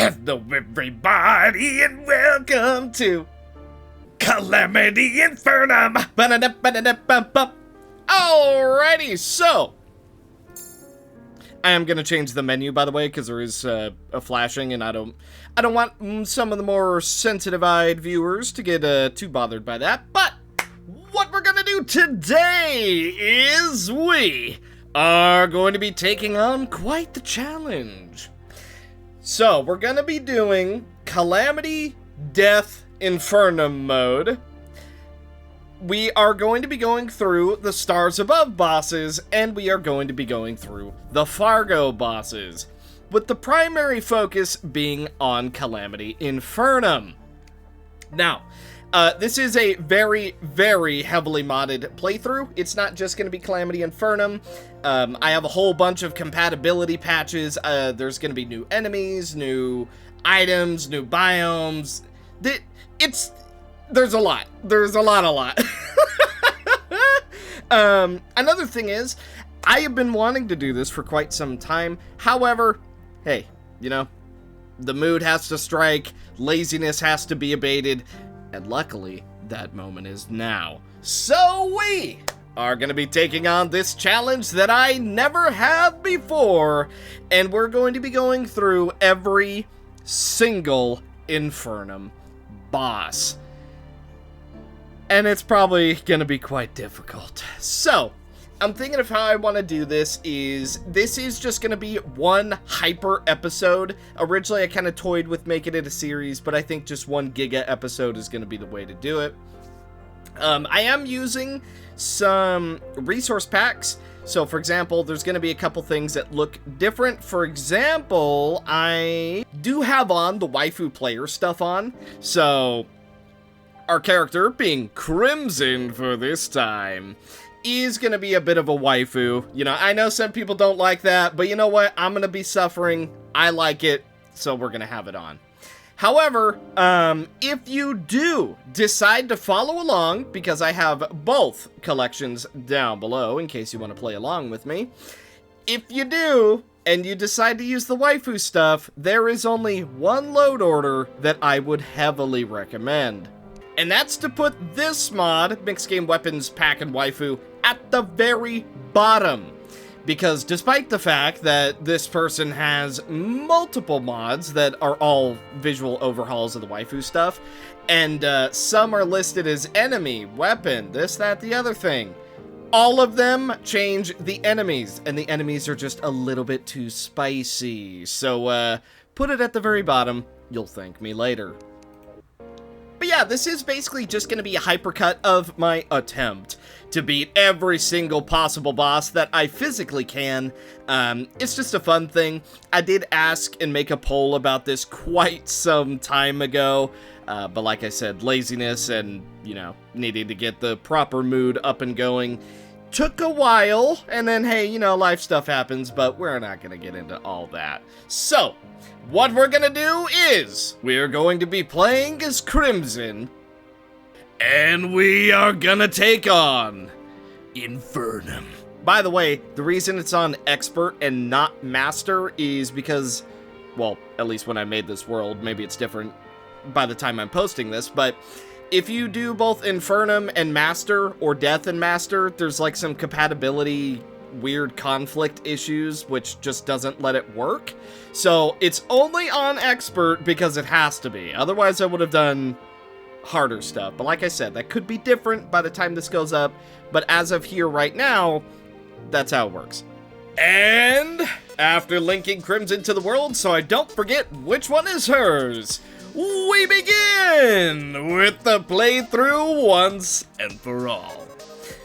Hello everybody and welcome to Calamity Infernum! Alrighty, so I am gonna change the menu, by the way, because there is a flashing, and I don't want some of the more sensitive-eyed viewers to get too bothered by that. But what we're gonna do today is we are going to be taking on quite the challenge. So we're gonna be doing Calamity Death Infernum mode. We are going to be going through the Stars Above bosses, and we are going to be going through the Fargo bosses, with the primary focus being on Calamity Infernum. Now, this is a very, very heavily modded playthrough. It's not just going to be Calamity Infernum. I have a whole bunch of compatibility patches. There's going to be new enemies, new items, new biomes. There's a lot. There's a lot. Another thing is, I have been wanting to do this for quite some time. However, hey, you know, the mood has to strike, laziness has to be abated, and luckily, that moment is now. So we are going to be taking on this challenge that I never have before, and we're going to be going through every single Infernum boss. And it's probably going to be quite difficult. So, I'm thinking of how I want to do this is just going to be one hyper episode. Originally, I kind of toyed with making it a series, but I think just one giga episode is going to be the way to do it. I am using some resource packs. So, for example, there's going to be a couple things that look different. For example, I do have on the waifu player stuff on. So, our character, being Crimson for this time, is going to be a bit of a waifu. You know, I know some people don't like that, but you know what? I'm going to be suffering. I like it, so we're going to have it on. However, if you do decide to follow along, because I have both collections down below in case you want to play along with me, if you do, and you decide to use the waifu stuff, there is only one load order that I would heavily recommend. And that's to put this mod, Mixed Game Weapons Pack and Waifu, at the very bottom. Because despite the fact that this person has multiple mods that are all visual overhauls of the waifu stuff, and some are listed as enemy, weapon, this, that, the other thing, all of them change the enemies, and the enemies are just a little bit too spicy. So put it at the very bottom, you'll thank me later. But yeah, this is basically just going to be a hypercut of my attempt to beat every single possible boss that I physically can. It's just a fun thing. I did ask and make a poll about this quite some time ago, but like I said, laziness and, you know, needing to get the proper mood up and going took a while, and then, hey, you know, life stuff happens, but we're not going to get into all that. So, what we're going to do is, we're going to be playing as Crimson, and we are going to take on Infernum. By the way, the reason it's on Expert and not Master is because, well, at least when I made this world, maybe it's different by the time I'm posting this, but if you do both Infernum and Master, or Death and Master, there's like some compatibility weird conflict issues, which just doesn't let it work. So it's only on Expert because it has to be. Otherwise, I would have done harder stuff. But like I said, that could be different by the time this goes up. But as of here right now, that's how it works. And after linking Crimson to the world so I don't forget which one is hers, we begin with the playthrough once and for all.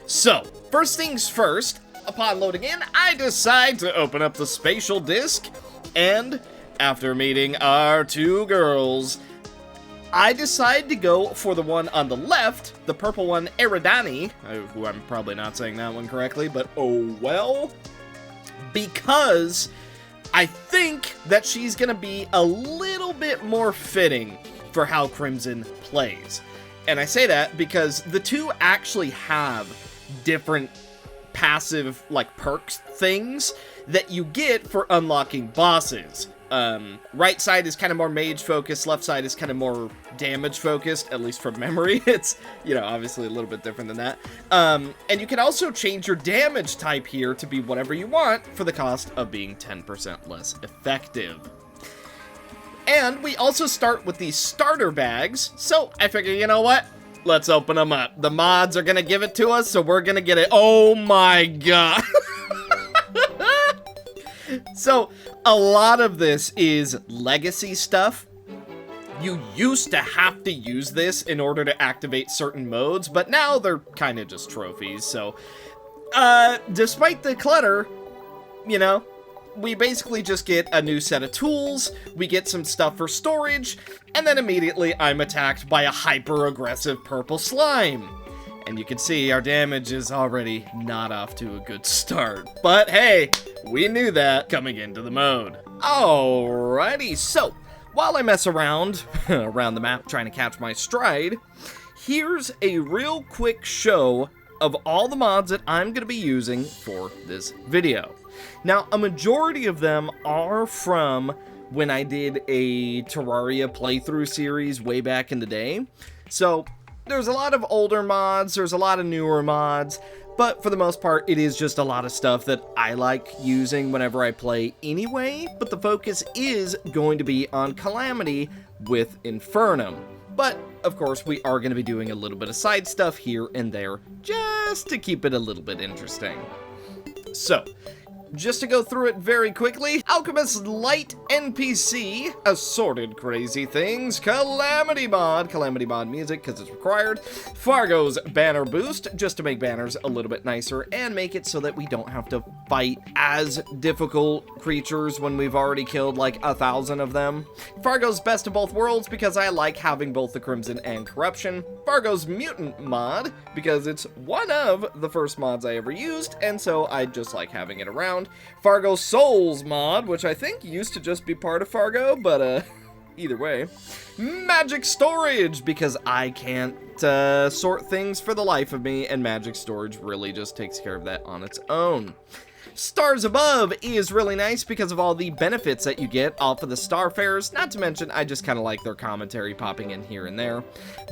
So, first things first, upon loading in, I decide to open up the spatial disc, and after meeting our two girls, I decide to go for the one on the left, the purple one, Eridani, who I'm probably not saying that one correctly, but oh well, because I think that she's going to be a little bit more fitting for how Crimson plays. And I say that because the two actually have different passive, like, perks things that you get for unlocking bosses. Right side is kind of more mage focused, left side is kind of more damage focused, at least from memory. It's, you know, obviously a little bit different than that. And you can also change your damage type here to be whatever you want for the cost of being 10% less effective. And we also start with these starter bags, so I figure, you know what? Let's open them up. The mods are gonna give it to us, so we're gonna get it. Oh my god. So, a lot of this is legacy stuff. You used to have to use this in order to activate certain modes, but now they're kind of just trophies, so... despite the clutter, you know, we basically just get a new set of tools, we get some stuff for storage, and then immediately I'm attacked by a hyper-aggressive purple slime. And you can see our damage is already not off to a good start. But hey, we knew that coming into the mode. Alrighty, so while I mess around the map trying to catch my stride, here's a real quick show of all the mods that I'm going to be using for this video. Now, a majority of them are from when I did a Terraria playthrough series way back in the day. So there's a lot of older mods, there's a lot of newer mods, but for the most part, it is just a lot of stuff that I like using whenever I play anyway, but the focus is going to be on Calamity with Infernum. But, of course, we are going to be doing a little bit of side stuff here and there, just to keep it a little bit interesting. So, just to go through it very quickly, Alchemist's Light NPC, Assorted Crazy Things, Calamity Mod music because it's required, Fargo's Banner Boost, just to make banners a little bit nicer and make it so that we don't have to fight as difficult creatures when we've already killed like 1,000 of them, Fargo's Best of Both Worlds because I like having both the Crimson and Corruption, Fargo's Mutant Mod because it's one of the first mods I ever used and so I just like having it around, Fargo Souls mod, which I think used to just be part of Fargo, but either way. Magic Storage, because I can't sort things for the life of me, and Magic Storage really just takes care of that on its own. Stars Above is really nice because of all the benefits that you get off of the Starfarers, not to mention I just kind of like their commentary popping in here and there.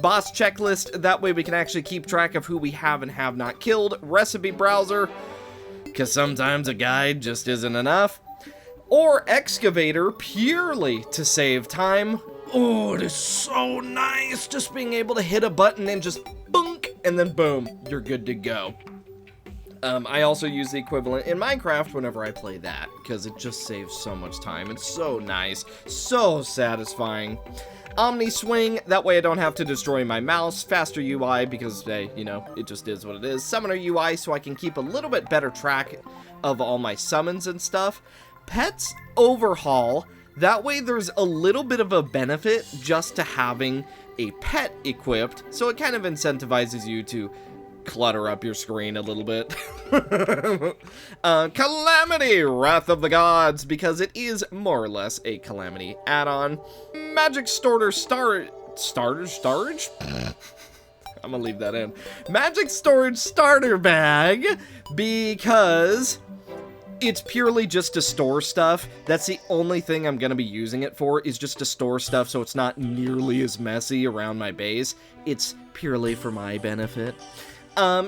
Boss Checklist, that way we can actually keep track of who we have and have not killed. Recipe Browser, because sometimes a guide just isn't enough. Or Excavator, purely to save time. Oh, it is so nice just being able to hit a button and just bunk, and then boom, you're good to go. I also use the equivalent in Minecraft whenever I play that, because it just saves so much time. It's so nice, so satisfying. Omni Swing, that way I don't have to destroy my mouse. Faster UI because, hey, you know, it just is what it is. Summoner UI so I can keep a little bit better track of all my summons and stuff. Pets Overhaul, that way there's a little bit of a benefit just to having a pet equipped, so it kind of incentivizes you to clutter up your screen a little bit. Calamity, Wrath of the Gods, because it is more or less a Calamity add-on. Magic Storage Storage? I'm gonna leave that in. Magic Storage Starter Bag, because it's purely just to store stuff. That's the only thing I'm gonna be using it for, is just to store stuff so it's not nearly as messy around my base. It's purely for my benefit.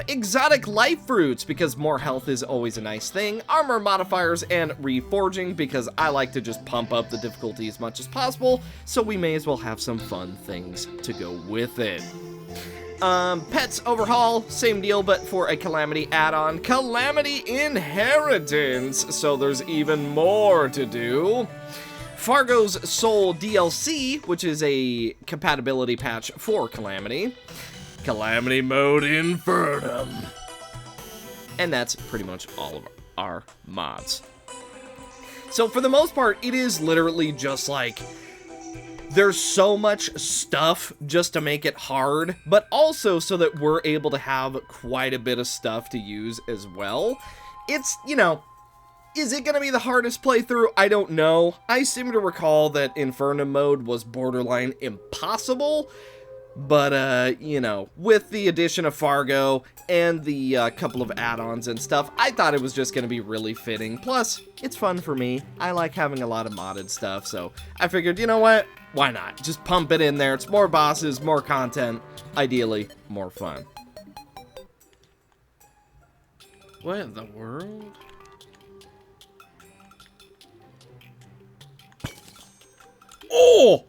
Exotic life fruits, because more health is always a nice thing. Armor modifiers and reforging, because I like to just pump up the difficulty as much as possible, so we may as well have some fun things to go with it. Pets Overhaul, same deal, but for a Calamity add-on. Calamity Inheritance, so there's even more to do. Fargo's Soul DLC, which is a compatibility patch for Calamity. Calamity Mode Infernum. And that's pretty much all of our mods. So for the most part, it is literally just like, there's so much stuff just to make it hard, but also so that we're able to have quite a bit of stuff to use as well. It's, you know, is it going to be the hardest playthrough? I don't know. I seem to recall that Infernum mode was borderline impossible. But, you know, with the addition of Fargo and the couple of add-ons and stuff, I thought it was just going to be really fitting. Plus, it's fun for me. I like having a lot of modded stuff, so I figured, you know what? Why not? Just pump it in there. It's more bosses, more content, ideally, more fun. What in the world? Oh!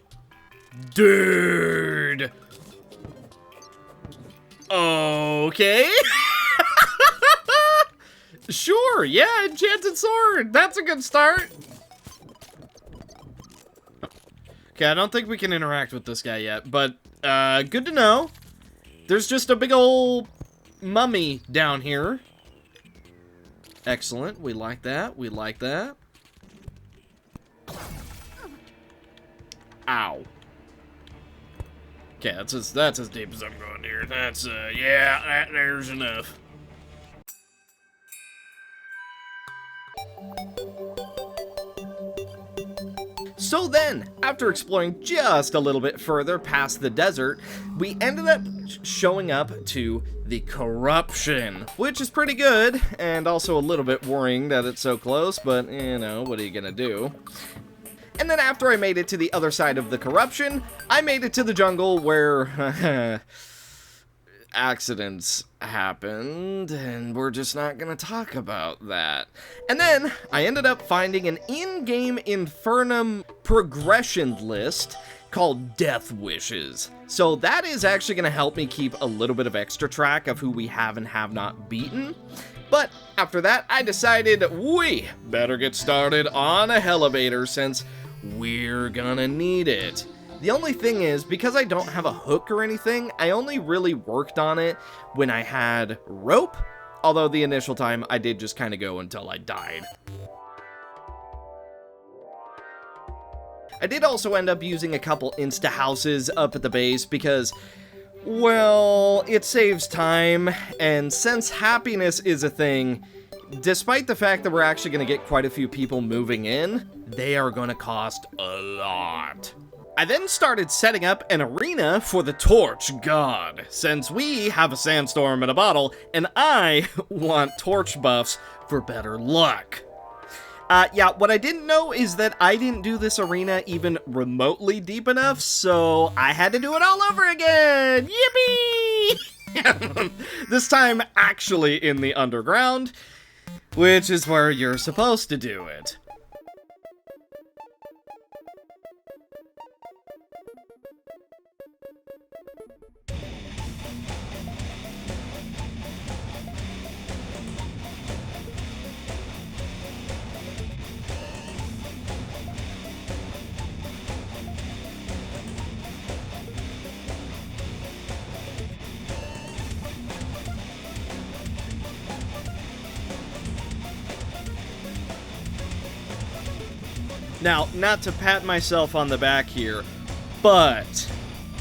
Dude! Okay. Sure, yeah, enchanted sword. That's a good start. Okay, I don't think we can interact with this guy yet, but good to know. There's just a big old mummy down here. Excellent. We like that. We like that. Ow. Okay, that's as deep as I'm going here. That's, yeah, there's enough. So then, after exploring just a little bit further past the desert, we ended up showing up to the Corruption, which is pretty good, and also a little bit worrying that it's so close, but, you know, what are you gonna do? And then after I made it to the other side of the Corruption, I made it to the jungle where accidents happened, and we're just not gonna talk about that. And then I ended up finding an in-game Infernum progression list called Death Wishes. So that is actually gonna help me keep a little bit of extra track of who we have and have not beaten. But after that, I decided we better get started on a elevator since we're gonna need it. The only thing is, because I don't have a hook or anything, I only really worked on it when I had rope, although the initial time I did just kind of go until I died. I did also end up using a couple insta-houses up at the base because, well, it saves time, and since happiness is a thing, despite the fact that we're actually going to get quite a few people moving in, they are going to cost a lot. I then started setting up an arena for the Torch God, since we have a sandstorm in a bottle, and I want torch buffs for better luck. Yeah, what I didn't know is that I didn't do this arena even remotely deep enough, so I had to do it all over again! Yippee! This time actually in the underground, which is where you're supposed to do it. Now, not to pat myself on the back here, but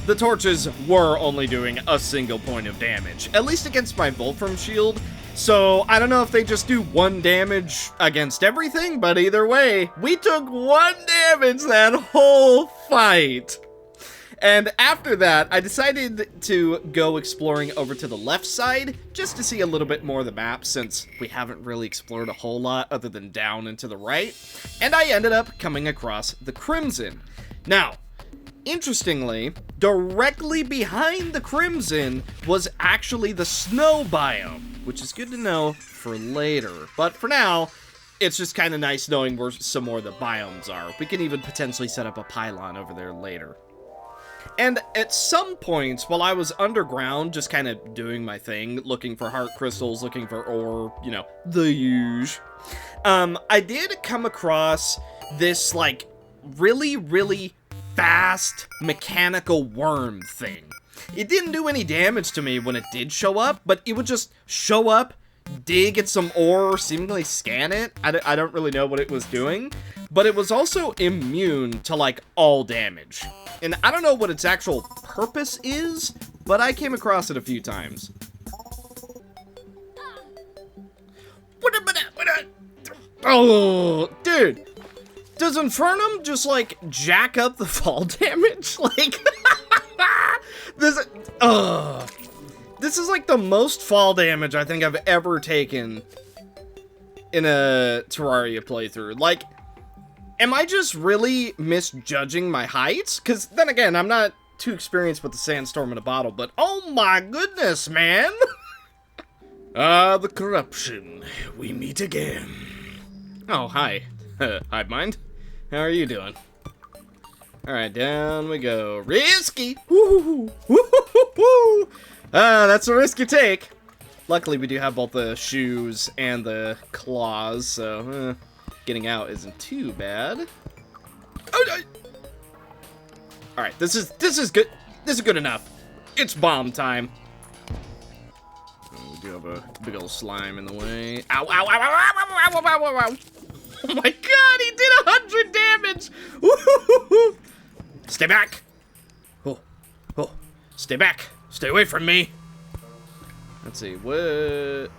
the torches were only doing a single point of damage, at least against my Wolfram shield, so I don't know if they just do 1 damage against everything, but either way, we took 1 damage that whole fight. And after that, I decided to go exploring over to the left side, just to see a little bit more of the map, since we haven't really explored a whole lot other than down and to the right. And I ended up coming across the Crimson. Now, interestingly, directly behind the Crimson was actually the snow biome, which is good to know for later. But for now, it's just kind of nice knowing where some more of the biomes are. We can even potentially set up a pylon over there later. And at some points, while I was underground, just kind of doing my thing, looking for heart crystals, looking for ore, you know, the huge, I did come across this, like, really, really fast mechanical worm thing. It didn't do any damage to me when it did show up, but it would just show up, dig at some ore, seemingly scan it. I don't really know what it was doing, but it was also immune to, like, all damage. And I don't know what its actual purpose is, but I came across it a few times. Oh, dude. Does Infernum just, like, jack up the fall damage? Like, This is like the most fall damage I think I've ever taken in a Terraria playthrough. Like, am I just really misjudging my heights? Because then again, I'm not too experienced with the sandstorm in a bottle, but oh my goodness, man! The corruption. We meet again. Oh, hi. Hive Mind. How are you doing? Alright, down we go. Risky! Woo! Woo! That's a risk you take. Luckily, we do have both the shoes and the claws, so getting out isn't too bad. Oh, no. Alright, this is good. This is good enough. It's bomb time. We do have a big old slime in the way. Ow, ow, ow, ow, ow, ow, ow, ow, ow, ow. Oh my god, he did 100 damage! Woo-hoo-hoo-hoo. Stay back! Oh, oh, stay back! Stay away from me! Let's see, what...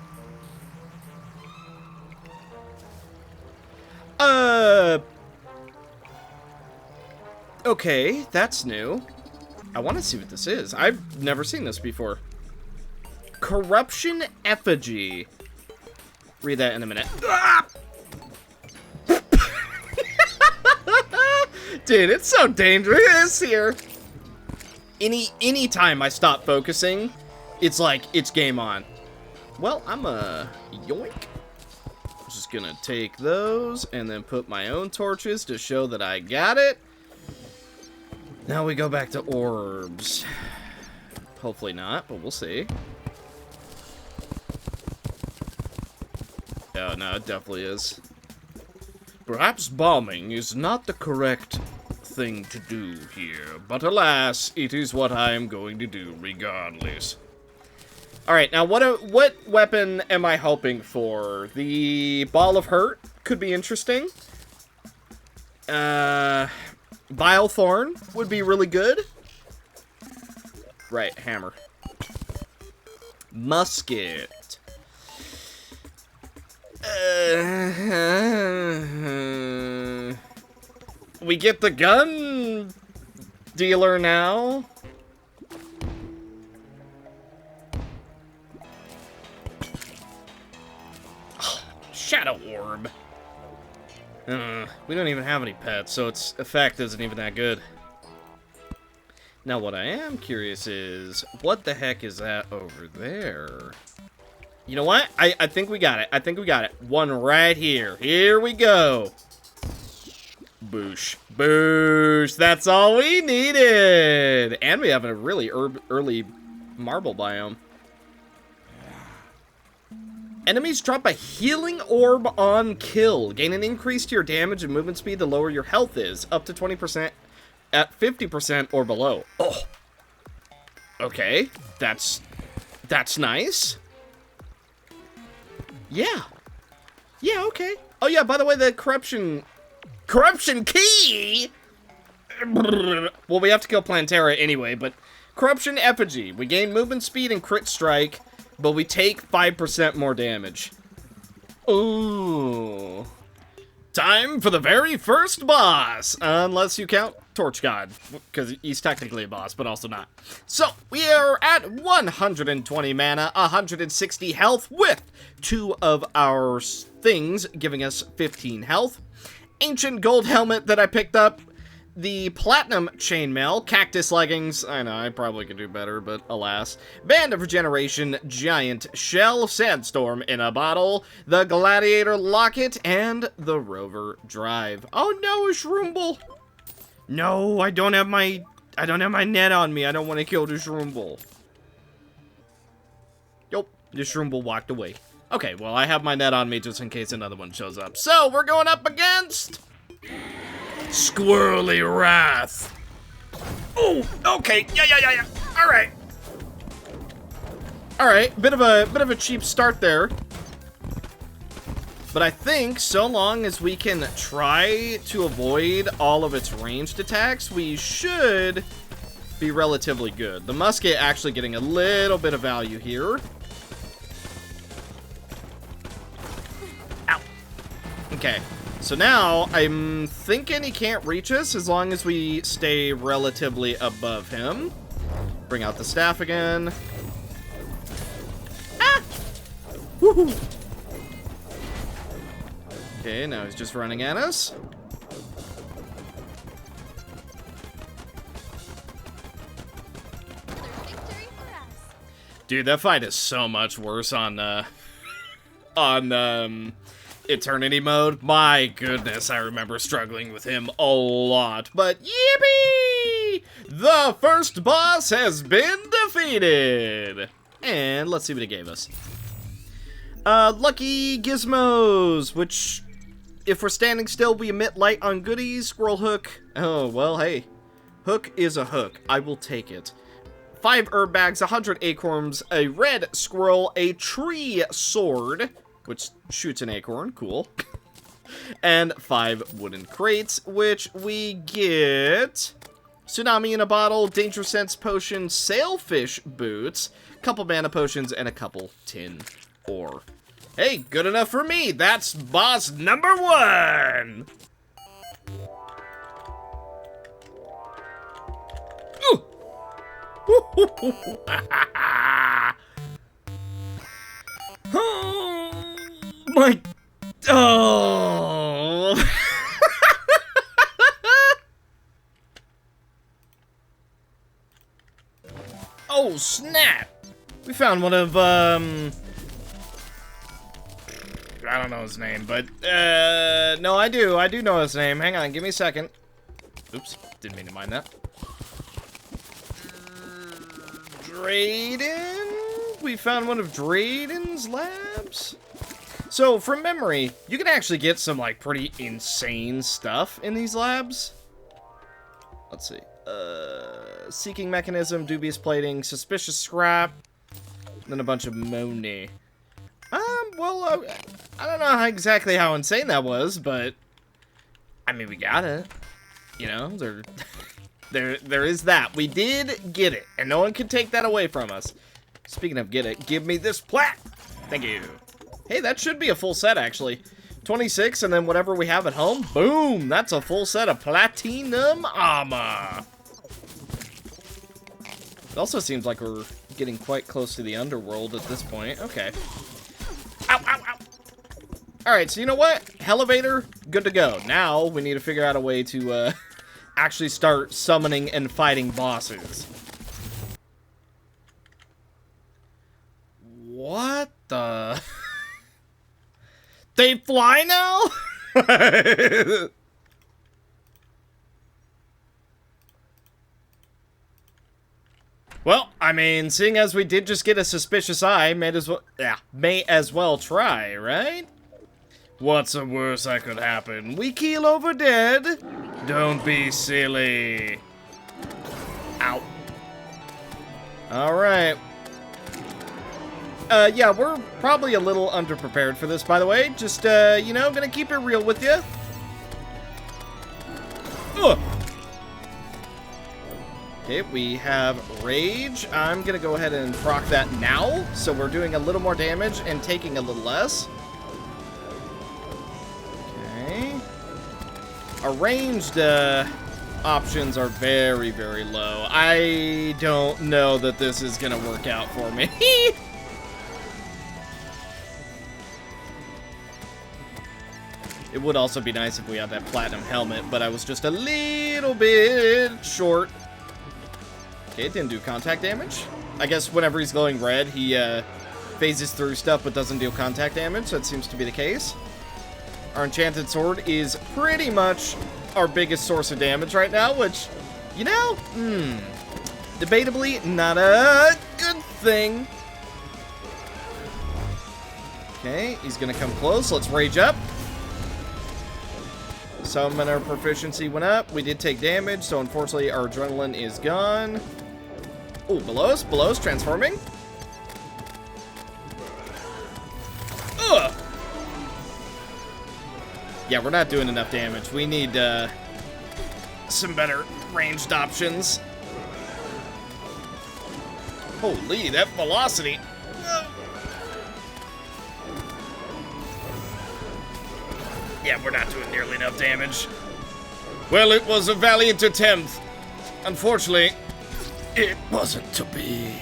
Okay, that's new. I want to see what this is. I've never seen this before. Corruption Effigy. Read that in a minute. Ah! Dude, it's so dangerous here. Any time I stop focusing, it's like, it's game on. Well, I'm yoink. Just gonna take those and then put my own torches to show that I got it. Now we go back to orbs. Hopefully not, but we'll see. Oh, no, it definitely is. Perhaps bombing is not the correct thing to do here, but alas, it is what I am going to do regardless. Alright, now what weapon am I hoping for? The Ball of Hurt could be interesting. Vile Thorn would be really good. Right, hammer. Musket. We get the gun dealer now. Shadow Orb. We don't even have any pets, so its effect isn't even that good. Now what I am curious is, what the heck is that over there? You know what? I think we got it. I think we got it. One right here. Here we go. Boosh. Boosh. That's all we needed. And we have a really early marble biome. Enemies drop a healing orb on kill. Gain an increase to your damage and movement speed the lower your health is. Up to 20% at 50% or below. Oh. Okay. That's nice. Yeah. Yeah, okay. Oh yeah, by the way, the corruption key! Well, we have to kill Plantera anyway, but corruption effigy. We gain movement speed and crit strike, but we take 5% more damage. Ooh. Time for the very first boss, unless you count Torch God, because he's technically a boss, but also not. So, we are at 120 mana, 160 health, with 2 of our things giving us 15 health. Ancient gold helmet that I picked up, the platinum chainmail, cactus leggings, I know, I probably could do better, but alas. Band of Regeneration, giant shell, sandstorm in a bottle, the gladiator locket, and the rover drive. Oh no, a Shroomble! No, I don't have my net on me. I don't want to kill the Shroomble. Yup, the Shroomble walked away. Okay, well, I have my net on me just in case another one shows up. So, we're going up against Squirrely Wrath. Oh, okay. Yeah. Alright. Alright, bit of a cheap start there. But I think so long as we can try to avoid all of its ranged attacks, we should be relatively good. The musket actually getting a little bit of value here. Ow. Okay. So now, I'm thinking he can't reach us as long as we stay relatively above him. Bring out the staff again. Ah! Woohoo! Okay, now he's just running at us. Dude, that fight is so much worse on Eternity mode. My goodness, I remember struggling with him a lot. But yippee! The first boss has been defeated! And let's see what it gave us. Lucky gizmos, which, if we're standing still, we emit light on goodies. Squirrel hook. Oh, well, hey. Hook is a hook. I will take it. 5 herb bags, 100 acorns, a red squirrel, a tree sword, which shoots an acorn, cool, and 5 wooden crates, which we get tsunami in a bottle, danger sense potion, sailfish boots, couple mana potions, and a couple tin ore. Hey, good enough for me. That's boss number 1. Ooh. Oh my. Oh. Oh, snap. We found one of, I don't know his name, but, no, I do know his name. Hang on, give me a second. Oops, didn't mean to mind that. Drayden? We found one of Drayden's labs? So, from memory, you can actually get some, like, pretty insane stuff in these labs. Let's see. Seeking mechanism, dubious plating, suspicious scrap, then a bunch of money. Well, I don't know exactly how insane that was, but, I mean, we got it. You know, there is that. We did get it, and no one can take that away from us. Speaking of get it, give me this plat. Thank you. Hey, that should be a full set, actually. 26, and then whatever we have at home, boom, that's a full set of platinum armor. It also seems like we're getting quite close to the underworld at this point. Okay. Ow, ow, ow. Alright, so you know what? Elevator, good to go. Now, we need to figure out a way to, actually start summoning and fighting bosses. What the... They fly now? Well, I mean, seeing as we did just get a suspicious eye, may as well try, right? What's the worst that could happen? We keel over dead? Don't be silly. Ow. Alright. Yeah, we're probably a little underprepared for this, by the way. Just, you know, gonna keep it real with you. Ugh. Okay, we have Rage. I'm gonna go ahead and proc that now, so we're doing a little more damage and taking a little less. Okay. Our ranged, options are very, very low. I don't know that this is gonna work out for me. It would also be nice if we had that platinum helmet, but I was just a little bit short. Okay, it didn't do contact damage. I guess whenever he's glowing red, he phases through stuff but doesn't deal contact damage, so it seems to be the case. Our enchanted sword is pretty much our biggest source of damage right now, which, you know, debatably not a good thing. Okay, he's gonna come close. Let's rage up. Summoner proficiency went up. We did take damage, so unfortunately our adrenaline is gone. Oh, below us, transforming. Ugh! Yeah, we're not doing enough damage. We need some better ranged options. Holy, that velocity. Yeah, we're not doing nearly enough damage. Well, it was a valiant attempt. Unfortunately, It wasn't to be.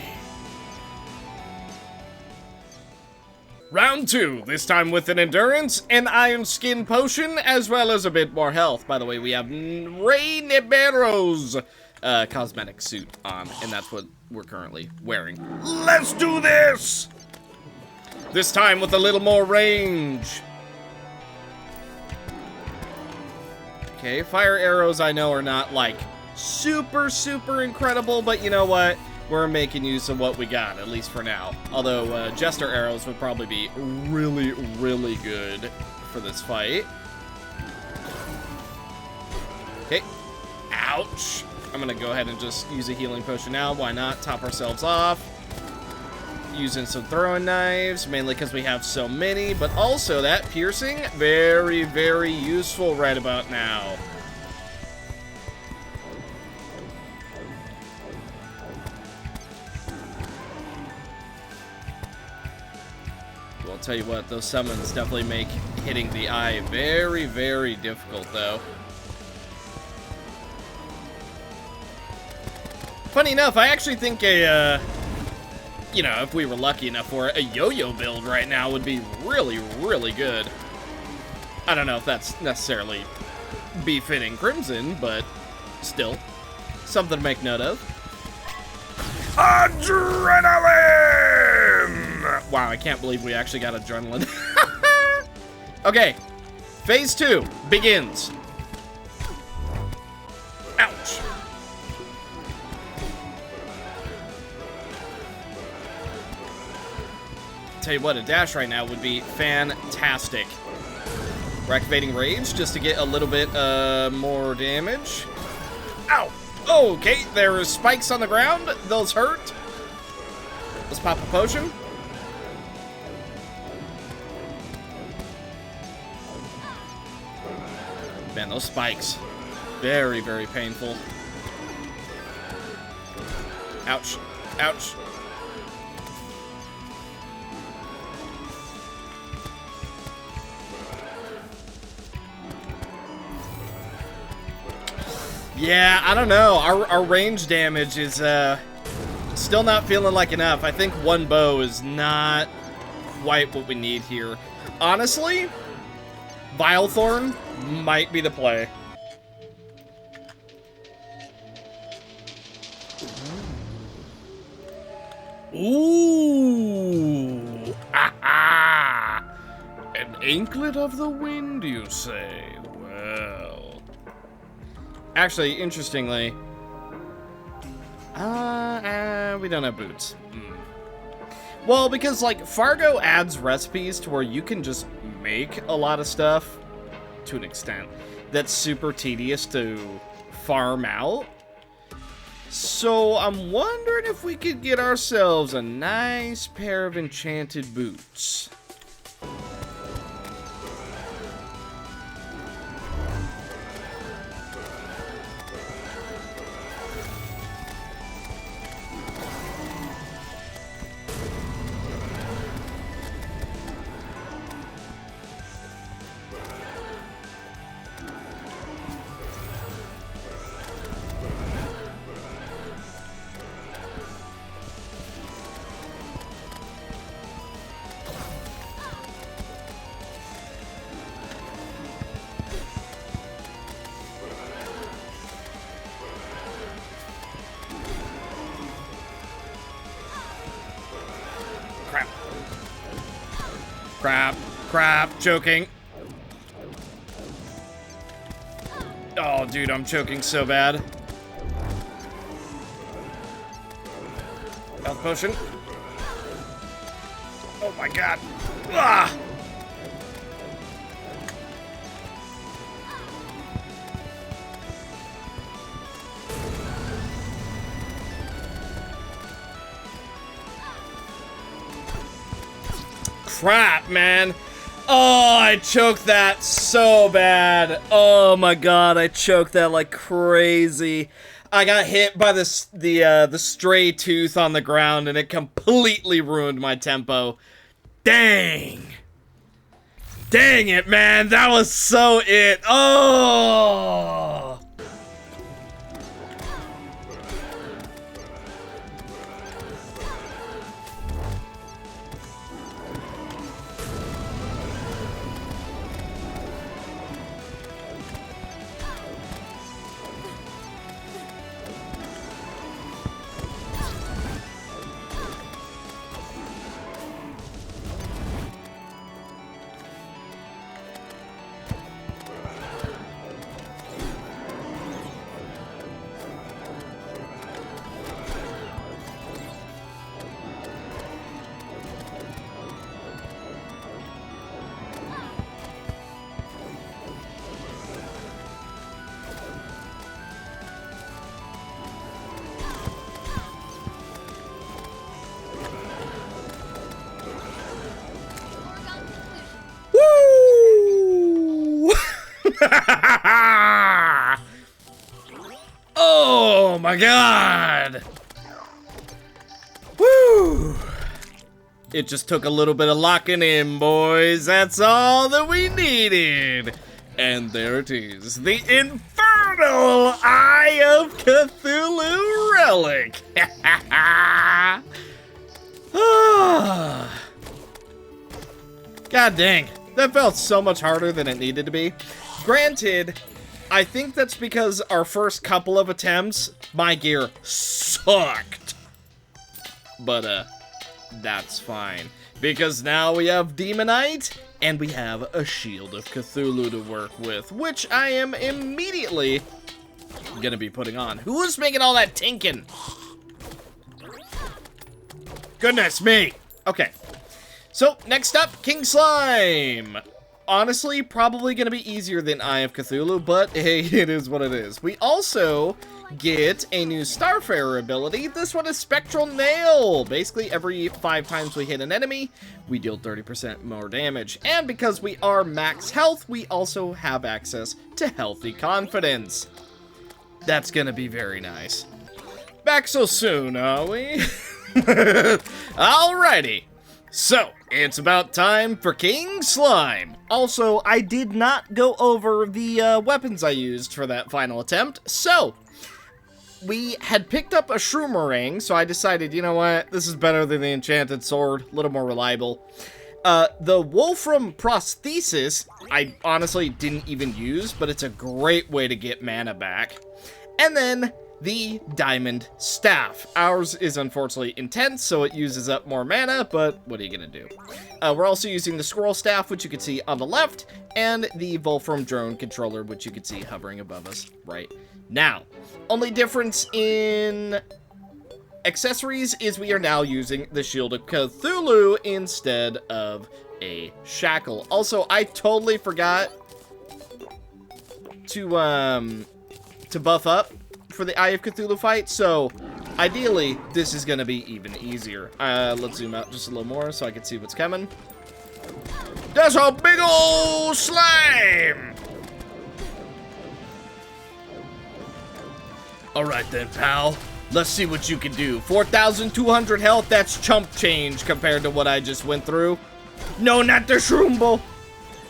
Round 2, this time with an endurance, an iron skin potion, as well as a bit more health. By the way, we have Rey Nibero's cosmetic suit on, and that's what we're currently wearing. Let's do this! This time with a little more range. Okay, fire arrows I know are not, like, super incredible, but you know what? We're making use of what we got, at least for now. Although, Jester arrows would probably be really good for this fight. Okay. Ouch. I'm gonna go ahead and just use a healing potion now. Why not? Top ourselves off. Using some throwing knives, mainly because we have so many, but also that piercing, very useful right about now. Well, I'll tell you what, those summons definitely make hitting the eye very difficult, though. Funny enough, I actually think you know, if we were lucky enough for it, a yo-yo build right now would be really good. I don't know if that's necessarily befitting Crimson, but still, something to make note of. Adrenaline! Wow, I can't believe we actually got adrenaline. Okay, phase 2 begins. Ouch. Tell you what, a dash right now would be fantastic. We're activating Rage just to get a little bit more damage. Ow! Okay, there are spikes on the ground. Those hurt. Let's pop a potion. Man, those spikes. Very painful. Ouch. Ouch. Yeah, I don't know. Our range damage is still not feeling like enough. I think one bow is not quite what we need here. Honestly, Vilethorn might be the play. Ooh! Ah! An anklet of the wind, you say? Well... Actually, interestingly, we don't have boots. Well, because, like, Fargo adds recipes to where you can just make a lot of stuff, to an extent, that's super tedious to farm out. So, I'm wondering if we could get ourselves a nice pair of enchanted boots. Crap, choking. Oh, dude, I'm choking so bad. Health potion. Oh my god. Ah! Crap, man. Oh, I choked that so bad. Oh my god, I choked that like crazy. I got hit by the stray tooth on the ground and it completely ruined my tempo. Dang. Dang it, man. That was so it. Oh. my god! Woo! It just took a little bit of locking in, boys. That's all that we needed. And there it is, the Infernal Eye of Cthulhu Relic. God dang, that felt so much harder than it needed to be. Granted, I think that's because our first couple of attempts, my gear sucked. But, that's fine. Because now we have Demonite, and we have a Shield of Cthulhu to work with, which I am immediately gonna be putting on. Who is making all that tinking? Goodness me! Okay. So, next up, King Slime! Honestly, probably gonna be easier than Eye of Cthulhu, but hey, it is what it is. We also get a new Starfarer ability. This one is Spectral Nail. Basically, every 5 times we hit an enemy, we deal 30% more damage. And because we are max health, we also have access to Healthy Confidence. That's gonna be very nice. Back so soon, are we? Alrighty. So, it's about time for King Slime. Also, I did not go over the weapons I used for that final attempt, so we had picked up a Shroomerang, so I decided, you know what, this is better than the Enchanted Sword, a little more reliable. The Wolfram Prosthesis, I honestly didn't even use, but it's a great way to get mana back. And then the Diamond Staff. Ours is unfortunately intense, so it uses up more mana, but what are you gonna do? We're also using the Squirrel Staff, which you can see on the left, and the Wolfram Drone Controller, which you can see hovering above us right now. Only difference in accessories is we are now using the Shield of Cthulhu instead of a Shackle. Also, I totally forgot to buff up for the Eye of Cthulhu fight, so ideally this is gonna be even easier. Let's zoom out just a little more so I can see what's coming. That's a big old slime! Alright then, pal. Let's see what you can do. 4,200 health, that's chump change compared to what I just went through. No, not the Shroomble!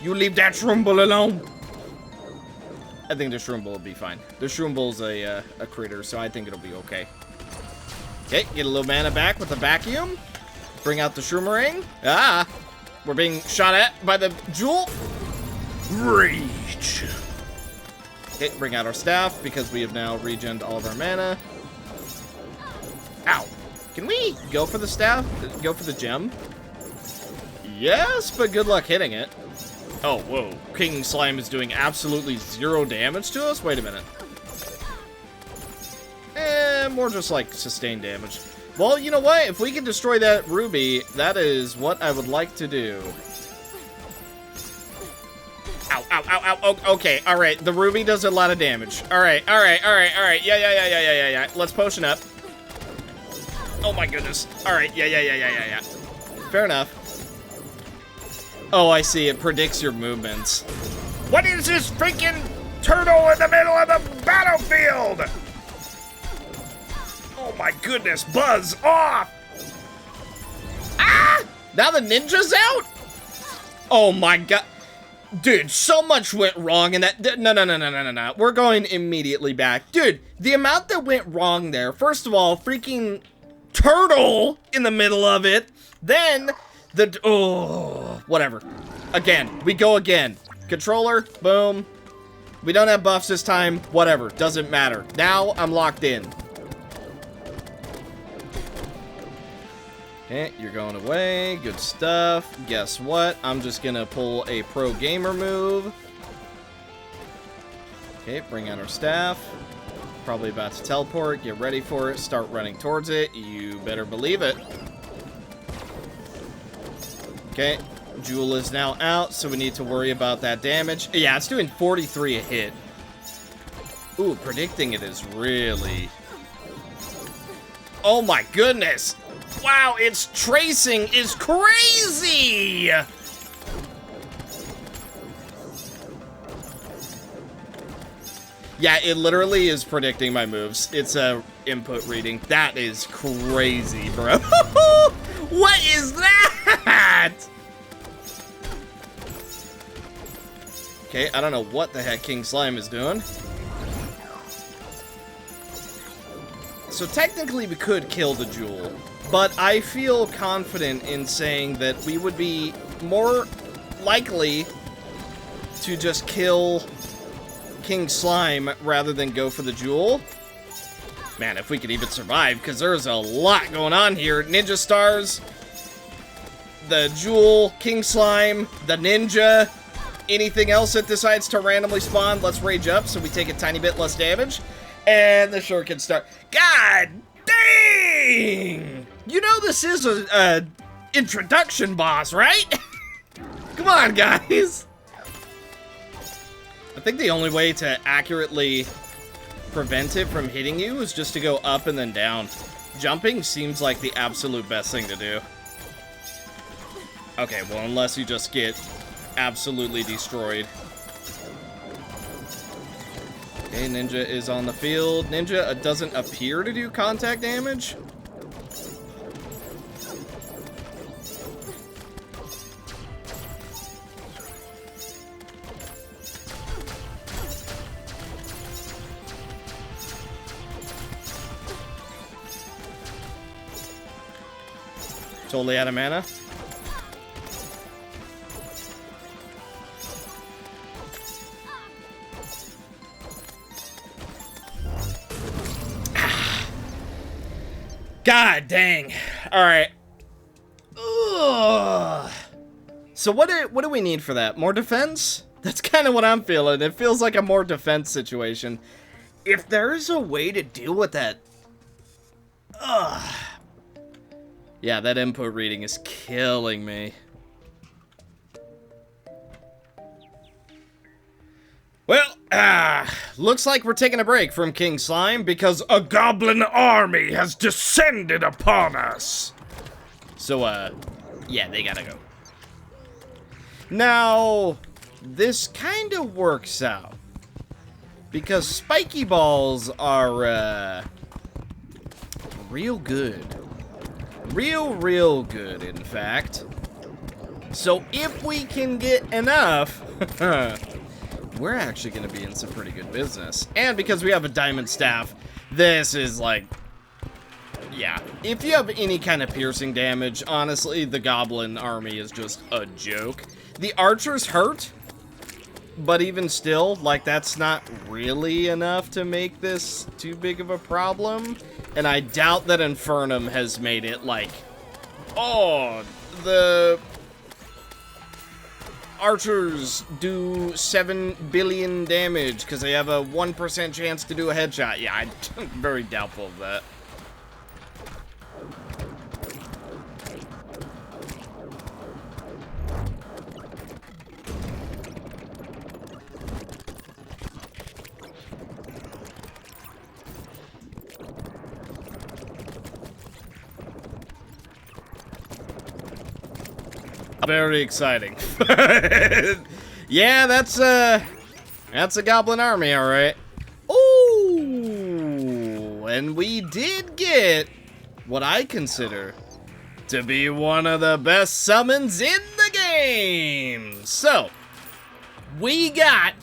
You leave that Shroomble alone! I think the Shroomble will be fine. The Shroomble's a critter, so I think it'll be okay. Okay, get a little mana back with the vacuum. Bring out the Shroomerang. Ah! We're being shot at by the Jewel. Rage! Okay, bring out our staff, because we have now regened all of our mana. Ow! Can we go for the staff? Go for the gem? Yes, but good luck hitting it. Oh, whoa. King Slime is doing absolutely 0 damage to us? Wait a minute. More just like sustained damage. Well, you know what? If we can destroy that ruby, that is what I would like to do. Ow, ow, ow, ow. Oh, okay, alright. The ruby does a lot of damage. Alright, alright, alright, alright. Yeah. Let's potion up. Oh my goodness. Alright, yeah. Fair enough. Oh, I see. It predicts your movements. What is this freaking turtle in the middle of the battlefield? Oh my goodness. Buzz off! Ah! Now the ninja's out? Oh my god. Dude, so much went wrong in that. No. We're going immediately back. Dude, the amount that went wrong there. First of all, freaking turtle in the middle of it. Then oh, whatever. Again, we go again. Controller, boom. We don't have buffs this time. Whatever, doesn't matter. Now I'm locked in. Okay, you're going away. Good stuff. Guess what? I'm just gonna pull a pro gamer move. Okay, bring out our staff. Probably about to teleport. Get ready for it. Start running towards it. You better believe it. Okay, Jewel is now out, so we need to worry about that damage. Yeah, it's doing 43 a hit. Ooh, predicting it is really... Oh my goodness! Wow, its tracing is crazy! Yeah, it literally is predicting my moves. It's a input reading. That is crazy, bro. What is that? Okay, I don't know what the heck King Slime is doing. So technically we could kill the Jewel, but I feel confident in saying that we would be more likely to just kill King Slime rather than go for the Jewel. Man, if we could even survive, because there's a lot going on here. Ninja Stars, the Jewel, King Slime, the Ninja, anything else that decides to randomly spawn, let's rage up so we take a tiny bit less damage. And the Shuriken Star. God dang! You know this is a introduction boss, right? Come on, guys. I think the only way to accurately prevent it from hitting you is just to go up and then down. Jumping seems like the absolute best thing to do. Okay, well, unless you just get absolutely destroyed. Okay, Ninja is on the field. Ninja doesn't appear to do contact damage. Totally out of mana. God dang. All right. Ugh. So what do we need for that? More defense? That's kind of what I'm feeling. It feels like a more defense situation. If there is a way to deal with that. Ugh. Yeah, that input reading is killing me. Well, looks like we're taking a break from King Slime because a goblin army has descended upon us. So, yeah, they gotta go. Now, this kind of works out because spiky balls are, real good. Real good, in fact. So if we can get enough, we're actually going to be in some pretty good business. And because we have a diamond staff, this is like, yeah. If you have any kind of piercing damage, honestly, the goblin army is just a joke. The archers hurt, but even still, like, that's not really enough to make this too big of a problem. And I doubt that Infernum has made it like, oh, the archers do 7 billion damage because they have a 1% chance to do a headshot. Yeah, I'm very doubtful of that. Very exciting. Yeah, that's a goblin army, all right. Ooh, and we did get what I consider to be one of the best summons in the game. So, we got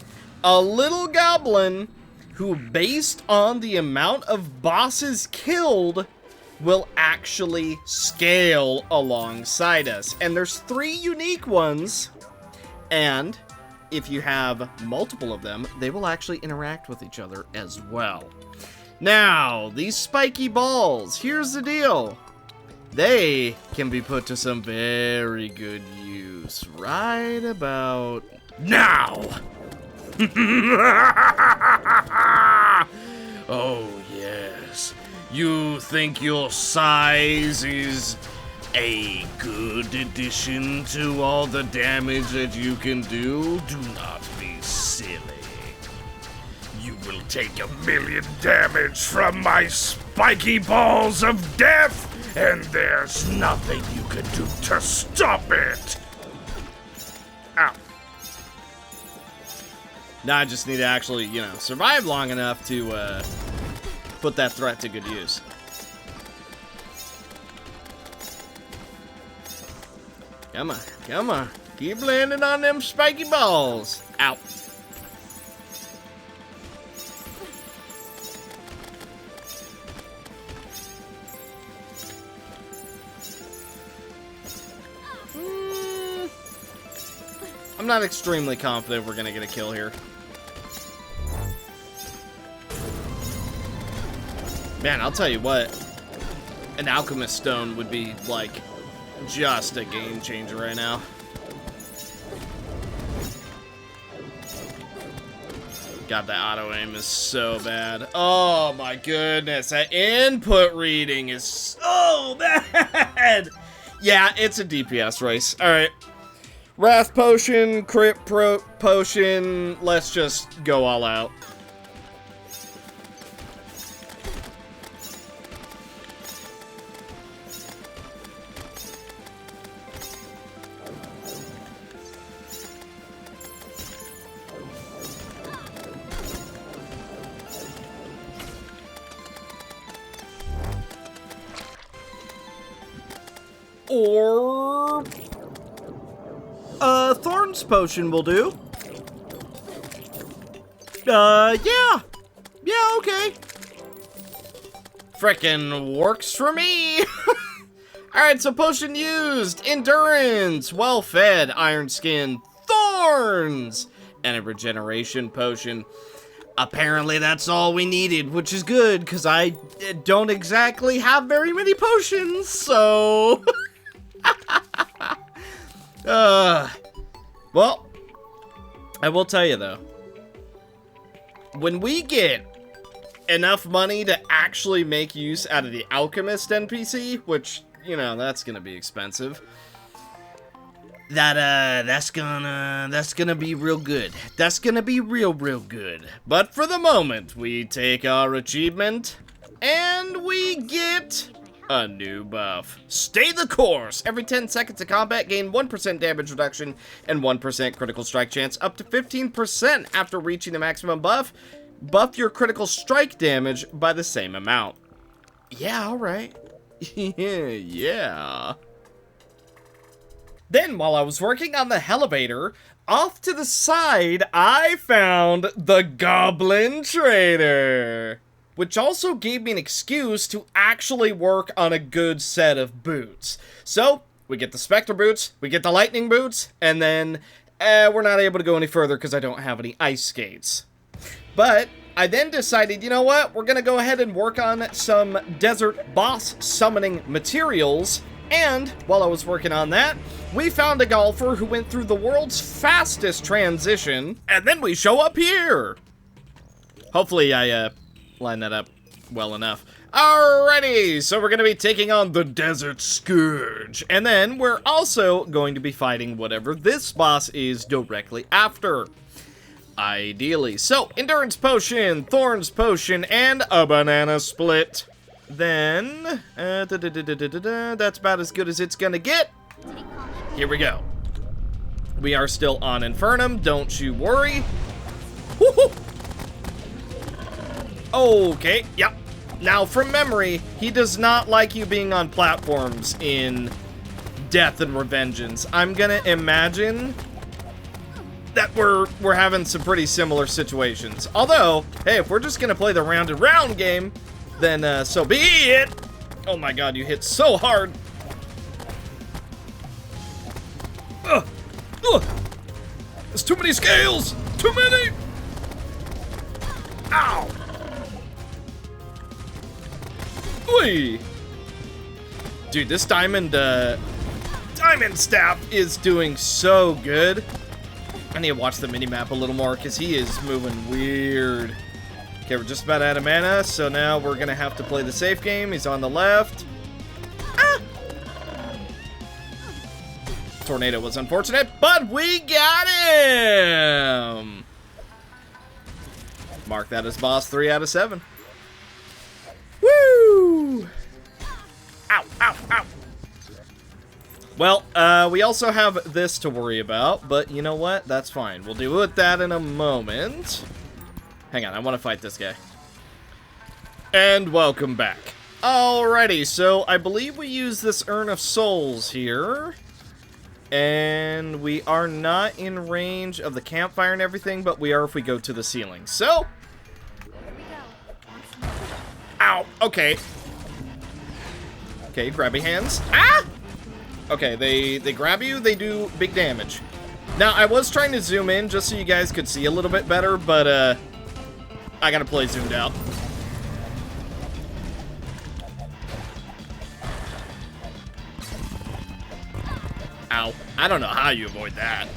a little goblin who, based on the amount of bosses killed, will actually scale alongside us. And there's 3 unique ones, and if you have multiple of them, they will actually interact with each other as well. Now, these spiky balls, here's the deal. They can be put to some very good use right about now. Oh, yes. You think your size is a good addition to all the damage that you can do? Do not be silly. You will take 1,000,000 damage from my spiky balls of death, and there's nothing you can do to stop it. Ow. Now I just need to actually, you know, survive long enough to put that threat to good use. Come on, come on. Keep landing on them spiky balls. Ow. I'm not extremely confident we're gonna get a kill here. Man, I'll tell you what. An alchemist stone would be, like, just a game changer right now. God, that auto aim is so bad. Oh my goodness, that input reading is so bad. Yeah, it's a DPS race. All right, Wrath Potion, Crit Potion. Let's just go all out. Or Thorns Potion will do. Yeah, okay. Frickin' works for me. Alright, so potion used. Endurance, well-fed, Iron Skin, Thorns, and a regeneration potion. Apparently that's all we needed, which is good, because I don't exactly have very many potions, so... Well, I will tell you though, when we get enough money to actually make use out of the Alchemist NPC, which, you know, that's gonna be expensive, that's gonna be real good. That's gonna be real good. But for the moment, we take our achievement, and we get a new buff. Stay the course! Every 10 seconds of combat, gain 1% damage reduction and 1% critical strike chance, up to 15% after reaching the maximum buff. Buff your critical strike damage by the same amount. Yeah, alright. Yeah. Then, while I was working on the elevator, off to the side, I found the Goblin Trader, which also gave me an excuse to actually work on a good set of boots. So, we get the Spectre boots, we get the Lightning boots, and then we're not able to go any further because I don't have any ice skates. But I then decided, you know what, we're gonna go ahead and work on some desert boss summoning materials, and while I was working on that, we found a golfer who went through the world's fastest transition, and then we show up here. Hopefully I line that up well enough. Alrighty, so we're going to be taking on the Desert Scourge, and then we're also going to be fighting whatever this boss is directly after. Ideally. So, Endurance Potion, Thorns Potion, and a Banana Split. Then, that's about as good as it's going to get. Here we go. We are still on Infernum, don't you worry. Woohoo! Okay, yep. Now, from memory, he does not like you being on platforms in Death and Revengeance. I'm gonna imagine that we're having some pretty similar situations. Although, hey, if we're just gonna play the round and round game, then so be it. Oh my god, you hit so hard. There's too many scales! Too many! Ow! Oi! Dude, this diamond staff is doing so good. I need to watch the minimap a little more because he is moving weird. Okay, we're just about out of mana, so now we're gonna have to play the safe game. He's on the left. Ah! Tornado was unfortunate, but we got him! Mark that as boss 3 out of 7. Woo! Ow, ow, ow. Well, we also have this to worry about, but you know what? That's fine. We'll deal with that in a moment. Hang on, I want to fight this guy. And welcome back. Alrighty, so I believe we use this Urn of Souls here. And we are not in range of the campfire and everything, but we are if we go to the ceiling. So... Ow, okay. Okay, grabby hands. Ah! Okay, they grab you, they do big damage. Now, I was trying to zoom in just so you guys could see a little bit better, but, I gotta play zoomed out. Ow. I don't know how you avoid that.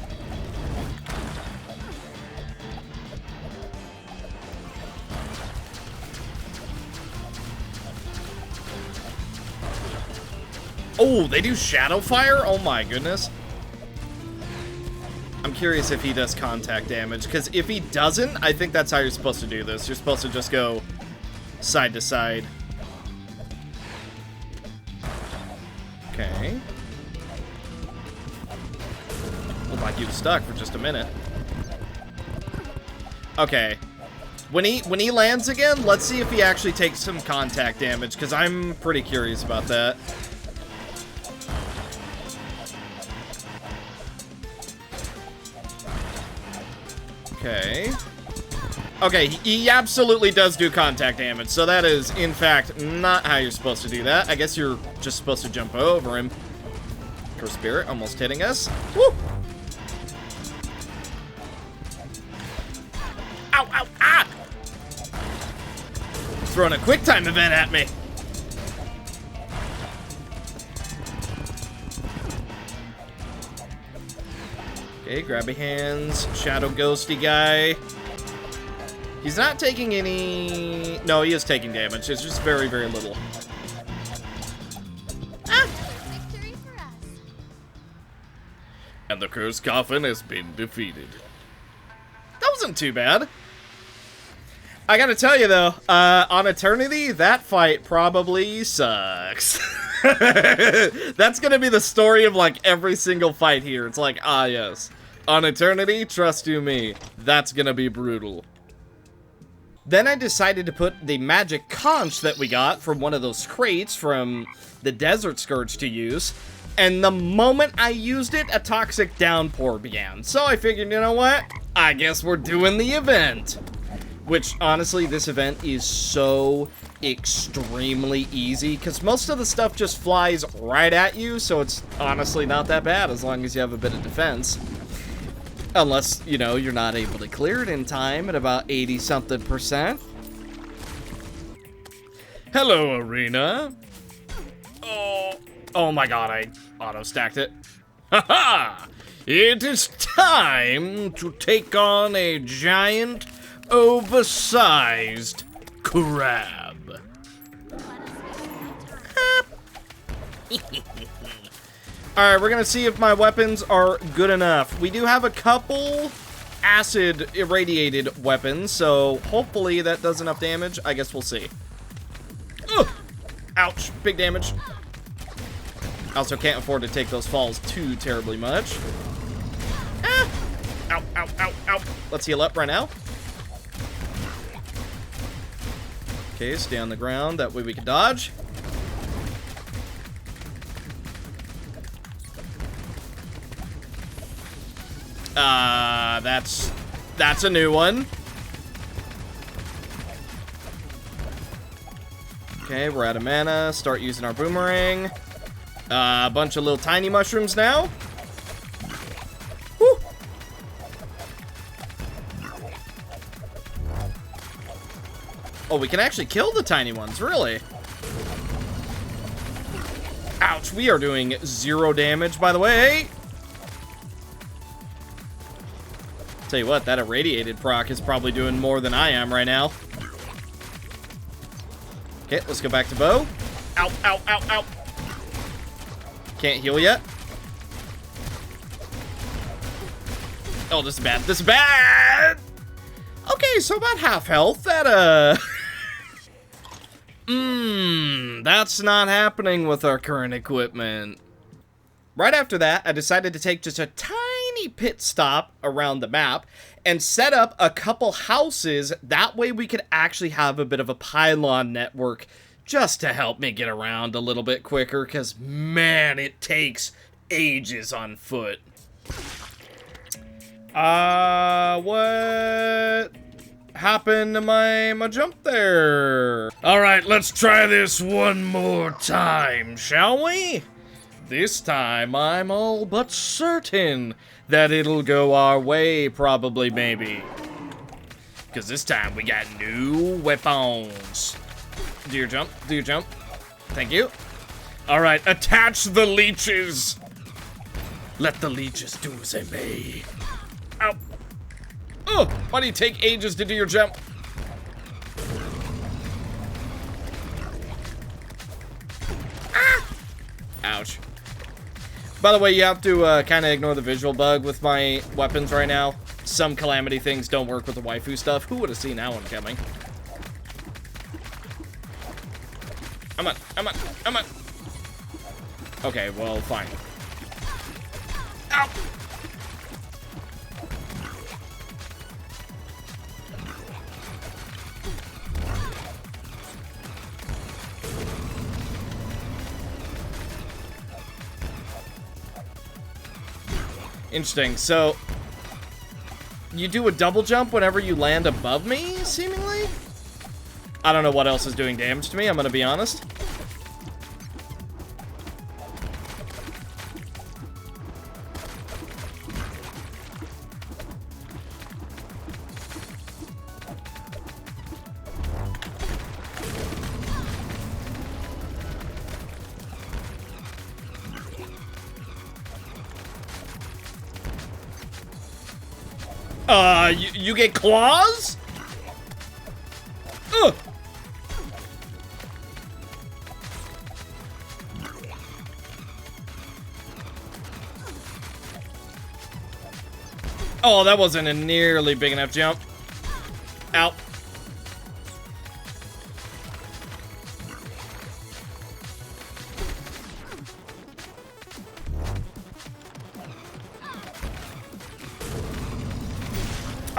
Oh, they do shadow fire? Oh my goodness. I'm curious if he does contact damage, because if he doesn't, I think that's how you're supposed to do this. You're supposed to just go side to side. Okay. Looked like he was stuck for just a minute. Okay. When he lands again, let's see if he actually takes some contact damage, because I'm pretty curious about that. Okay. Okay, he absolutely does do contact damage, so that is, in fact, not how you're supposed to do that. I guess you're just supposed to jump over him. Curse Spirit almost hitting us. Woo! Ow, ow, ah! Throwing a quick time event at me. Okay, grabby hands, shadow ghosty guy. He's not taking any... No, he is taking damage. It's just very, very little. Ah! Victory for us. And the cursed coffin has been defeated. That wasn't too bad. I gotta tell you, though, on Eternity, that fight probably sucks. That's gonna be the story of, like, every single fight here. It's like, ah, yes. On Eternity, trust you me, that's gonna be brutal. Then I decided to put the magic conch that we got from one of those crates from the Desert Scourge to use. And the moment I used it, a toxic downpour began. So I figured, you know what? I guess we're doing the event. Which, honestly, this event is so extremely easy, because most of the stuff just flies right at you, so it's honestly not that bad as long as you have a bit of defense. Unless, you know, you're not able to clear it in time at about 80-something%. Hello, Arena. Oh my god, I auto-stacked it. Haha! It is time to take on a giant, oversized crab. Alright, we're gonna see if my weapons are good enough. We do have a couple acid irradiated weapons, so hopefully that does enough damage. I guess we'll see. Ugh! Ouch, big damage. I also can't afford to take those falls too terribly much. Ah! Ow, ow, ow, ow. Let's heal up right now. Okay, stay on the ground, that way we can dodge. That's a new one. Okay, we're out of mana. Start using our boomerang. A bunch of little tiny mushrooms now. Woo! Oh, we can actually kill the tiny ones, really? Ouch, we are doing 0 damage, by the way. Tell you what, that irradiated proc is probably doing more than I am right now. Okay, let's go back to bow. Ow, ow, ow, ow. Can't heal yet. Oh, this is bad. This is bad! Okay, so about half health. That, that's not happening with our current equipment. Right after that, I decided to take just a tiny pit stop around the map and set up a couple houses. That way we could actually have a bit of a pylon network just to help me get around a little bit quicker, because, man, it takes ages on foot. What happened to my jump there? Alright, let's try this one more time, shall we? This time, I'm all but certain that it'll go our way, probably, maybe. Because this time, we got new weapons. Do your jump, do your jump. Thank you. Alright, attach the leeches. Let the leeches do as they may. Ow. Oh, why do you take ages to do your jump? Ah! Ouch. By the way, you have to kind of ignore the visual bug with my weapons right now. Some Calamity things don't work with the waifu stuff. Who would have seen that one coming? I'm on. Okay, well, fine. Ow! Interesting, so you do a double jump whenever you land above me, seemingly? I don't know what else is doing damage to me, I'm gonna be honest. You get claws? Ugh. Oh, that wasn't a nearly big enough jump. Ow.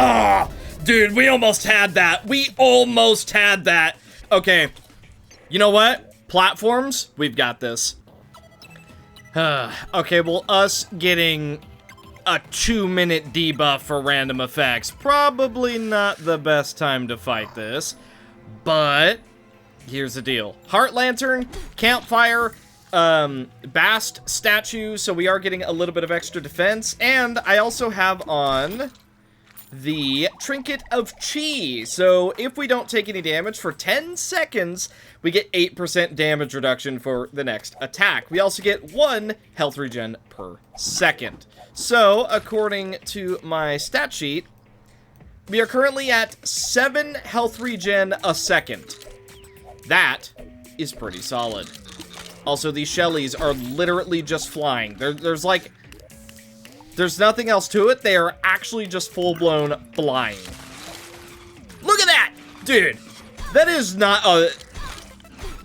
Oh, dude, we almost had that. We almost had that. Okay. You know what? Platforms, we've got this. Okay, well, us getting a 2-minute debuff for random effects. Probably not the best time to fight this. But here's the deal. Heart Lantern, Campfire, Bast Statue, so we are getting a little bit of extra defense. And I also have on the Trinket of Chi. So if we don't take any damage for 10 seconds, we get 8% damage reduction for the next attack. We also get 1 health regen per second. So, according to my stat sheet, we are currently at 7 health regen a second. That is pretty solid. Also, these Shellies are literally just flying. There's nothing else to it. They are actually just full-blown flying. Look at that! Dude, that is not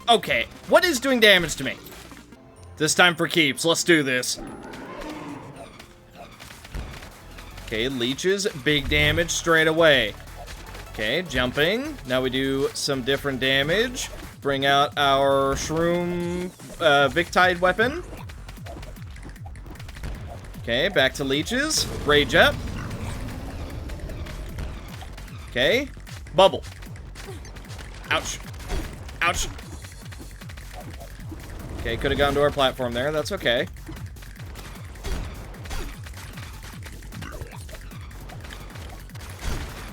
okay, what is doing damage to me? This time for keeps. Let's do this. Okay, leeches, big damage straight away. Okay, jumping. Now we do some different damage. Bring out our Shroom Victide weapon. Okay, back to leeches. Rage up. Okay. Bubble. Ouch. Ouch. Okay, could have gone to our platform there. That's okay.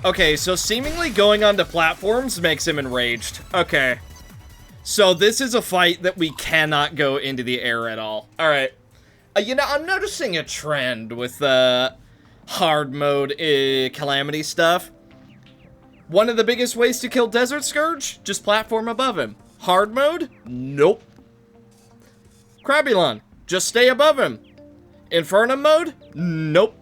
Okay, so seemingly going onto platforms makes him enraged. Okay. So this is a fight that we cannot go into the air at all. Alright. You know, I'm noticing a trend with the hard mode Calamity stuff. One of the biggest ways to kill Desert Scourge? Just platform above him. Hard mode? Nope. Crabulon? Just stay above him. Infernum mode? Nope.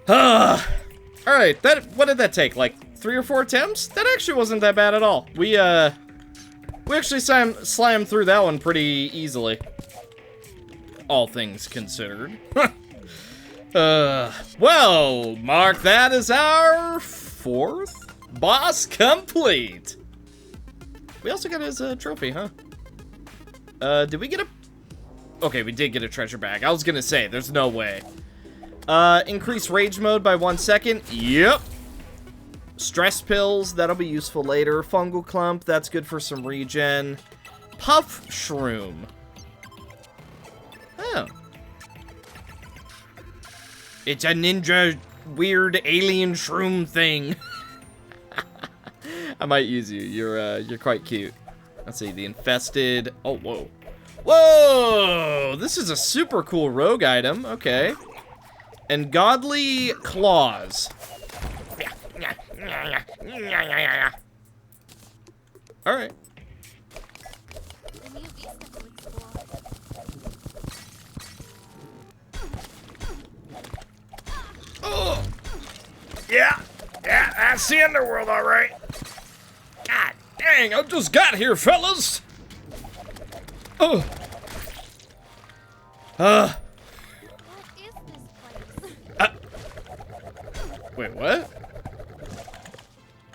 Alright, what did that take? Like 3 or 4 attempts? That actually wasn't that bad at all. We actually slammed through that one pretty easily. All things considered. Well, Mark, that is our 4th boss complete. We also got his trophy, huh? Did we get a... Okay, we did get a treasure bag. I was gonna say, there's no way. Increase rage mode by 1 second. Yep. Stress pills, that'll be useful later. Fungal clump, that's good for some regen. Puff shroom. Oh. It's a ninja weird alien shroom thing. I might use you. You're quite cute. Let's see, the infested. Oh, whoa. Whoa! This is a super cool rogue item. Okay. And godly claws. All right. Oh. Yeah, that's the underworld, all right. God dang, I just got here, fellas. Oh. What is this place? Wait, what?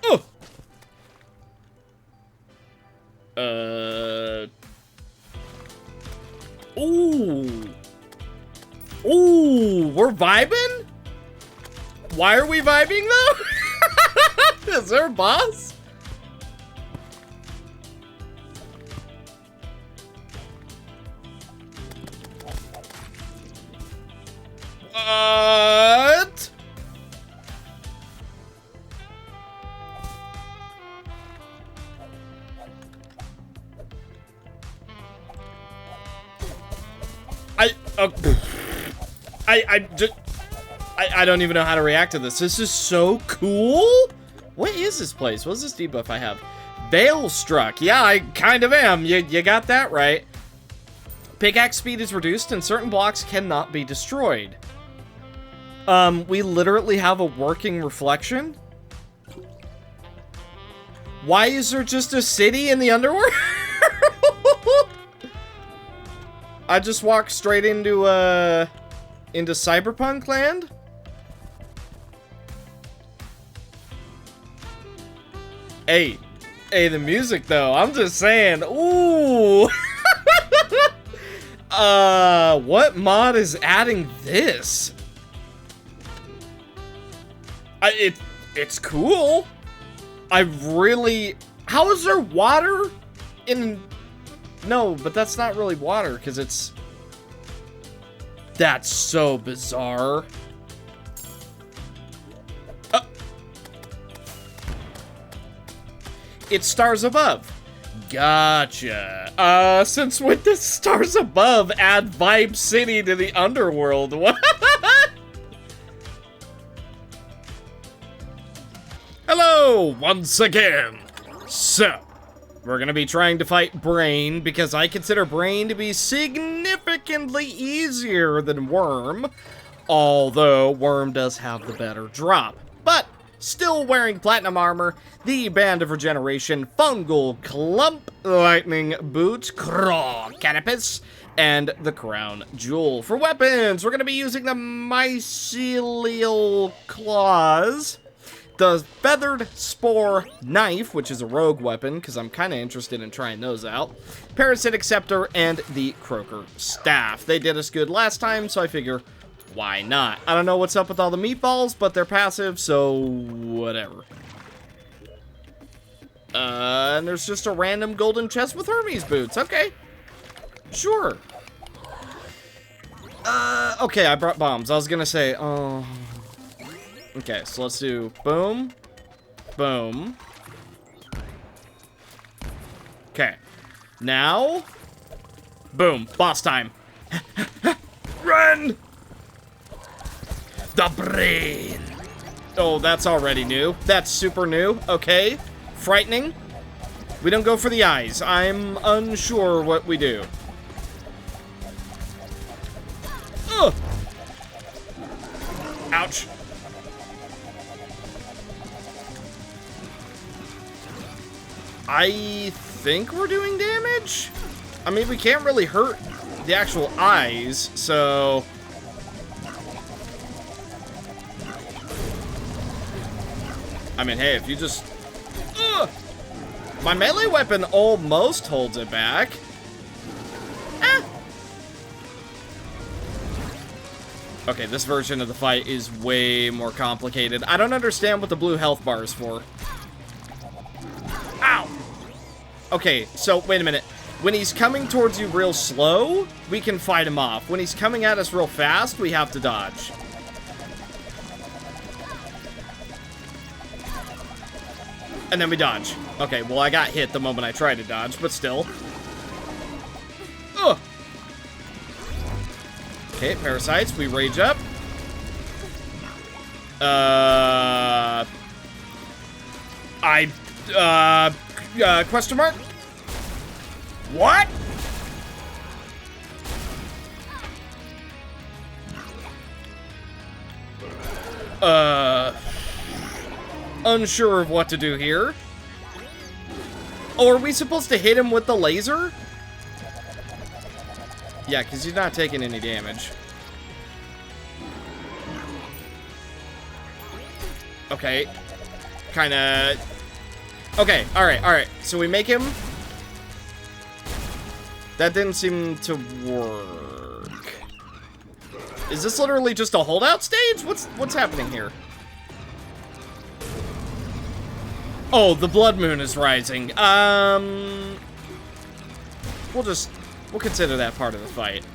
Oh. Ooh. Ooh, we're vibing? Why are we vibing, though? Is there a boss? What? I don't even know how to react to this. This is so cool. What is this place? What's this debuff I have? Veil struck. Yeah, I kind of am. You got that right. Pickaxe speed is reduced and certain blocks cannot be destroyed. We literally have a working reflection. Why is there just a city in the underworld? I just walked straight into Cyberpunk land? Hey, the music though, I'm just saying, ooh. What mod is adding this? It's cool. How is there water in... No, but that's not really water, because it's... That's so bizarre. It's stars above. Gotcha. Since when does stars above add Vibe City to the underworld? What? Hello, once again. So, we're gonna be trying to fight Brain, because I consider Brain to be significantly easier than Worm. Although, Worm does have the better drop. But, still wearing platinum armor, the Band of Regeneration, Fungal Clump, Lightning Boot, Craw Canopus, and the Crown Jewel. For weapons, we're going to be using the Mycelial Claws, the Feathered Spore Knife, which is a rogue weapon, because I'm kind of interested in trying those out, Parasitic Scepter, and the Croaker Staff. They did us good last time, so I figure... why not? I don't know what's up with all the meatballs, but they're passive, so whatever. And there's just a random golden chest with Hermes boots. Okay. Sure. Okay, I brought bombs. I was gonna say, oh. Okay, so let's do boom. Boom. Okay. Now. Boom. Boss time. Run! The Brain. Oh, that's already new. That's super new. Okay. Frightening. We don't go for the eyes. I'm unsure what we do. Ugh. Ouch. I think we're doing damage? I mean, we can't really hurt the actual eyes, so... I mean, hey, if you just... Ugh! My melee weapon almost holds it back. Eh. Okay, this version of the fight is way more complicated. I don't understand what the blue health bar is for. Ow! Okay, so, wait a minute. When he's coming towards you real slow, we can fight him off. When he's coming at us real fast, we have to dodge. And then we dodge. Okay, well, I got hit the moment I tried to dodge, but still. Ugh! Okay, parasites, we rage up. Question mark? What? Unsure of what to do here. Oh, are we supposed to hit him with the laser? Yeah, because he's not taking any damage. Okay. Kinda... Okay, alright. So we make him... That didn't seem to work. Is this literally just a holdout stage? What's happening here? Oh, the blood moon is rising. We'll consider that part of the fight.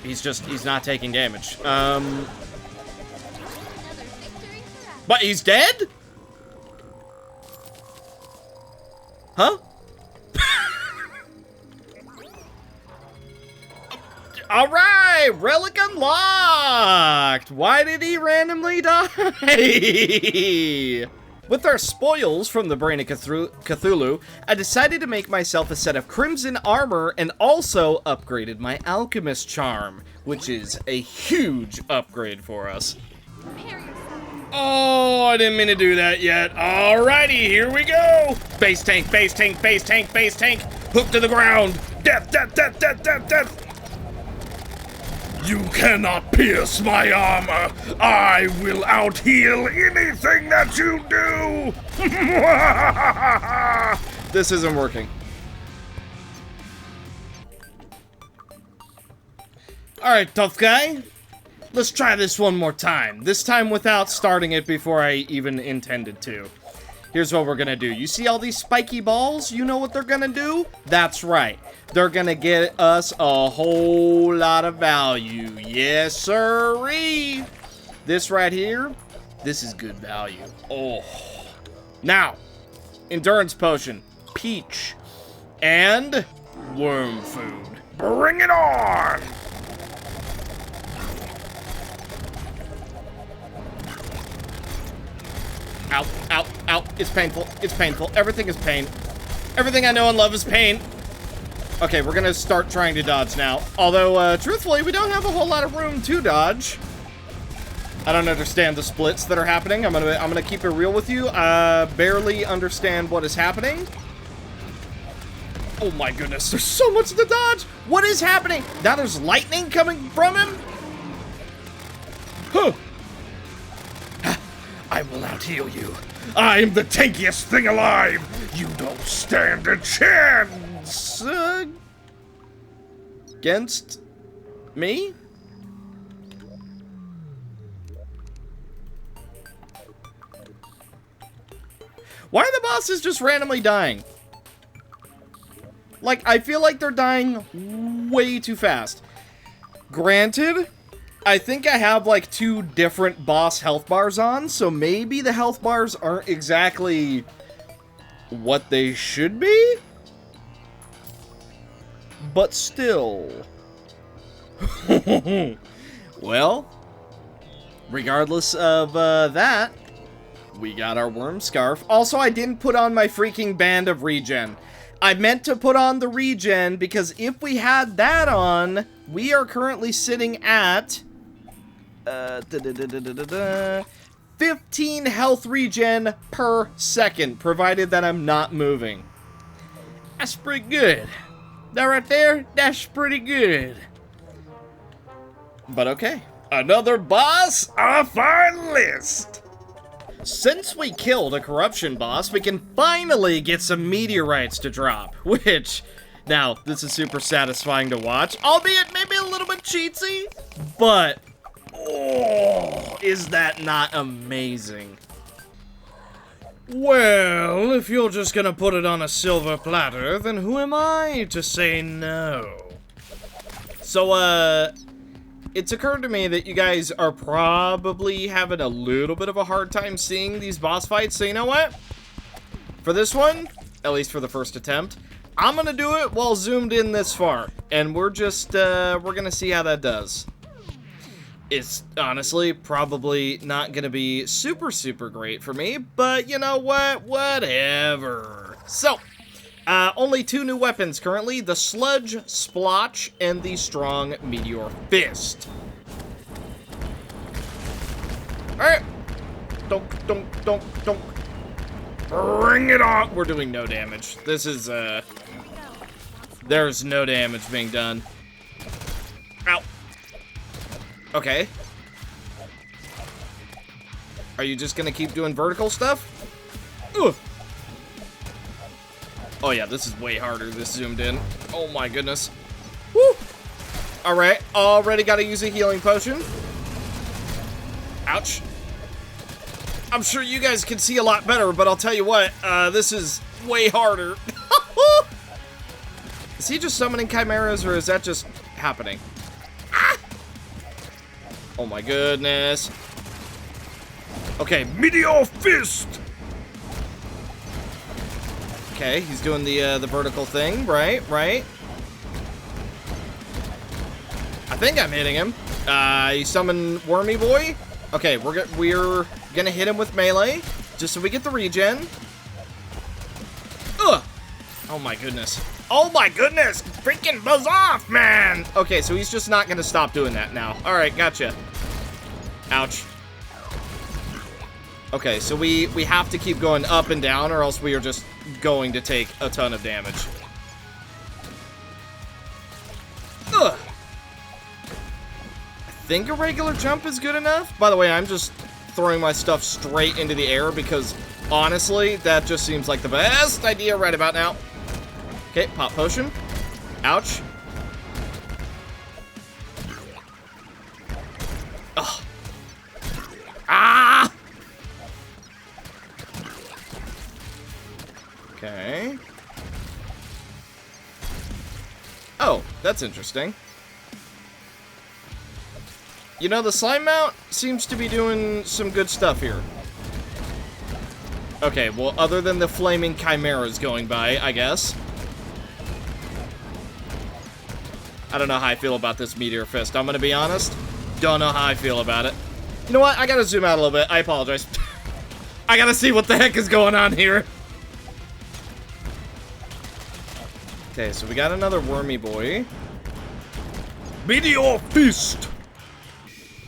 He's not taking damage. But he's dead? Huh? Alright! Relic unlocked! Why did he randomly die? With our spoils from the Brain of Cthulhu, I decided to make myself a set of crimson armor and also upgraded my alchemist charm, which is a huge upgrade for us. Oh, I didn't mean to do that yet. Alrighty, here we go! Base tank, base tank, base tank, base tank! Hook to the ground! Death, death, death, death, death, death! You cannot pierce my armor! I will out-heal anything that you do! This isn't working. Alright, tough guy. Let's try this one more time. This time without starting it before I even intended to. Here's what we're gonna do. You see all these spiky balls? You know what they're gonna do? That's right. They're gonna get us a whole lot of value. Yes, sirree. This right here, this is good value. Oh. Now, endurance potion, peach, and worm food. Bring it on! Ow, ow, ow. It's painful. It's painful. Everything is pain. Everything I know and love is pain. Okay, we're gonna start trying to dodge now. Although, truthfully, we don't have a whole lot of room to dodge. I don't understand the splits that are happening. I'm gonna keep it real with you. Barely understand what is happening. Oh my goodness, there's so much to dodge. What is happening? Now there's lightning coming from him? Huh. I will out-heal you. I'm the tankiest thing alive. You don't stand a chance against me? Why are the bosses just randomly dying? Like, I feel like they're dying way too fast. Granted, I think I have like 2 different boss health bars on, so maybe the health bars aren't exactly what they should be? But still. Well, regardless of that, we got our worm scarf. Also, I didn't put on my freaking band of regen. I meant to put on the regen, because if we had that on, we are currently sitting at 15 health regen per second, provided that I'm not moving. That's pretty good. That right there, that's pretty good. But okay. Another boss off our list. Since we killed a corruption boss, we can finally get some meteorites to drop, which, now, this is super satisfying to watch, albeit maybe a little bit cheatsy, but, oh, is that not amazing? Well, if you're just gonna put it on a silver platter, then who am I to say no? So, it's occurred to me that you guys are probably having a little bit of a hard time seeing these boss fights, so you know what? For this one, at least for the first attempt, I'm gonna do it while zoomed in this far, and we're just, we're gonna see how that does. It's honestly probably not gonna be super, super great for me, but you know what? Whatever. So, only 2 new weapons currently, the Sludge Splotch and the Strong Meteor Fist. Alright. Donk, donk, donk, donk. Bring it on! We're doing no damage. This is, there's no damage being done. Ow. Okay. Are you just gonna keep doing vertical stuff? Ugh. Oh yeah, this is way harder, this zoomed in. Oh my goodness. Woo! Alright, already gotta use a healing potion. Ouch. I'm sure you guys can see a lot better, but I'll tell you what, this is way harder. Is he just summoning chimeras, or is that just happening? Ah! Oh my goodness. Okay, Meteor Fist! Okay, he's doing the vertical thing, right? I think I'm hitting him. He summoned Wormy Boy. Okay, we're gonna hit him with melee, just so we get the regen. Ugh! Oh my goodness. Oh my goodness! Freaking buzz off, man! Okay, so he's just not gonna stop doing that now. Alright, gotcha. Ouch. Okay, so we have to keep going up and down, or else we are just going to take a ton of damage. Ugh! I think a regular jump is good enough. By the way, I'm just throwing my stuff straight into the air because, honestly, that just seems like the best idea right about now. Okay, pop potion. Ouch. Ugh. Ah! Okay. Oh, that's interesting. You know, the slime mount seems to be doing some good stuff here. Okay, well, other than the flaming chimeras going by, I guess. I don't know how I feel about this Meteor Fist. I'm gonna be honest. Don't know how I feel about it. You know what? I gotta zoom out a little bit. I apologize. I gotta see what the heck is going on here. Okay, so we got another Wormy Boy. Meteor Fist!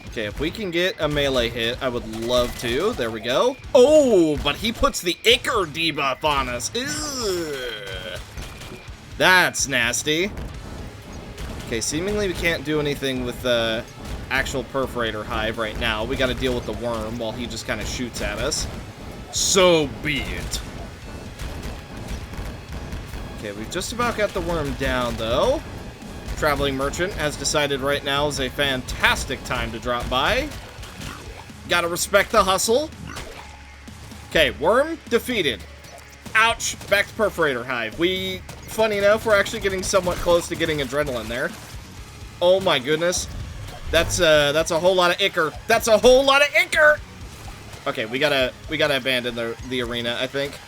Okay, if we can get a melee hit, I would love to. There we go. Oh, but he puts the Ichor debuff on us. Ugh. That's nasty. Okay, seemingly we can't do anything with the actual Perforator Hive right now. We gotta deal with the worm while he just kind of shoots at us. So be it. Okay, we've just about got the worm down, though. Traveling Merchant has decided right now is a fantastic time to drop by. Gotta respect the hustle. Okay, worm defeated. Ouch, back to Perforator Hive. Funny enough, we're actually getting somewhat close to getting adrenaline there. Oh my goodness. That's a whole lot of Ichor. That's a whole lot of Ichor! Okay, we gotta abandon the arena, I think.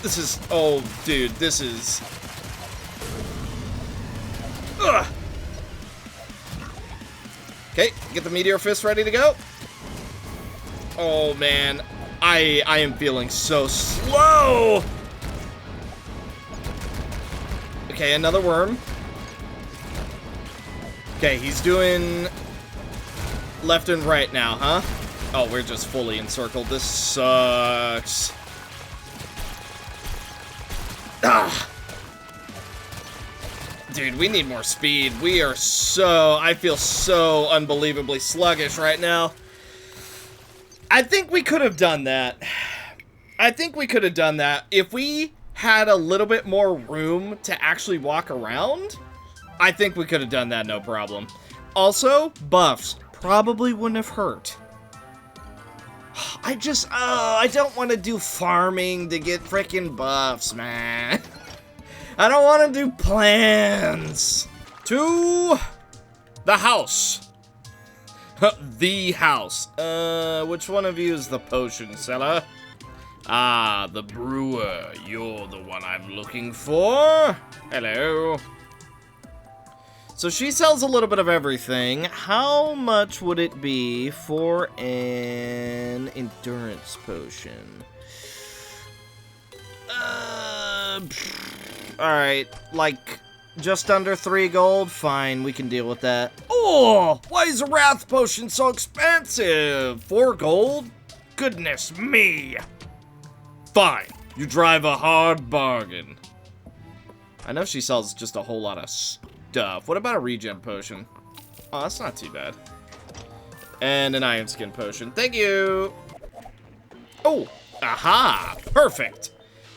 This is, oh, dude, this is... Ugh. Okay, get the Meteor Fist ready to go. Oh, man. I am feeling so slow. Okay, another worm. Okay, he's doing left and right now, huh? Oh, we're just fully encircled. This sucks. Ah. Dude, we need more speed. We are so... I feel so unbelievably sluggish right now. I think we could have done that. I think we could have done that. If we had a little bit more room to actually walk around, I think we could have done that no problem. Also, buffs probably wouldn't have hurt. I don't want to do farming to get freaking buffs, man. I don't want to do plans. To the house. The house. Which one of you is the potion seller? Ah, the brewer. You're the one I'm looking for. Hello. So she sells a little bit of everything. How much would it be for an endurance potion? Alright, like just under 3 gold? Fine, we can deal with that. Oh, why is a wrath potion so expensive? 4 gold? Goodness me. Fine, you drive a hard bargain. I know she sells just a whole lot of stuff. What about a regen potion? Oh, that's not too bad. And an iron skin potion. Thank you. Oh, aha, perfect.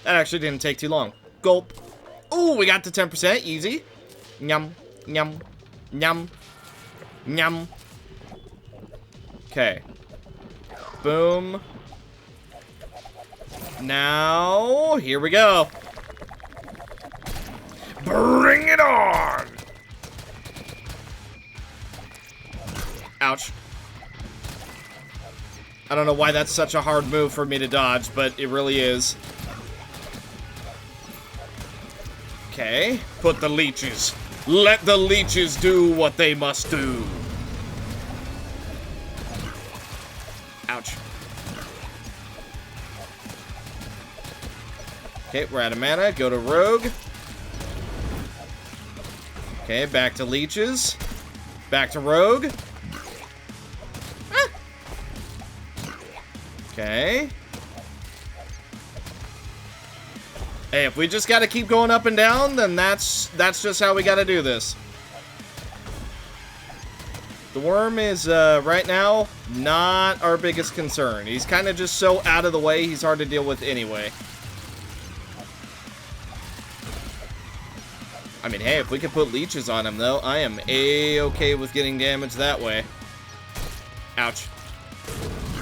That actually didn't take too long. Gulp. Oh, we got to 10%, easy. Nyum, nyum, nyum, nyum. Okay. Boom. Now, here we go. Bring it on! Ouch. I don't know why that's such a hard move for me to dodge, but it really is. Okay, put the leeches. Let the leeches do what they must do. Ouch. Okay, we're out of mana. Go to rogue. Okay, back to leeches. Back to rogue. Ah. Okay. Hey, if we just gotta keep going up and down, then that's just how we gotta do this. The worm is, right now, not our biggest concern. He's kind of just so out of the way, he's hard to deal with anyway. I mean, hey, if we could put leeches on him, though, I am A-okay with getting damage that way. Ouch.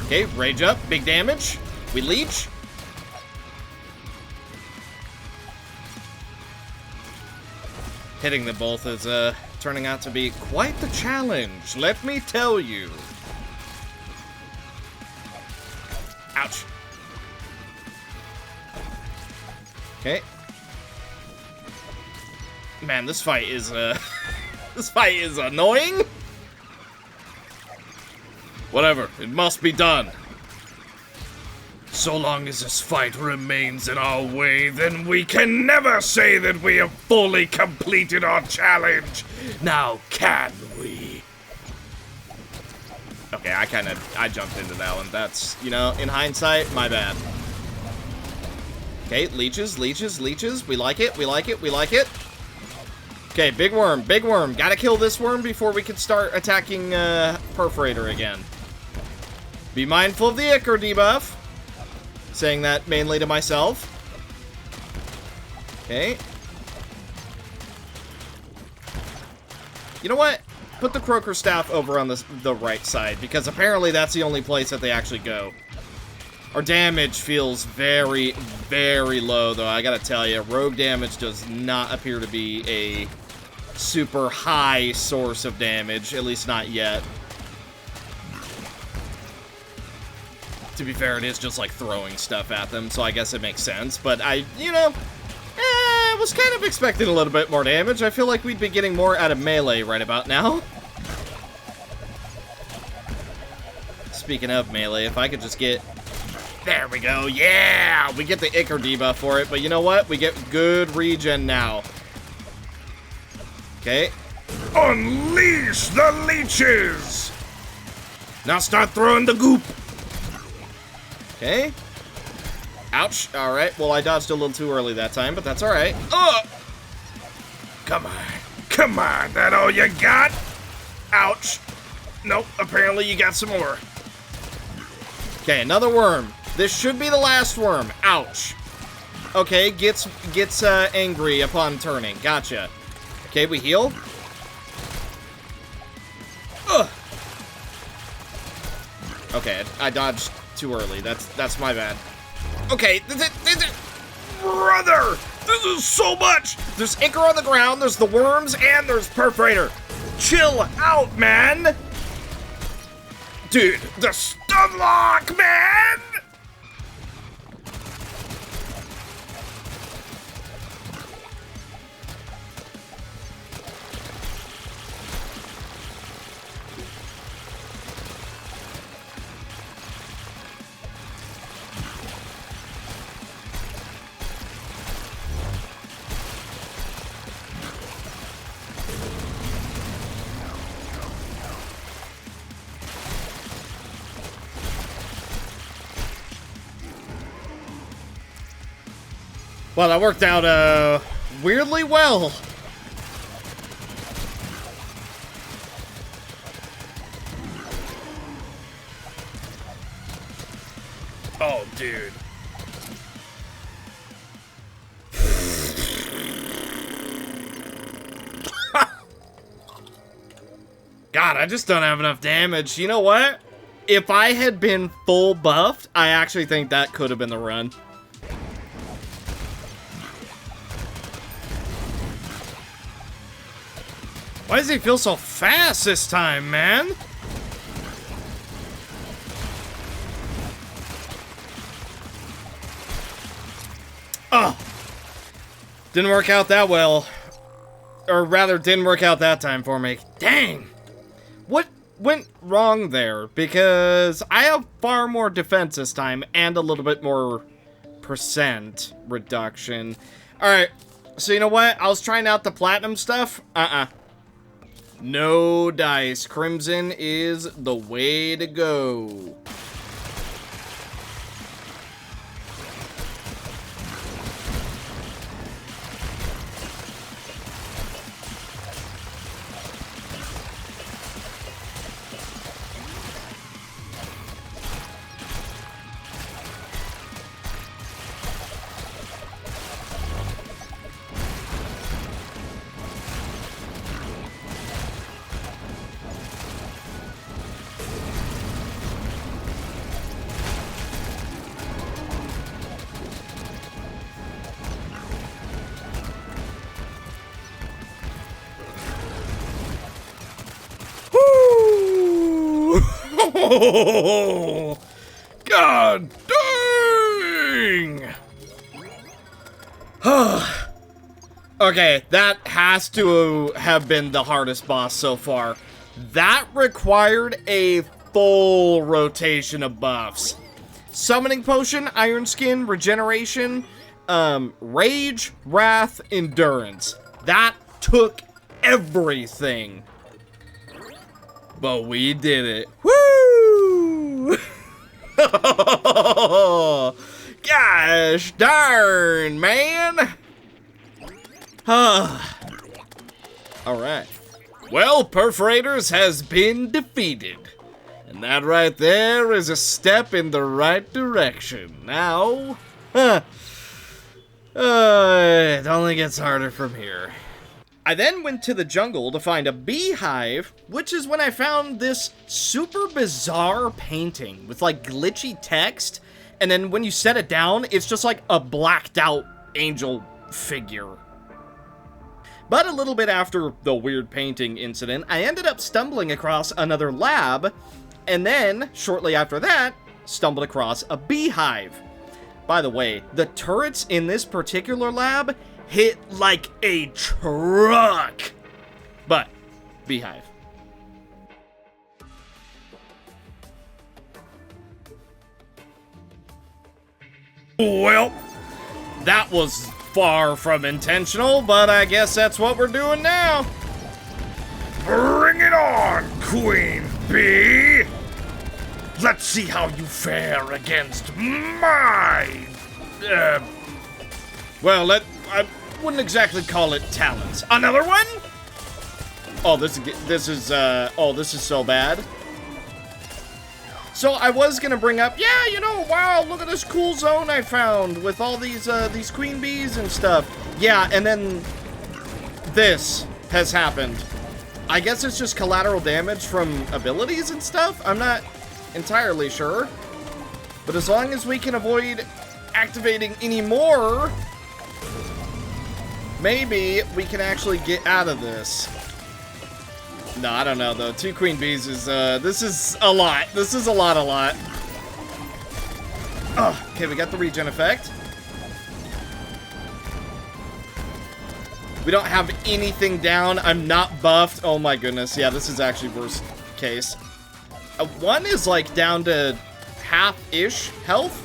Okay, rage up, big damage. We leech. Hitting them both is, turning out to be quite the challenge, let me tell you. Ouch. Okay. Man, this fight is, this fight is annoying. Whatever, it must be done. So long as this fight remains in our way, then we can never say that we have fully completed our challenge. Now, can we? Okay, I jumped into that one. That's, you know, in hindsight, my bad. Okay, leeches, leeches, leeches. We like it, we like it, we like it. Okay, big worm, big worm. Gotta kill this worm before we can start attacking Perforator again. Be mindful of the Ichor debuff. Saying that mainly to myself. Okay. You know what? Put the Croaker Staff over on the right side, because apparently that's the only place that they actually go. Our damage feels very, very low, though, I gotta tell you. Rogue damage does not appear to be a super high source of damage, at least not yet. To be fair, it is just like throwing stuff at them, so I guess it makes sense. But you know, I was kind of expecting a little bit more damage. I feel like we'd be getting more out of melee right about now. Speaking of melee, if I could just get... There we go, yeah! We get the Ichor debuff for it, but you know what? We get good regen now. Okay. Unleash the leeches! Now start throwing the goop. Okay. Ouch. Alright, well I dodged a little too early that time, but that's alright. Come on. Come on, that all you got? Ouch. Nope, apparently you got some more. Okay, another worm. This should be the last worm. Ouch. Okay, gets angry upon turning. Gotcha. Okay, we heal. Ugh. Okay, I dodged too early. That's my bad. Okay, brother, this is so much. There's Ichor on the ground, there's the worms, and there's Perforator. Chill out, man. Dude, the stun lock, man. Well, that worked out, weirdly well. Oh, dude. God, I just don't have enough damage. You know what? If I had been full buffed, I actually think that could have been the run. Why does he feel so fast this time, man? Oh! Didn't work out that well. Or rather, didn't work out that time for me. Dang! What went wrong there? Because I have far more defense this time and a little bit more percent reduction. Alright, so you know what? I was trying out the platinum stuff. No dice. Crimson is the way to go. Oh, God dang! Okay, that has to have been the hardest boss so far. That required a full rotation of buffs. Summoning Potion, Iron Skin, Regeneration, Rage, Wrath, Endurance. That took everything. But we did it. Woo! Gosh darn, man! Alright. Well, Perforators has been defeated. And that right there is a step in the right direction. Now, it only gets harder from here. I then went to the jungle to find a beehive, which is when I found this super bizarre painting with like glitchy text, and then when you set it down, it's just like a blacked out angel figure. But a little bit after the weird painting incident, I ended up stumbling across another lab, and then, shortly after that, stumbled across a beehive. By the way, the turrets in this particular lab hit like a truck. But, beehive. Well, that was far from intentional, but I guess that's what we're doing now. Bring it on, Queen Bee! Let's see how you fare against my... Well, I wouldn't exactly call it talents. Another one? Oh, this is so bad. So I was gonna bring up, yeah, you know, wow, look at this cool zone I found with all these queen bees and stuff. Yeah, and then this has happened. I guess it's just collateral damage from abilities and stuff? I'm not entirely sure. But as long as we can avoid activating any more, maybe we can actually get out of this. No, I don't know, though. 2 queen bees is, this is a lot. This is a lot. Oh, okay, we got the regen effect. We don't have anything down. I'm not buffed. Oh my goodness. Yeah, this is actually worst case. 1 is like down to half-ish health.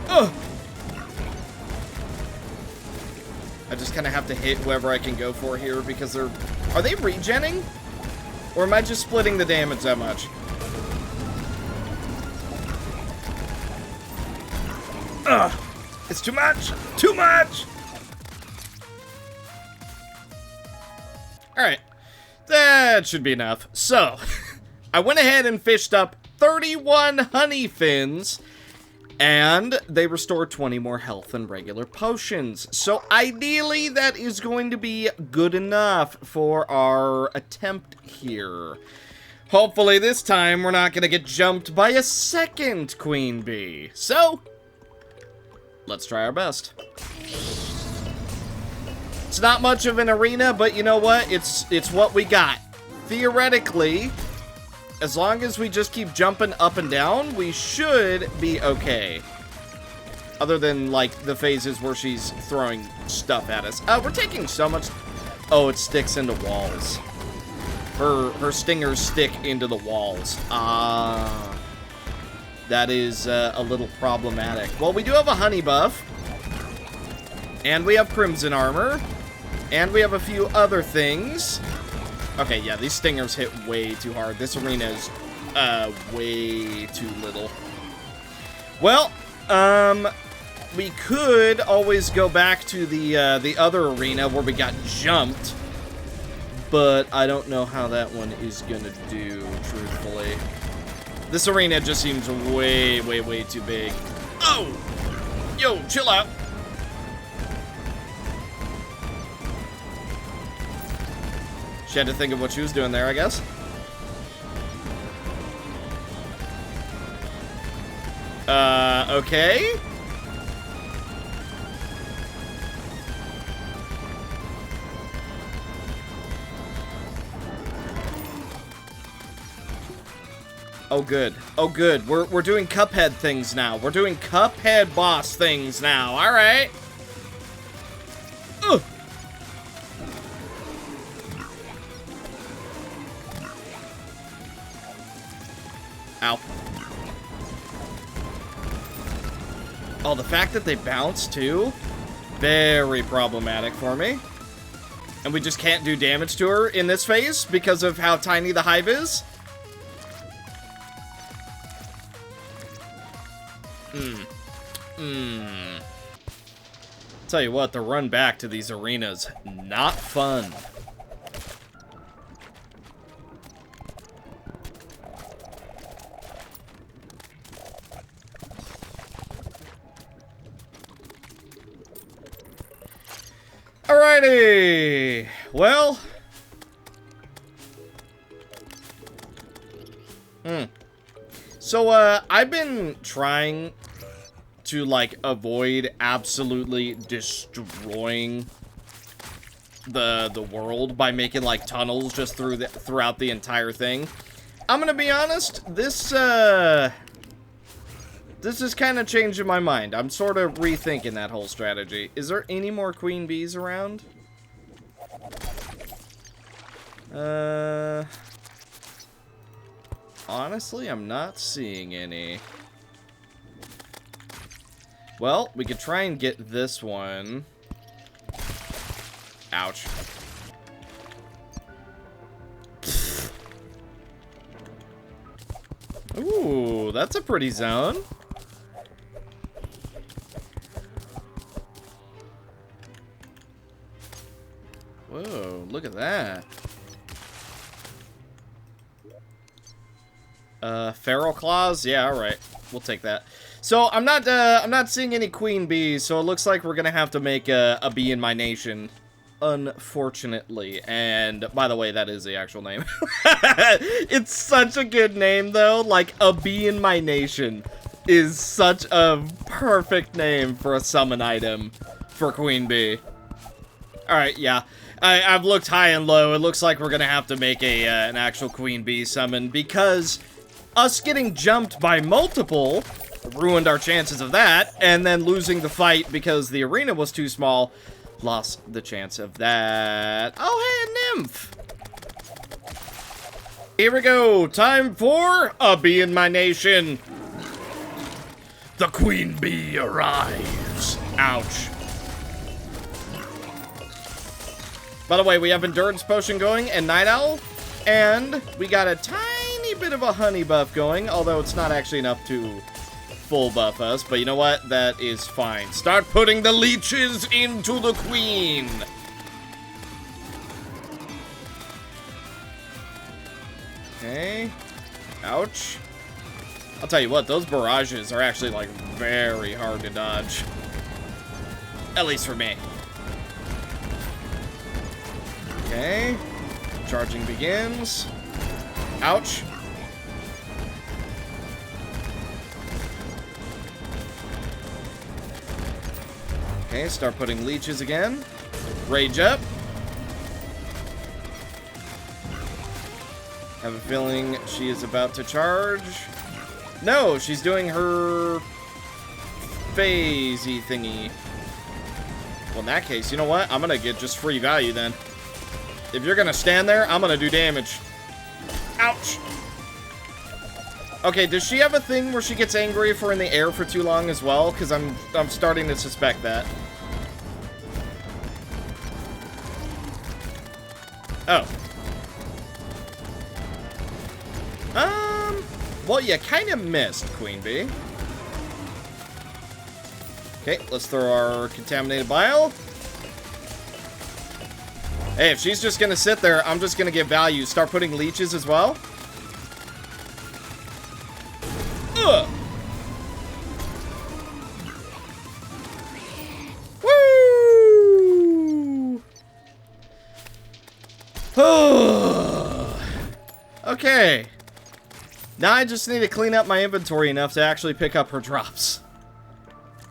Ugh. I just kind of have to hit whoever I can go for here because they're... Are they regenning? Or am I just splitting the damage that much? Ugh! It's too much! Too much! Alright. That should be enough. So, I went ahead and fished up 31 honey fins, and they restore 20 more health than regular potions. So ideally, that is going to be good enough for our attempt here. Hopefully this time we're not going to get jumped by a second queen bee. So, let's try our best. It's not much of an arena, but you know what? It's what we got. Theoretically, as long as we just keep jumping up and down, we should be okay. Other than, like, the phases where she's throwing stuff at us. We're taking so much... Oh, it sticks into walls. Her stingers stick into the walls. That is a little problematic. Well, we do have a honey buff. And we have crimson armor. And we have a few other things. Okay, yeah, these stingers hit way too hard. This arena is way too little. Well, we could always go back to the other arena where we got jumped. But I don't know how that one is gonna do, truthfully. This arena just seems way, way, way too big. Oh! Yo, chill out. She had to think of what she was doing there, I guess. Okay. Oh, good. Oh, good. We're doing Cuphead things now. We're doing Cuphead boss things now. All right. Ugh. Ow. Oh, the fact that they bounce, too? Very problematic for me. And we just can't do damage to her in this phase because of how tiny the hive is? Tell you what, the run back to these arenas, not fun. Alrighty, well. So, I've been trying to, like, avoid absolutely destroying the world by making, like, tunnels just throughout the entire thing. I'm gonna be honest, this is kind of changing my mind. I'm sort of rethinking that whole strategy. Is there any more queen bees around? Honestly, I'm not seeing any. Well, we could try and get this one. Ouch. that's a pretty zone. Whoa, look at that. Feral claws? Yeah, alright. We'll take that. So, I'm not seeing any queen bees, so it looks like we're gonna have to make a bee in my nation. Unfortunately. And, by the way, that is the actual name. It's such a good name, though. Like, a bee in my nation is such a perfect name for a summon item for queen bee. Alright, yeah. I've looked high and low. It looks like we're gonna have to make an actual queen bee summon, because us getting jumped by multiple ruined our chances of that, and then losing the fight because the arena was too small lost the chance of that. Oh, hey, a nymph! Here we go. Time for a bee in my nation. The queen bee arrives. Ouch. By the way, we have Endurance Potion going and Night Owl, and we got a tiny bit of a honey buff going, although it's not actually enough to full buff us, but you know what? That is fine. Start putting the leeches into the queen. Okay. Ouch. I'll tell you what, those barrages are actually, like, very hard to dodge. At least for me. Okay. Charging begins. Ouch. Okay, start putting leeches again. Rage up. Have a feeling she is about to charge. No, she's doing her phasey thingy. Well, in that case, you know what? I'm gonna get just free value then. If you're gonna stand there, I'm gonna do damage. Ouch! Okay, does she have a thing where she gets angry if we're in the air for too long as well? Because I'm starting to suspect that. Oh. Well, you kind of missed, Queen Bee. Okay, let's throw our Contaminated Bile. Hey, if she's just gonna sit there, I'm just gonna get value. Start putting leeches as well. Ugh. Woo! Okay. Now I just need to clean up my inventory enough to actually pick up her drops.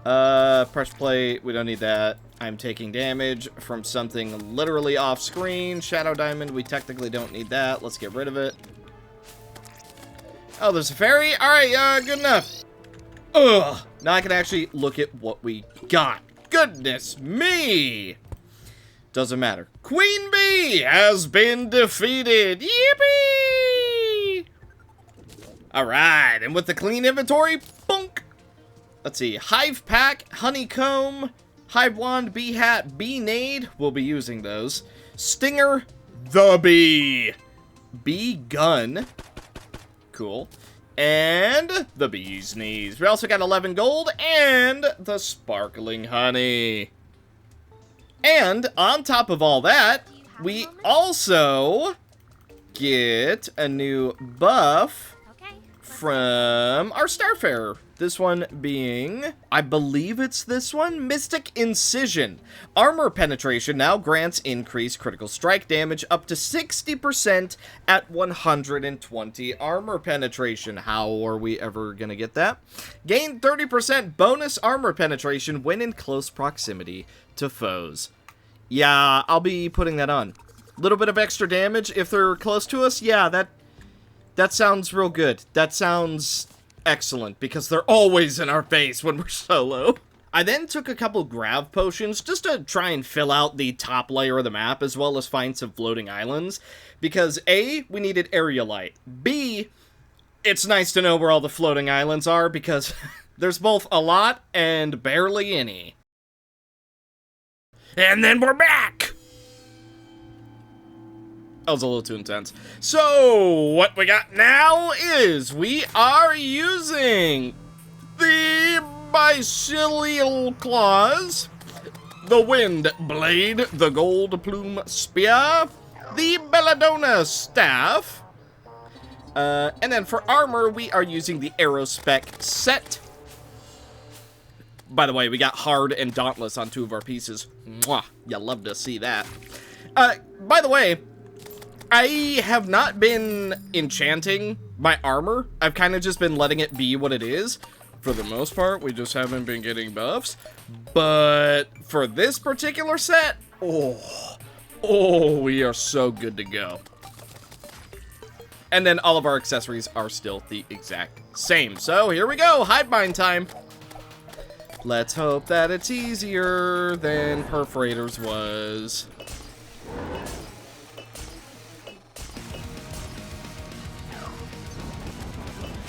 Pressure plate, we don't need that. I'm taking damage from something literally off screen. Shadow Diamond, we technically don't need that. Let's get rid of it. Oh, there's a fairy? Alright, good enough. Ugh. Now I can actually look at what we got. Goodness me! Doesn't matter. Queen Bee has been defeated. Yippee! Alright, and with the clean inventory, bonk. Let's see. Hive Pack, Honeycomb, Hive Wand, Bee Hat, Bee Nade. We'll be using those. Stinger, the Bee. Bee Gun. Cool. And the Bee's Knees. We also got 11 gold and the Sparkling Honey. And on top of all that, we also get a new buff from our Starfarer. This one being, I believe it's this one, Mystic Incision. Armor penetration now grants increased critical strike damage up to 60% at 120 armor penetration. How are we ever gonna get that? Gain 30% bonus armor penetration when in close proximity to foes. Yeah, I'll be putting that on. Little bit of extra damage if they're close to us. Yeah, that sounds real good. That sounds excellent, because they're always in our face when we're solo. I then took a couple grav potions just to try and fill out the top layer of the map, as well as find some floating islands, because A, we needed area light. B, it's nice to know where all the floating islands are, because there's both a lot and barely any. And then we're back! That was a little too intense. So, what we got now is we are using the Mycelial Claws, the Wind Blade, the Gold Plume Spear, the Belladonna Staff, and then for armor, we are using the Aerospec set. By the way, we got Hard and Dauntless on 2 of our pieces. Mwah! You love to see that. By the way, I have not been enchanting my armor. I've kind of just been letting it be what it is. For the most part, we just haven't been getting buffs. But for this particular set, oh, we are so good to go. And then all of our accessories are still the exact same. So here we go, Hive Mind time. Let's hope that it's easier than Perforator's was.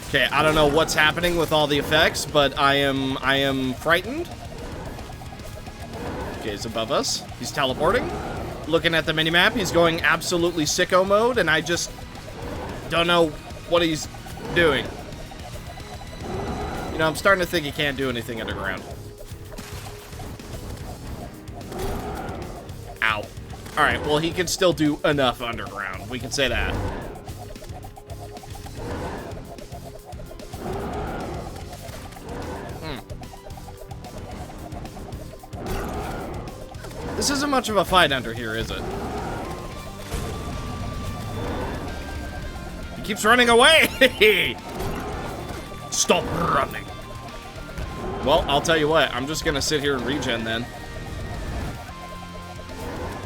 Okay, I don't know what's happening with all the effects, but I am frightened. Okay, he's above us. He's teleporting. Looking at the minimap, he's going absolutely sicko mode, and I just don't know what he's doing. You know, I'm starting to think he can't do anything underground. Ow. Alright, well, he can still do enough underground. We can say that. This isn't much of a fight under here, is it? He keeps running away! Stop running! Well, I'll tell you what, I'm just gonna sit here and regen then.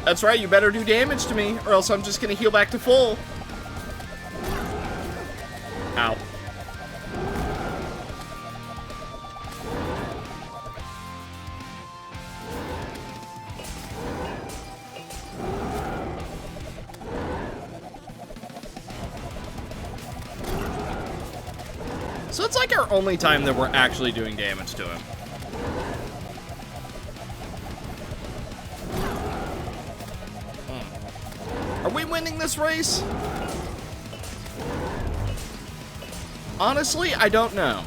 That's right, you better do damage to me, or else I'm just gonna heal back to full. Ow. So it's like our only time that we're actually doing damage to him. Are we winning this race? Honestly, I don't know.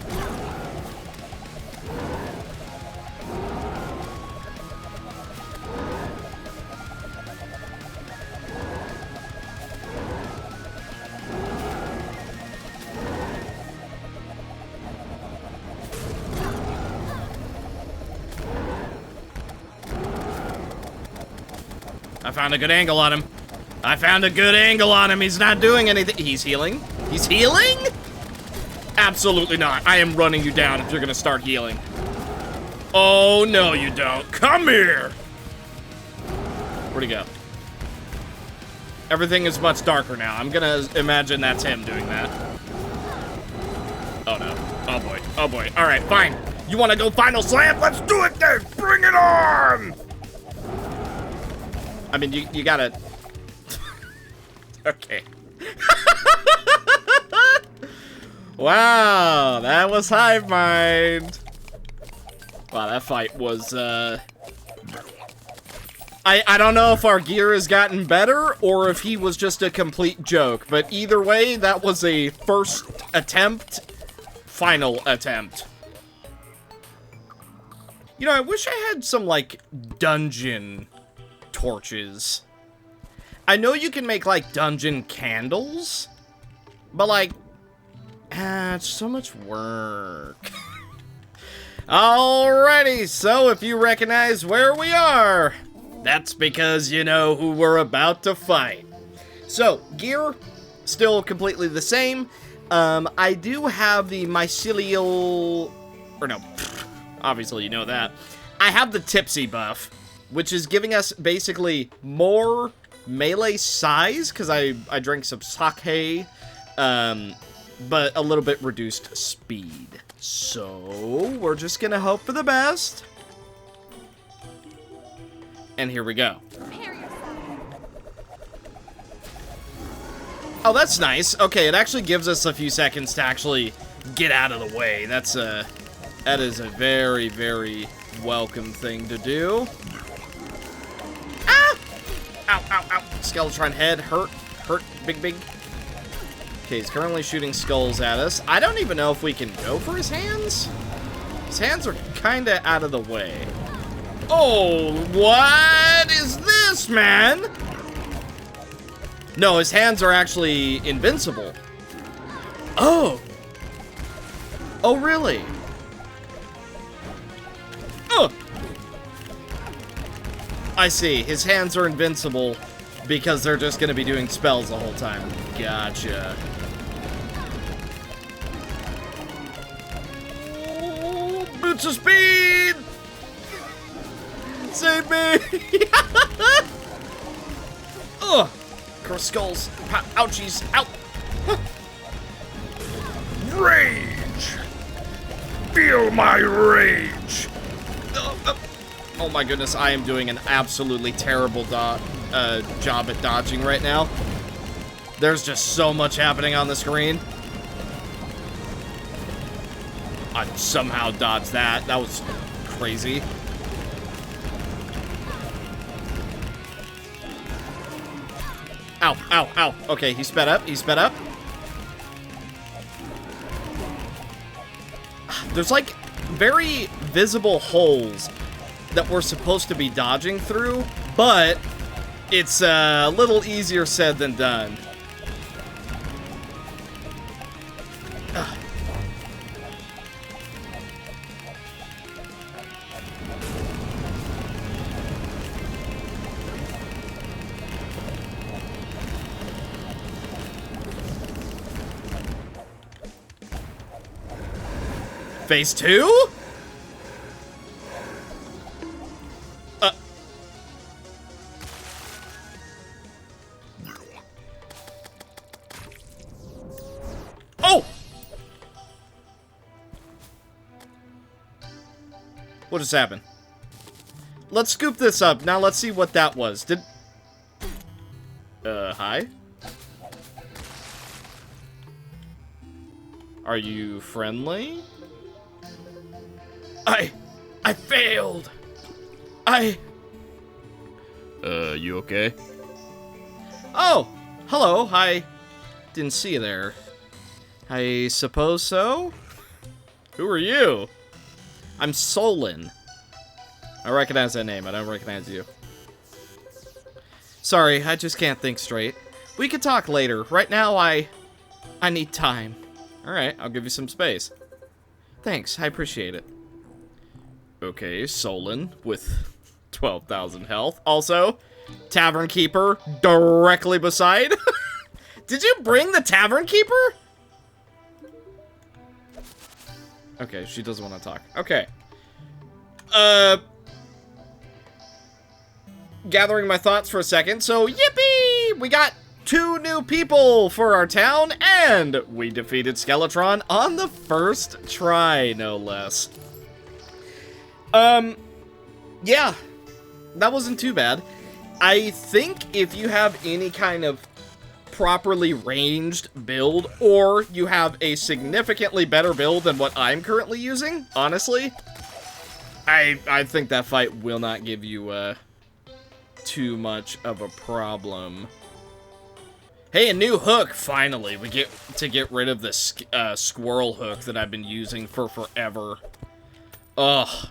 I found a good angle on him. I found a good angle on him. He's not doing anything. He's healing. He's healing? Absolutely not. I am running you down if you're gonna start healing. Oh, no, you don't. Come here. Where'd he go? Everything is much darker now. I'm gonna imagine that's him doing that. Oh, no. Oh, boy. Oh, boy. All right, fine. You want to go final slam? Let's do it then. Bring it on. I mean, you gotta... Okay. Wow, that was Hive Mind. Wow, that fight was, I don't know if our gear has gotten better or if he was just a complete joke, but either way, that was a first attempt, final attempt. You know, I wish I had some, like, dungeon torches. I know you can make, like, dungeon candles, but, like, it's so much work. Alrighty, so if you recognize where we are, that's because you know who we're about to fight. So, gear, still completely the same. I do have the mycelial... Or no, obviously you know that. I have the tipsy buff, which is giving us basically more melee size, because I drank some sake, but a little bit reduced speed. So, we're just gonna hope for the best. And here we go. Prepare yourself. Oh, that's nice. Okay, it actually gives us a few seconds to actually get out of the way. That is a very, very welcome thing to do. Ah! Ow, ow, ow. Skeletron head hurt. hurt big. Okay, he's currently shooting skulls at us. I don't even know if we can go for his hands. His hands are kind of out of the way. Oh, what is this, man? No, his hands are actually invincible. Oh. Oh, really? Oh. I see. His hands are invincible because they're just going to be doing spells the whole time. Gotcha. Oh, boots of speed! Save me! Ugh! Curse skulls. Ouchies. Ow! Rage! Feel my rage! Oh my goodness, I am doing an absolutely terrible job at dodging right now. There's just so much happening on the screen. I somehow dodged that. That was crazy. Ow, ow, ow. Okay, he sped up. He sped up. There's like very visible holes that we're supposed to be dodging through, but it's a little easier said than done. Ugh. Phase 2? Oh! What just happened? Let's scoop this up. Now let's see what that was. Hi? Are you friendly? I failed. You okay? Oh, hello. I didn't see you there. I suppose so? Who are you? I'm Solyn. I recognize that name. I don't recognize you. Sorry, I just can't think straight. We could talk later. Right now, I need time. Alright, I'll give you some space. Thanks, I appreciate it. Okay, Solyn with 12,000 health. Also, Tavern Keeper directly beside. Did you bring the Tavern Keeper? Okay, she doesn't want to talk. Okay. Gathering my thoughts for a second. So, yippee! We got 2 new people for our town, and we defeated Skeletron on the first try, no less. Yeah, that wasn't too bad. I think if you have any kind of properly ranged build, or you have a significantly better build than what I'm currently using, honestly, I think that fight will not give you, too much of a problem. Hey, a new hook, finally. We get to get rid of this, squirrel hook that I've been using for forever. Ugh.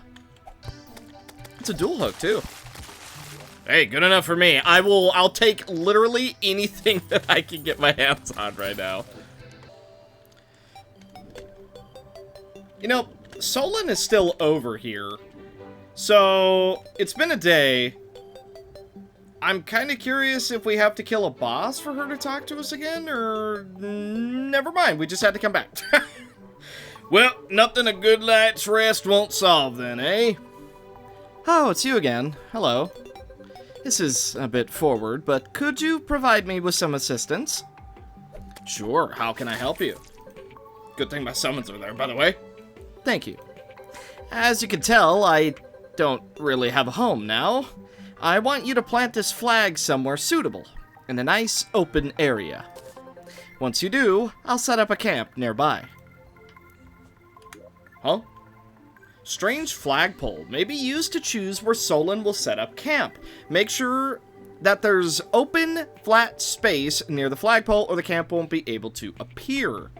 It's a dual hook, too. Hey, good enough for me. I'll take literally anything that I can get my hands on right now. You know, Solyn is still over here. So, it's been a day. I'm kind of curious if we have to kill a boss for her to talk to us again, or never mind, we just had to come back. Well, nothing a good night's rest won't solve then, eh? Oh, it's you again. Hello. This is a bit forward, but could you provide me with some assistance? Sure, how can I help you? Good thing my summons are there, by the way. Thank you. As you can tell, I don't really have a home now. I want you to plant this flag somewhere suitable, in a nice open area. Once you do, I'll set up a camp nearby. Huh? Strange flagpole may be used to choose where Solyn will set up camp. Make sure that there's open, flat space near the flagpole or the camp won't be able to appear.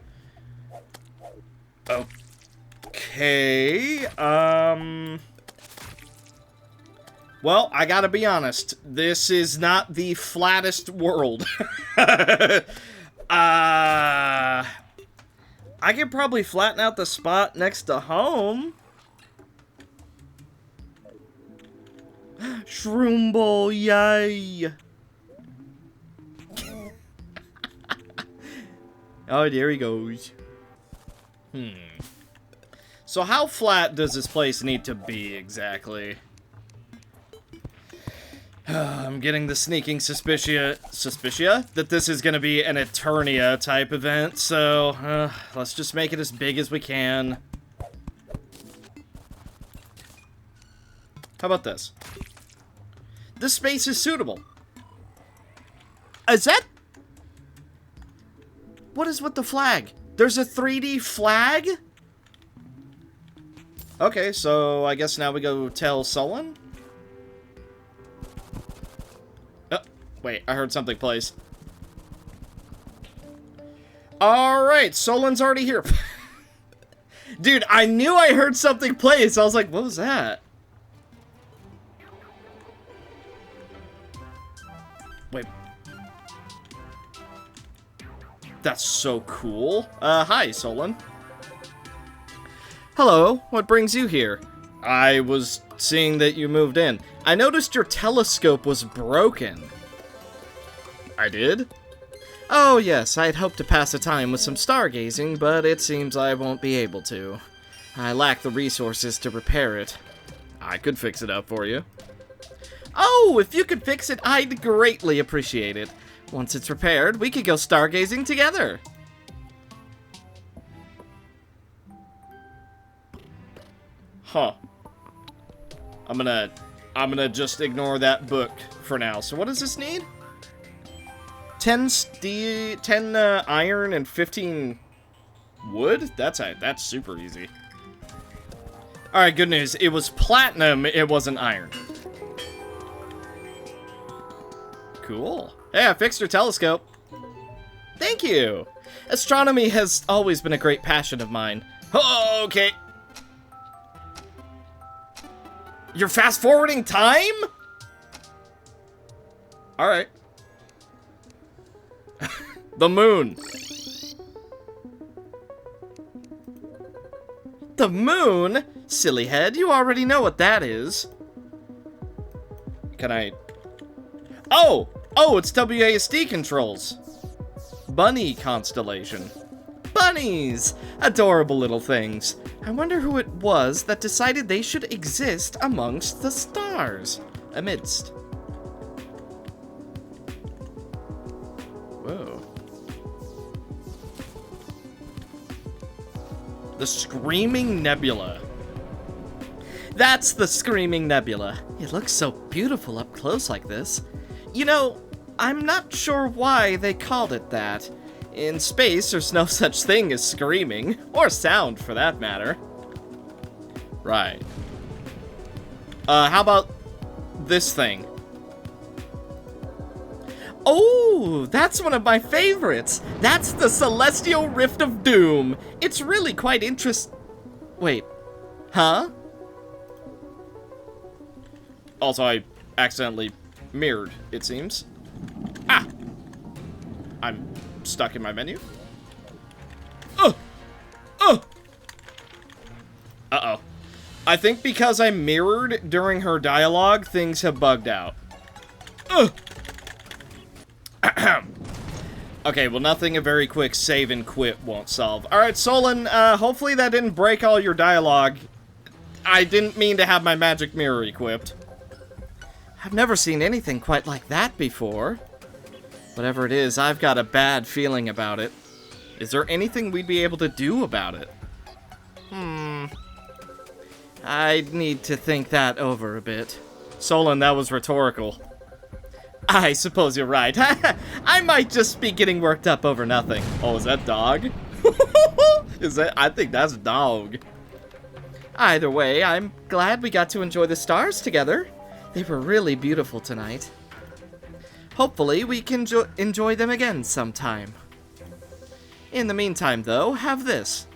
Okay, well, I gotta be honest, this is not the flattest world. I could probably flatten out the spot next to home. Shroom Bowl, yay! Oh, there he goes. So how flat does this place need to be exactly? I'm getting the sneaking suspicion that this is going to be an Eternia type event, so let's just make it as big as we can. How about this? This space is suitable. Is that... What is with the flag? There's a 3D flag? Okay, so I guess now we go tell Solyn? Wait, I heard something place. Alright, Solyn's already here. Dude, I knew I heard something place. I was like, what was that? Wait. That's so cool. Hi, Solyn. Hello, what brings you here? I was seeing that you moved in. I noticed your telescope was broken. I did? Oh, yes, I'd hoped to pass the time with some stargazing, but it seems I won't be able to. I lack the resources to repair it. I could fix it up for you. Oh, if you could fix it, I'd greatly appreciate it. Once it's repaired, we could go stargazing together. Huh. I'm gonna just ignore that book for now. So what does this need? 10 iron and 15 wood? That's super easy. Alright, good news. It was platinum, it wasn't iron. Cool. Hey, I fixed your telescope. Thank you. Astronomy has always been a great passion of mine. Oh, okay. You're fast-forwarding time? Alright. The moon. The moon? Silly head, you already know what that is. Can I... Oh! Oh, it's WASD controls. Bunny constellation. Bunnies! Adorable little things. I wonder who it was that decided they should exist amongst the stars. Amidst. Whoa. The Screaming Nebula. That's the Screaming Nebula. It looks so beautiful up close like this. You know, I'm not sure why they called it that. In space, there's no such thing as screaming, or sound for that matter. Right. How about this thing? Oh, that's one of my favorites. That's the Celestial Rift of Doom. It's really quite Wait. Huh? Also, I accidentally mirrored, it seems. Ah! I'm stuck in my menu. Uh-oh. I think because I mirrored during her dialogue, things have bugged out. Okay, well, nothing a very quick save and quit won't solve. Alright, Solyn, hopefully that didn't break all your dialogue. I didn't mean to have my magic mirror equipped. I've never seen anything quite like that before. Whatever it is, I've got a bad feeling about it. Is there anything we'd be able to do about it? I'd need to think that over a bit. Solyn, that was rhetorical. I suppose you're right. I might just be getting worked up over nothing. Oh, is that dog? I think that's dog. Either way, I'm glad we got to enjoy the stars together. They were really beautiful tonight. Hopefully, we can enjoy them again sometime. In the meantime, though, have this.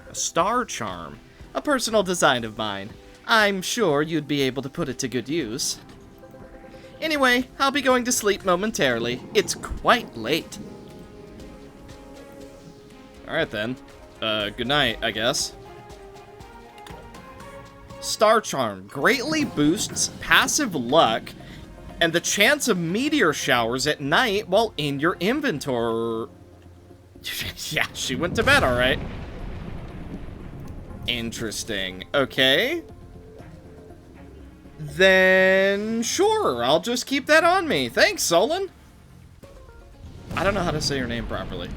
A star charm. A personal design of mine. I'm sure you'd be able to put it to good use. Anyway, I'll be going to sleep momentarily. It's quite late. Alright then. Good night, I guess. Star Charm greatly boosts passive luck and the chance of meteor showers at night while in your inventory. Yeah, she went to bed, alright. Interesting. Okay. Then, sure, I'll just keep that on me. Thanks, Solyn. I don't know how to say your name properly.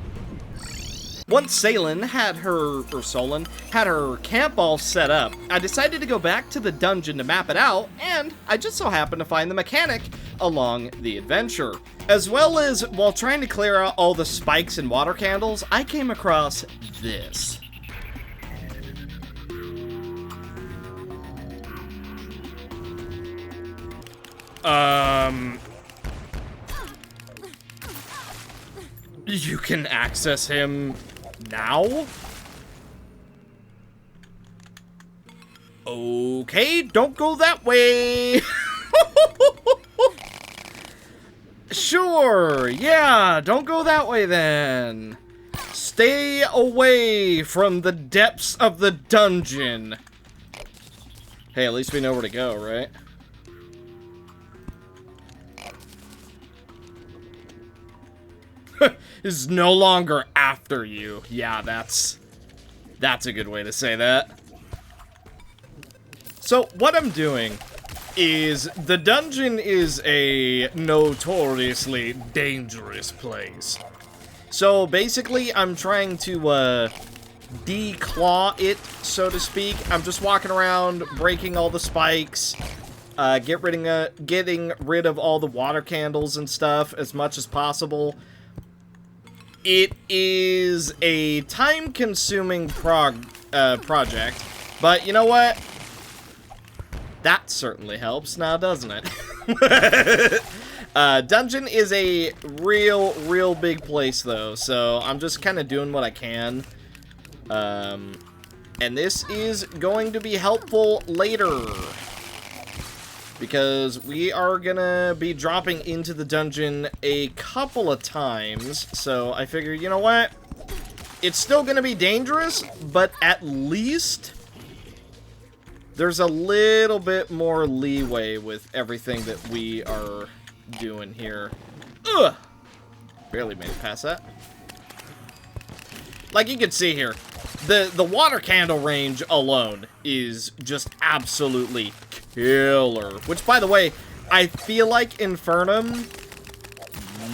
Once Solyn had her camp all set up, I decided to go back to the dungeon to map it out, and I just so happened to find the mechanic along the adventure. As well as, while trying to clear out all the spikes and water candles, I came across this. You can access him now? Okay, don't go that way. Sure, yeah, don't go that way then. Stay away from the depths of the dungeon. Hey, at least we know where to go, right? Is no longer after you. Yeah, that's a good way to say that. So, what I'm doing is, the dungeon is a notoriously dangerous place. So, basically, I'm trying to, declaw it, so to speak. I'm just walking around, breaking all the spikes, getting rid of all the water candles and stuff as much as possible. It is a time-consuming project, but you know what? That certainly helps now, doesn't it? Dungeon is a real big place, though, so I'm just kind of doing what I can. And this is going to be helpful later, because we are gonna be dropping into the dungeon a couple of times, so I figure, you know what? It's still gonna be dangerous, but at least there's a little bit more leeway with everything that we are doing here. Ugh! Barely made it past that. Like you can see here, the water candle range alone is just absolutely killer. Which, by the way, I feel like Infernum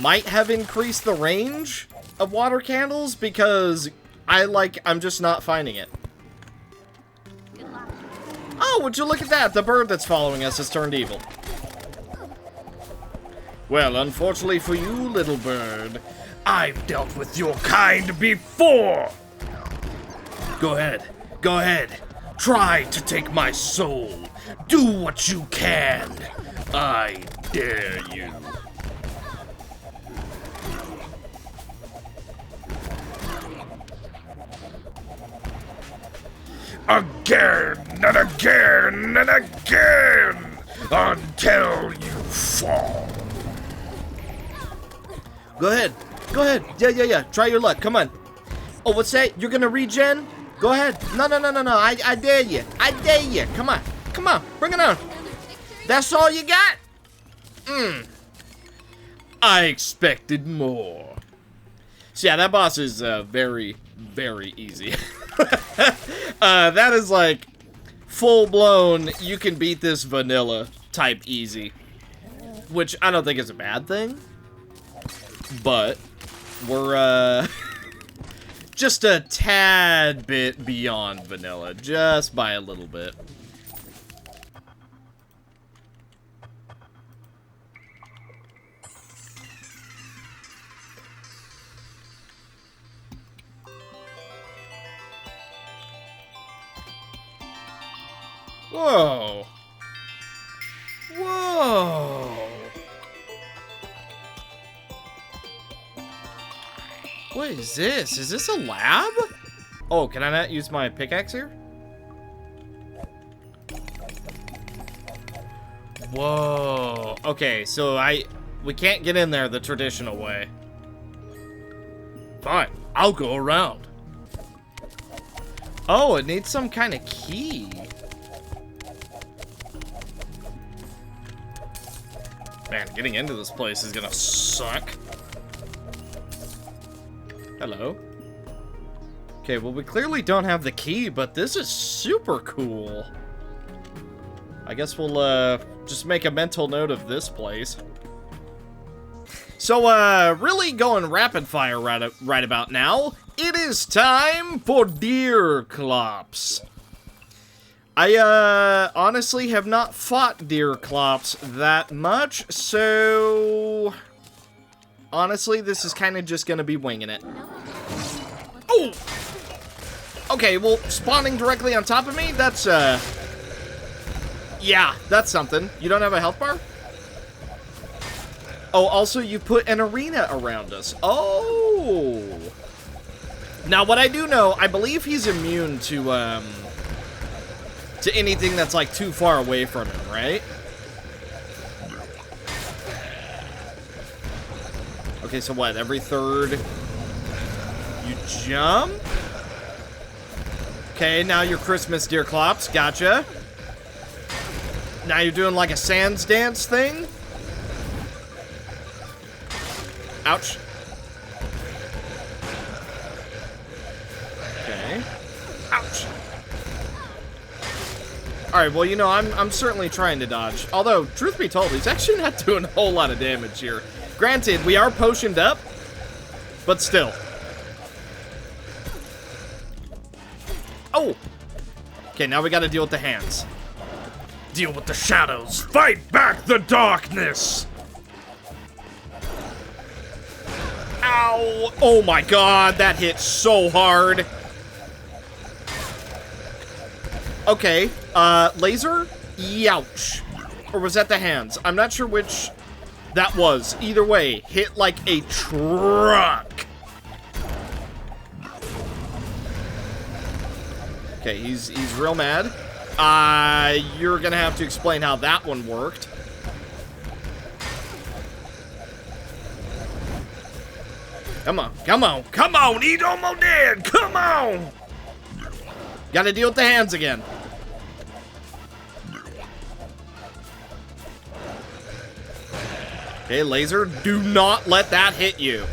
might have increased the range of water candles because I'm just not finding it. Oh, would you look at that? The bird that's following us has turned evil. Well, unfortunately for you, little bird, I've dealt with your kind before. Go ahead. Try to take my soul. Do what you can. I dare you. Again and again and again until you fall. Go ahead. Yeah. Try your luck. Come on. Oh, what's that? You're gonna regen? Go ahead. No. I dare you. Come on. Bring it on. That's all you got? I expected more. So yeah, that boss is very easy. That is like full-blown, you can beat this vanilla type easy. Which I don't think is a bad thing. But we're just a tad bit beyond vanilla, just by a little bit. Whoa. What is this? Is this a lab? Oh, can I not use my pickaxe here? Whoa. Okay, so we can't get in there the traditional way. Fine, I'll go around. Oh, it needs some kind of key. Man, getting into this place is gonna suck. Hello. Okay, well, we clearly don't have the key, but this is super cool. I guess we'll, just make a mental note of this place. So, really going rapid fire right about now, it is time for Deerclops. I, honestly have not fought Deerclops that much, so... Honestly, this is kind of just gonna be winging it. Oh! Okay, well, spawning directly on top of me, that's, yeah, that's something. You don't have a health bar? Oh, also, you put an arena around us. Oh! Now, what I do know, I believe he's immune to anything that's, like, too far away from him, right? Okay, so what, every third you jump? Okay, now you're Christmas Deerclops, gotcha. Now you're doing like a sands dance thing? Ouch. Okay. Ouch. Alright, well, you know, I'm certainly trying to dodge. Although, truth be told, he's actually not doing a whole lot of damage here. Granted, we are potioned up, but still. Oh! Okay, now we gotta deal with the hands. Deal with the shadows. Fight back the darkness. Ow! Oh my god, that hit so hard. Okay, laser? Youch. Or was that the hands? I'm not sure which that was. Either way, hit like a truck. Okay, he's real mad. You're gonna have to explain how that one worked. Come on, come on, come on, eat almost dead, come on! Gotta deal with the hands again. Okay, laser, do not let that hit you.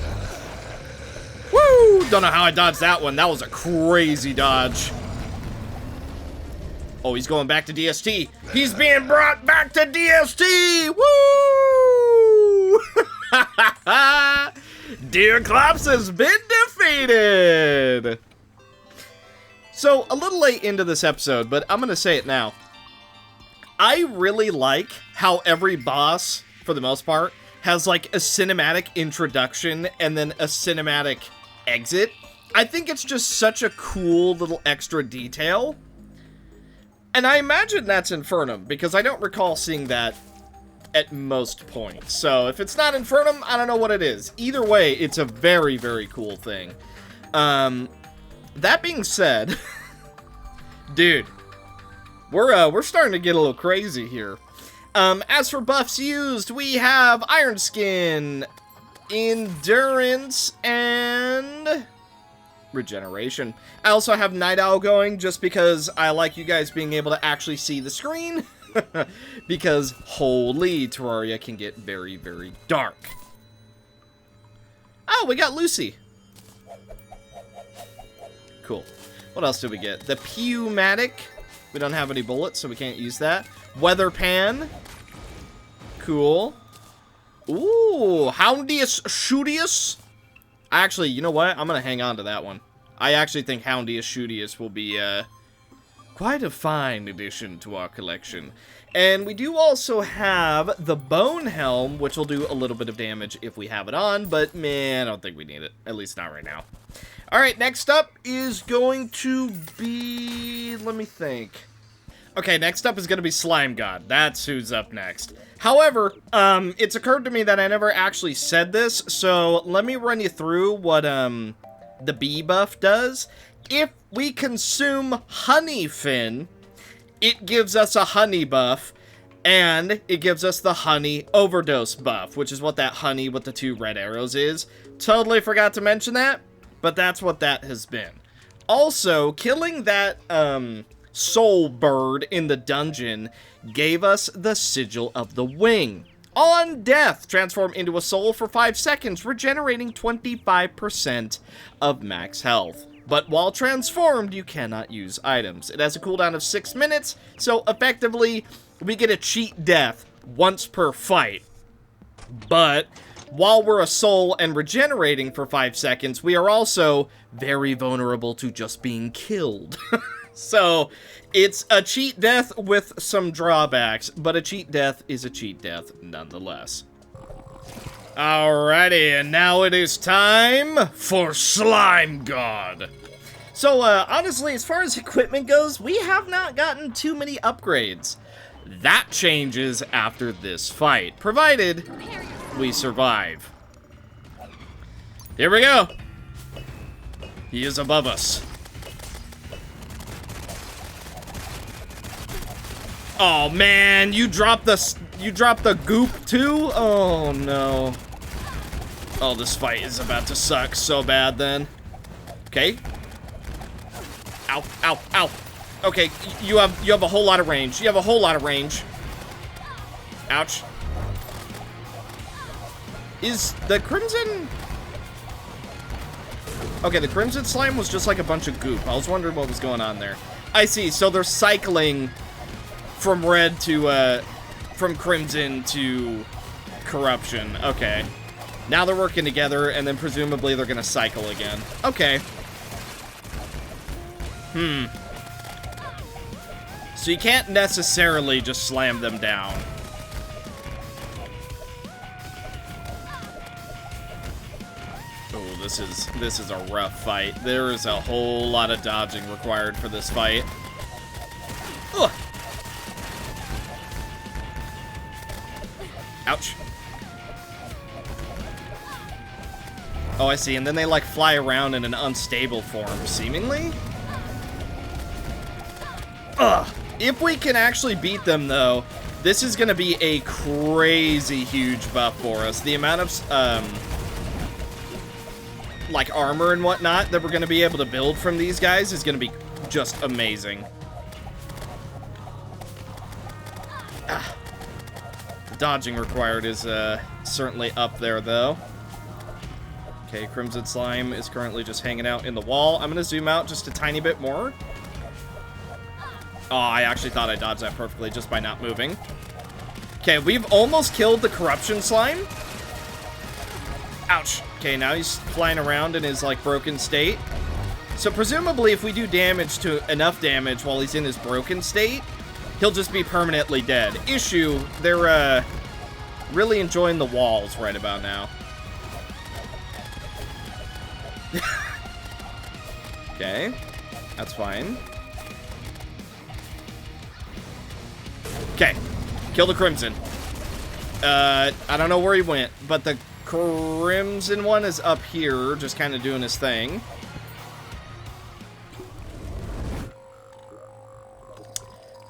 Woo! Don't know how I dodged that one. That was a crazy dodge. Oh, he's going back to DST. He's being brought back to DST! Woo! Deerclops has been defeated! So, a little late into this episode, but I'm gonna say it now. I really like how every boss, for the most part, has like a cinematic introduction and then a cinematic exit. I think it's just such a cool little extra detail. And I imagine that's Infernum, because I don't recall seeing that at most points. So if it's not Infernum, I don't know what it is. Either way, it's a very, very cool thing. That being said, dude, we're starting to get a little crazy here. As for buffs used, we have Iron Skin, Endurance, and Regeneration. I also have Night Owl going just because I like you guys being able to actually see the screen. Because, holy, Terraria can get very, very dark. Oh, we got Lucy. Cool. What else did we get? The Pneumatic. We don't have any bullets, so we can't use that. Weather Pan. Cool. Ooh, Houndius Shootius. Actually, you know what? I'm going to hang on to that one. I actually think Houndius Shootius will be quite a fine addition to our collection. And we do also have the Bone Helm, which will do a little bit of damage if we have it on, but man, I don't think we need it. At least not right now. Alright, next up is going to be... let me think. Okay, next up is going to be Slime God. That's who's up next. However, it's occurred to me that I never actually said this, so let me run you through what, the bee buff does. If we consume honey fin, it gives us a honey buff, and it gives us the honey overdose buff, which is what that honey with the 2 red arrows is. Totally forgot to mention that, but that's what that has been. Also, killing that, soul bird in the dungeon gave us the Sigil of the Wing. On death, transform into a soul for 5 seconds, regenerating 25% of max health. But while transformed, you cannot use items. It has a cooldown of 6 minutes, so effectively, we get a cheat death once per fight. But while we're a soul and regenerating for 5 seconds, we are also very vulnerable to just being killed. So, it's a cheat death with some drawbacks, but a cheat death is a cheat death nonetheless. Alrighty, and now it is time for Slime God. So, honestly, as far as equipment goes, we have not gotten too many upgrades. That changes after this fight, provided we survive. Here we go. He is above us. Oh man, you dropped the goop too? Oh no. Oh, this fight is about to suck so bad then. Okay. Ow, ow, ow. Okay, you have a whole lot of range. You have a whole lot of range. Ouch. Is the crimson... Okay, the crimson slime was just like a bunch of goop. I was wondering what was going on there. I see, so they're cycling from red to, from crimson to corruption. Okay. Now they're working together, and then presumably they're gonna cycle again. Okay. So you can't necessarily just slam them down. Oh, this is a rough fight. There is a whole lot of dodging required for this fight. Ugh. Ouch. Oh, I see. And then they, like, fly around in an unstable form, seemingly? Ugh. If we can actually beat them, though, this is going to be a crazy huge buff for us. The amount of, like, armor and whatnot that we're going to be able to build from these guys is going to be just amazing. Ah. The dodging required is, certainly up there, though. Okay, Crimson Slime is currently just hanging out in the wall. I'm going to zoom out just a tiny bit more. Oh, I actually thought I dodged that perfectly just by not moving. Okay, we've almost killed the Corruption Slime. Ouch. Okay, now he's flying around in his, like, broken state. So presumably if we do damage to enough damage while he's in his broken state, he'll just be permanently dead. Issue, they're, really enjoying the walls right about now. Okay, that's fine. Okay, kill the Crimson. I don't know where he went, but the Crimson one is up here, just kind of doing his thing.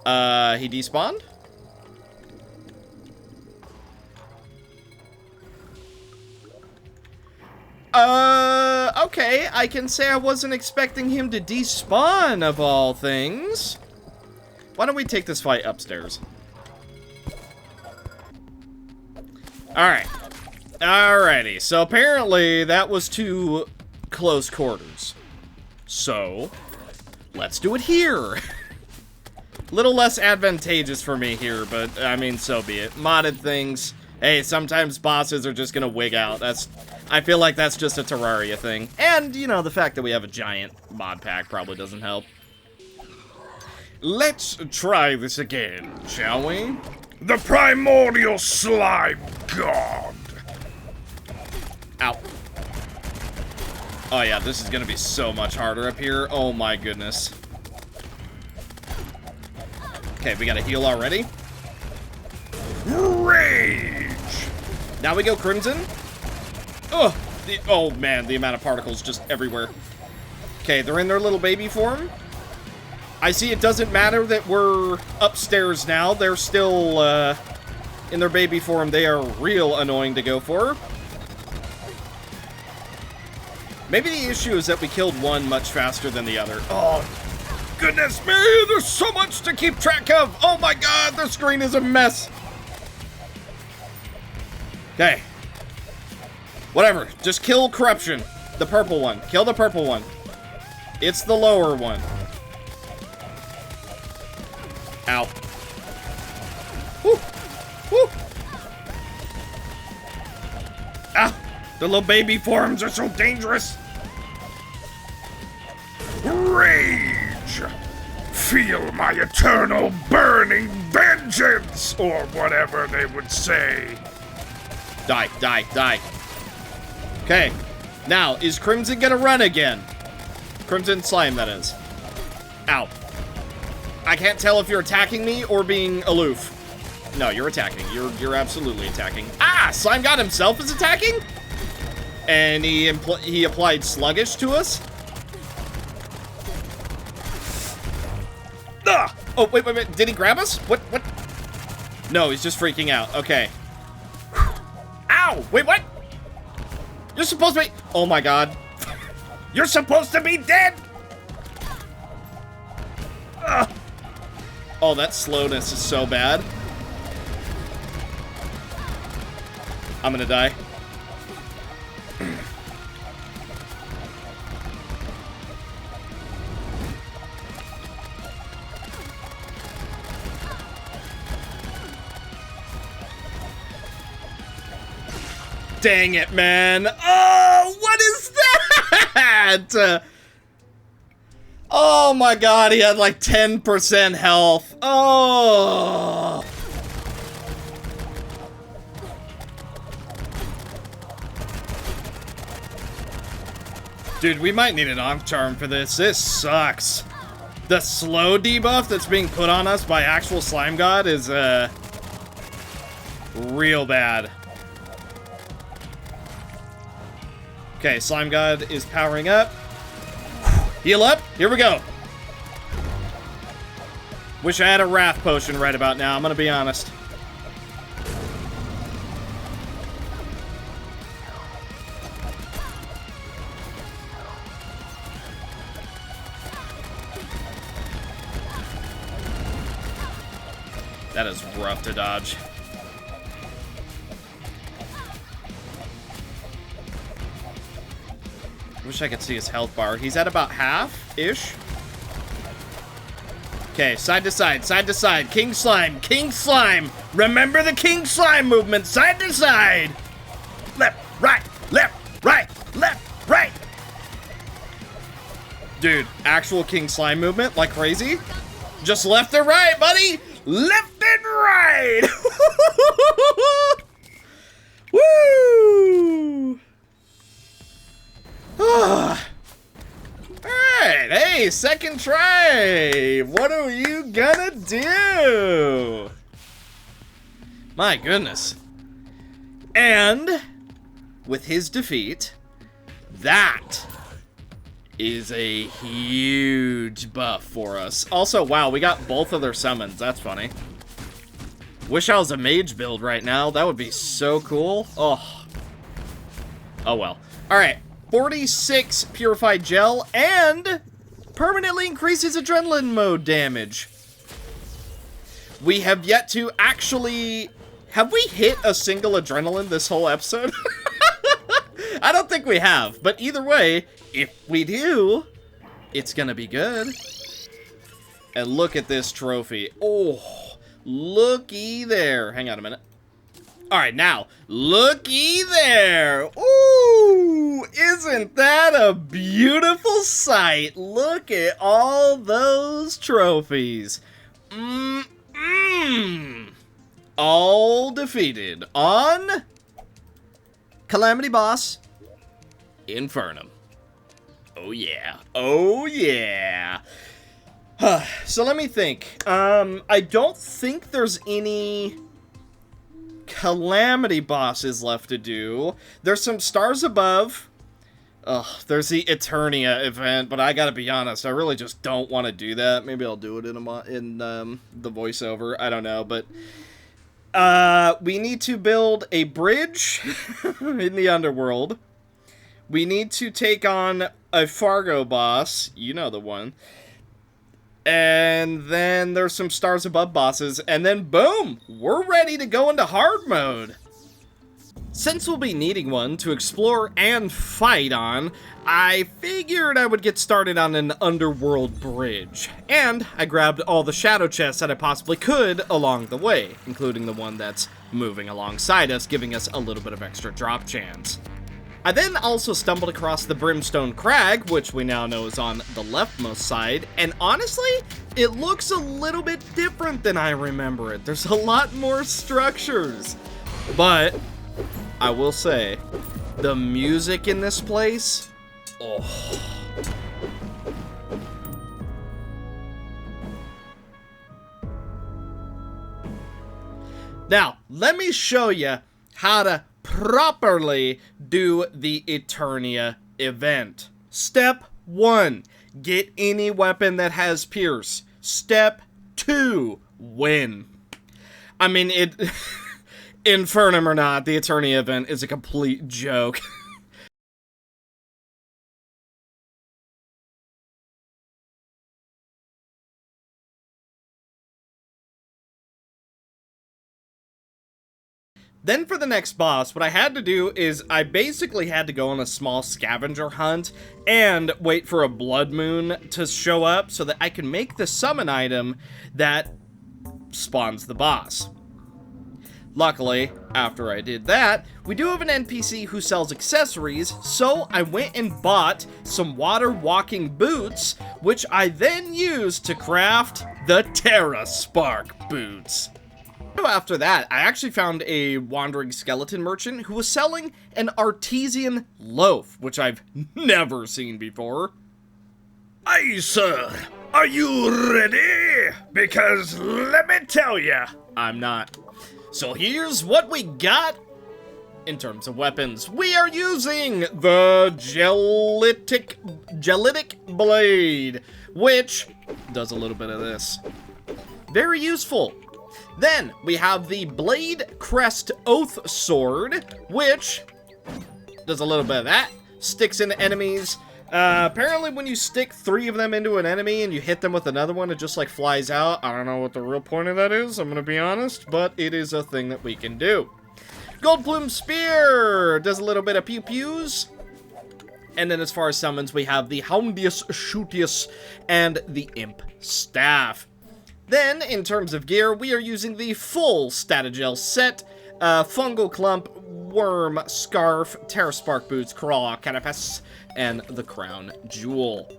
He despawned? Okay, I can say I wasn't expecting him to despawn, of all things. Why don't we take this fight upstairs? Alright. Alrighty, so apparently that was too close quarters. So, let's do it here. Little less advantageous for me here, but, I mean, so be it. Modded things. Hey, sometimes bosses are just gonna wig out. I feel like that's just a Terraria thing. And, you know, the fact that we have a giant mod pack probably doesn't help. Let's try this again, shall we? The primordial slime god. Ow. Oh yeah, this is gonna be so much harder up here. Oh my goodness. Okay, we got a heal already. Rage! Now we go Crimson. Oh, oh man, the amount of particles just everywhere. Okay, they're in their little baby form. I see it doesn't matter that we're upstairs now. They're still in their baby form. They are real annoying to go for. Maybe the issue is that we killed one much faster than the other. Oh, goodness me, there's so much to keep track of. Oh my god, the screen is a mess. Okay. Whatever, just kill Corruption. The purple one. Kill the purple one. It's the lower one. Ow. Woo. Woo. Ah, the little baby forms are so dangerous. Rage! Feel my eternal burning vengeance! Or whatever they would say. Die, die, die. Okay. Now, is Crimson gonna run again? Crimson Slime, that is. Ow. I can't tell if you're attacking me or being aloof. No, you're attacking. You're absolutely attacking. Ah! Slime God himself is attacking? And he applied Sluggish to us? Ah! Oh, wait. Did he grab us? What? No, he's just freaking out. Okay. Ow! Wait, what? You're supposed to be... Oh my god. You're supposed to be dead! Ugh. Oh, that slowness is so bad. I'm gonna die. Dang it, man. Oh, what is that? Oh my god, he had like 10% health. Oh. Dude, we might need an Ankh Charm for this. This sucks. The slow debuff that's being put on us by actual Slime God is, real bad. Okay, Slime God is powering up. Heal up. Here we go. Wish I had a Wrath Potion right about now, I'm gonna be honest. That is rough to dodge. Wish I could see his health bar. He's at about half-ish. Okay, side to side, side to side. King Slime, King Slime. Remember the King Slime movement, side to side. Left, right, left, right, left, right. Dude, actual King Slime movement, like crazy. Just left or right, buddy. Left and right. Woo! Alright, hey, second try! What are you gonna do? My goodness. And, with his defeat, that is a huge buff for us. Also, wow, we got both of their summons. That's funny. Wish I was a mage build right now. That would be so cool. Oh. Oh well. Alright. 46 purified gel and permanently increases adrenaline mode damage. We have yet to actually... Have we hit a single adrenaline this whole episode? I don't think we have, but either way, if we do, it's gonna be good. And look at this trophy. Oh, looky there. Hang on a minute. All right, now, looky there. Ooh, isn't that a beautiful sight? Look at all those trophies. All defeated on Calamity Boss Infernum. Oh yeah, oh yeah. So let me think. I don't think there's any Calamity bosses left to do. There's some Stars Above. Ugh, there's the Eternia event, but I gotta be honest, I really just don't want to do that. Maybe I'll do it in the voiceover. I don't know, but we need to build a bridge in the underworld. We need to take on a Fargo boss, you know the one. And then there's some Stars Above bosses, and then boom, we're ready to go into hard mode. Since we'll be needing one to explore and fight on, I figured I would get started on an underworld bridge. And I grabbed all the shadow chests that I possibly could along the way, including the one that's moving alongside us, giving us a little bit of extra drop chance. I then also stumbled across the Brimstone Crag, which we now know is on the leftmost side, and honestly, it looks a little bit different than I remember it. There's a lot more structures, but I will say, the music in this place, oh. Now, let me show you how to properly do the Eternia event. Step 1, get any weapon that has Pierce. Step 2, win. I mean, Infernum or not, the Eternia event is a complete joke. Then for the next boss, what I had to do is I basically had to go on a small scavenger hunt and wait for a blood moon to show up so that I can make the summon item that spawns the boss. Luckily, after I did that, we do have an NPC who sells accessories, so I went and bought some water walking boots, which I then used to craft the Terra Spark boots. After that, I actually found a wandering skeleton merchant who was selling an artesian loaf, which I've never seen before. Aye, sir. Are you ready? Because let me tell ya, I'm not. So here's what we got in terms of weapons. We are using the Gelitic Blade, which does a little bit of this. Very useful. Then we have the Blade Crest Oath Sword, which does a little bit of that. Sticks into enemies. Apparently when you stick 3 of them into an enemy and you hit them with another one, it just like flies out. I don't know what the real point of that is, I'm gonna be honest, but it is a thing that we can do. Gold Plume Spear does a little bit of pew-pews. And then as far as summons, we have the Houndius Shootius and the Imp Staff. Then, in terms of gear, we are using the full Statagel set, Fungal Clump, Worm, Scarf, Terra Spark Boots, Craw, Carapace, and the Crown Jewel.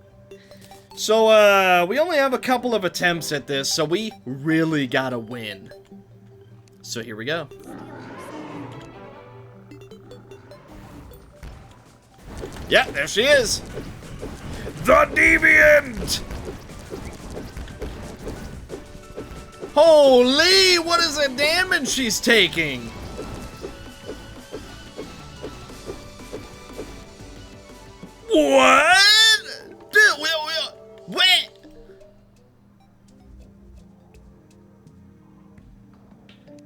So, we only have a couple of attempts at this, so we really gotta win. So here we go. Yeah, there she is! the Deviantt! Holy, what is the damage she's taking? What? What?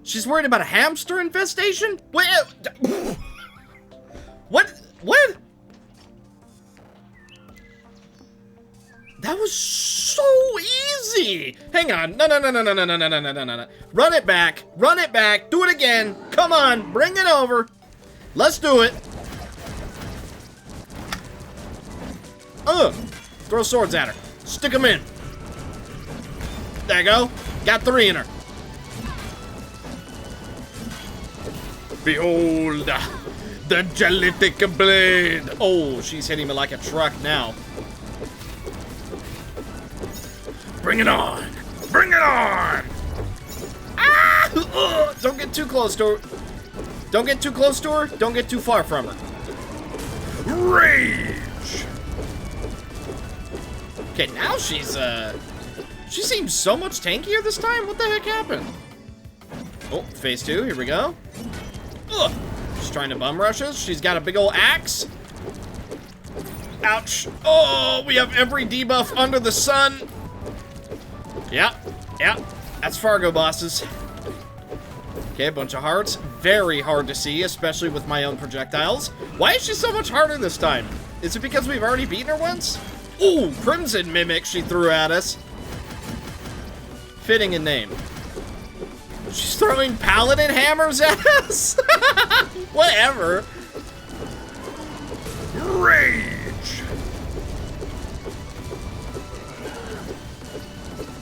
She's worried about a hamster infestation? What? What? What? That was so easy. Hang on. No. Run it back. Run it back. Do it again. Come on. Bring it over. Let's do it. Throw swords at her. Stick them in. There you go. Got 3 in her. Behold, the Gelitic Blade. Oh, she's hitting me like a truck now. Bring it on! Bring it on! Ah! Don't get too close to her. Don't get too close to her. Don't get too far from her. Rage! Okay, now she's She seems so much tankier this time. What the heck happened? Oh, phase 2. Here we go. Ugh. She's trying to bum rush us. She's got a big old axe. Ouch. Oh, we have every debuff under the sun. Yeah. That's Fargo bosses. Okay, a bunch of hearts. Very hard to see, especially with my own projectiles. Why is she so much harder this time? Is it because we've already beaten her once? Ooh, Crimson Mimic she threw at us. Fitting a name. She's throwing paladin hammers at us? Whatever. Rage!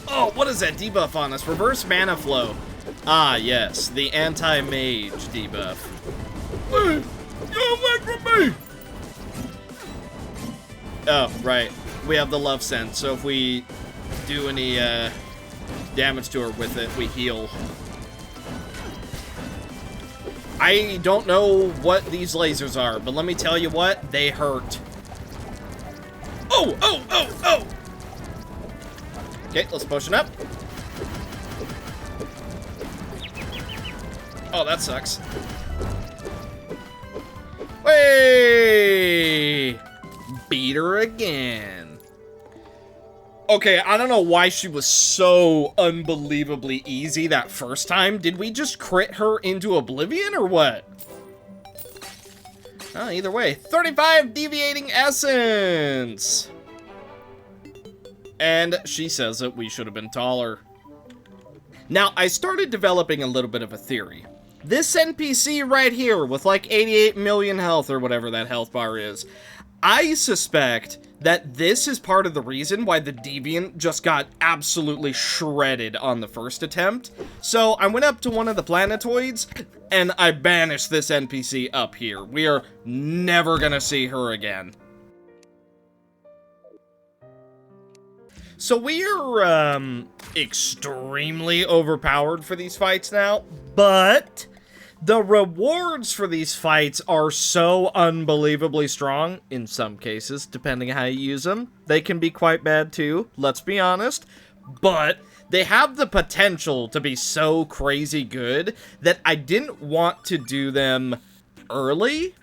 Oh, what is that debuff on us? Reverse mana flow. Ah, yes, the anti-mage debuff. Hey, get away from me! Oh, right. We have the love scent, so if we do any damage to her with it, we heal. I don't know what these lasers are, but let me tell you what, they hurt. Oh! Okay, let's potion up. Oh, that sucks. Hey! Beat her again. Okay, I don't know why she was so unbelievably easy that first time. Did we just crit her into oblivion or what? Oh, either way. 35 deviating essence. And she says that we should have been taller. Now, I started developing a little bit of a theory. This NPC right here with like 88 million health or whatever that health bar is, I suspect that this is part of the reason why the Deviantt just got absolutely shredded on the first attempt. So I went up to one of the planetoids and I banished this NPC up here. We are never gonna see her again. So we're, extremely overpowered for these fights now, but the rewards for these fights are so unbelievably strong, in some cases, depending on how you use them. They can be quite bad too, let's be honest, but they have the potential to be so crazy good that I didn't want to do them early,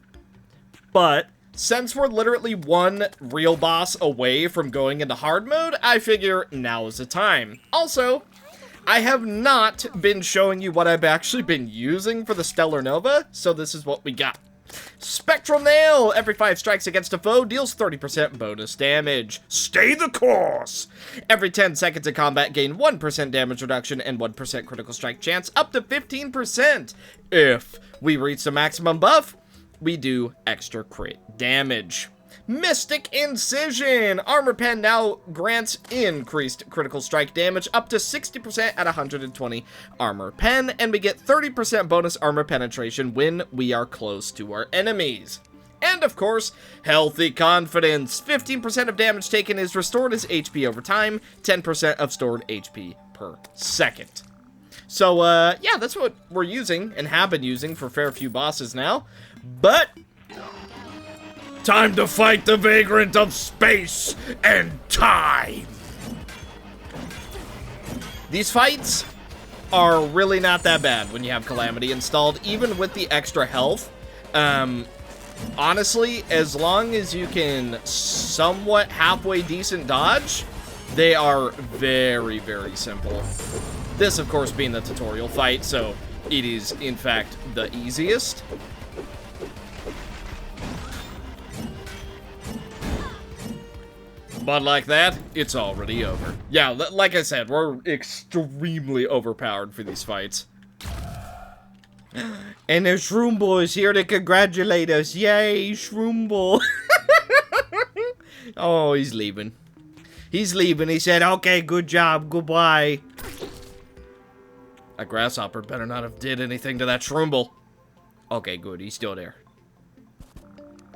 but since we're literally one real boss away from going into hard mode, I figure now is the time. Also, I have not been showing you what I've actually been using for the Stellar Nova, so this is what we got. Spectral Nail! Every 5 strikes against a foe deals 30% bonus damage. Stay the course! Every 10 seconds of combat, gain 1% damage reduction and 1% critical strike chance, up to 15%. If we reach the maximum buff, we do extra crit damage. Mystic Incision! Armor Pen now grants increased critical strike damage up to 60% at 120 Armor Pen, and we get 30% bonus armor penetration when we are close to our enemies. And of course, Healthy Confidence. 15% of damage taken is restored as HP over time, 10% of stored HP per second. So, yeah, that's what we're using and have been using for a fair few bosses now. But time to fight the vagrant of space and time! These fights are really not that bad when you have Calamity installed, even with the extra health. Honestly, as long as you can somewhat halfway decent dodge, they are very, very simple. This, of course, being the tutorial fight, so it is, in fact, the easiest. But like that, it's already over. Yeah, like I said, we're extremely overpowered for these fights. And there's Shroom Boy's here to congratulate us. Yay, Shroom Boy. Oh, he's leaving. He's leaving. He said, okay, good job, goodbye. That grasshopper better not have did anything to that Shroomble. Okay, good, he's still there.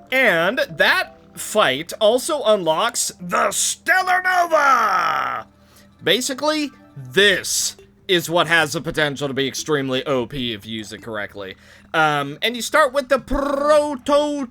And that fight also unlocks the Stellar Nova! Basically, this is what has the potential to be extremely OP if you use it correctly. And you start with the Prototokia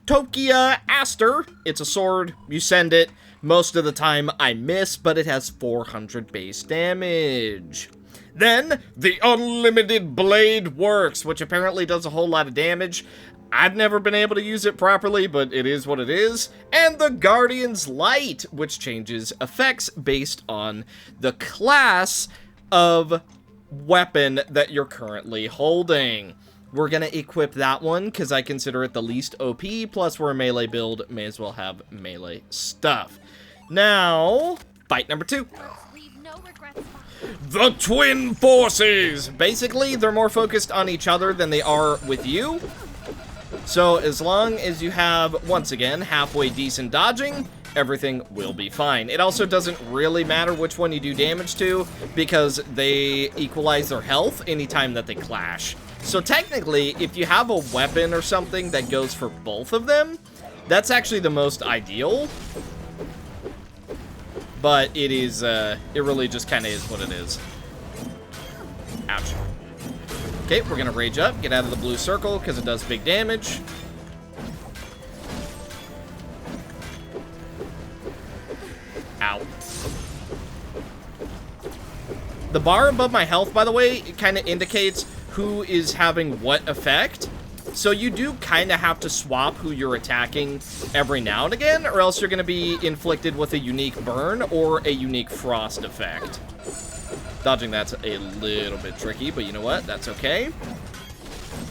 Aster. It's a sword, you send it, Most of the time I miss, but it has 400 base damage. Then, the Unlimited Blade works, which apparently does a whole lot of damage. I've never been able to use it properly, but it is what it is. And the Guardian's Light, which changes effects based on the class of weapon that you're currently holding. We're going to equip that one because I consider it the least OP, plus we're a melee build, may as well have melee stuff. Now, fight number 2. Leave no regrets behind. The Twin Forces! Basically, they're more focused on each other than they are with you. So as long as you have, once again, halfway decent dodging, everything will be fine. It also doesn't really matter which one you do damage to, because they equalize their health anytime that they clash. So technically, if you have a weapon or something that goes for both of them, that's actually the most ideal. But it is, it really just kind of is what it is. Ouch. Okay, we're gonna rage up, get out of the blue circle, because it does big damage. Ow. The bar above my health, by the way, it kind of indicates who is having what effect. So you do kind of have to swap who you're attacking every now and again, or else you're going to be inflicted with a unique burn or a unique frost effect. Dodging that's a little bit tricky, but you know what? That's okay.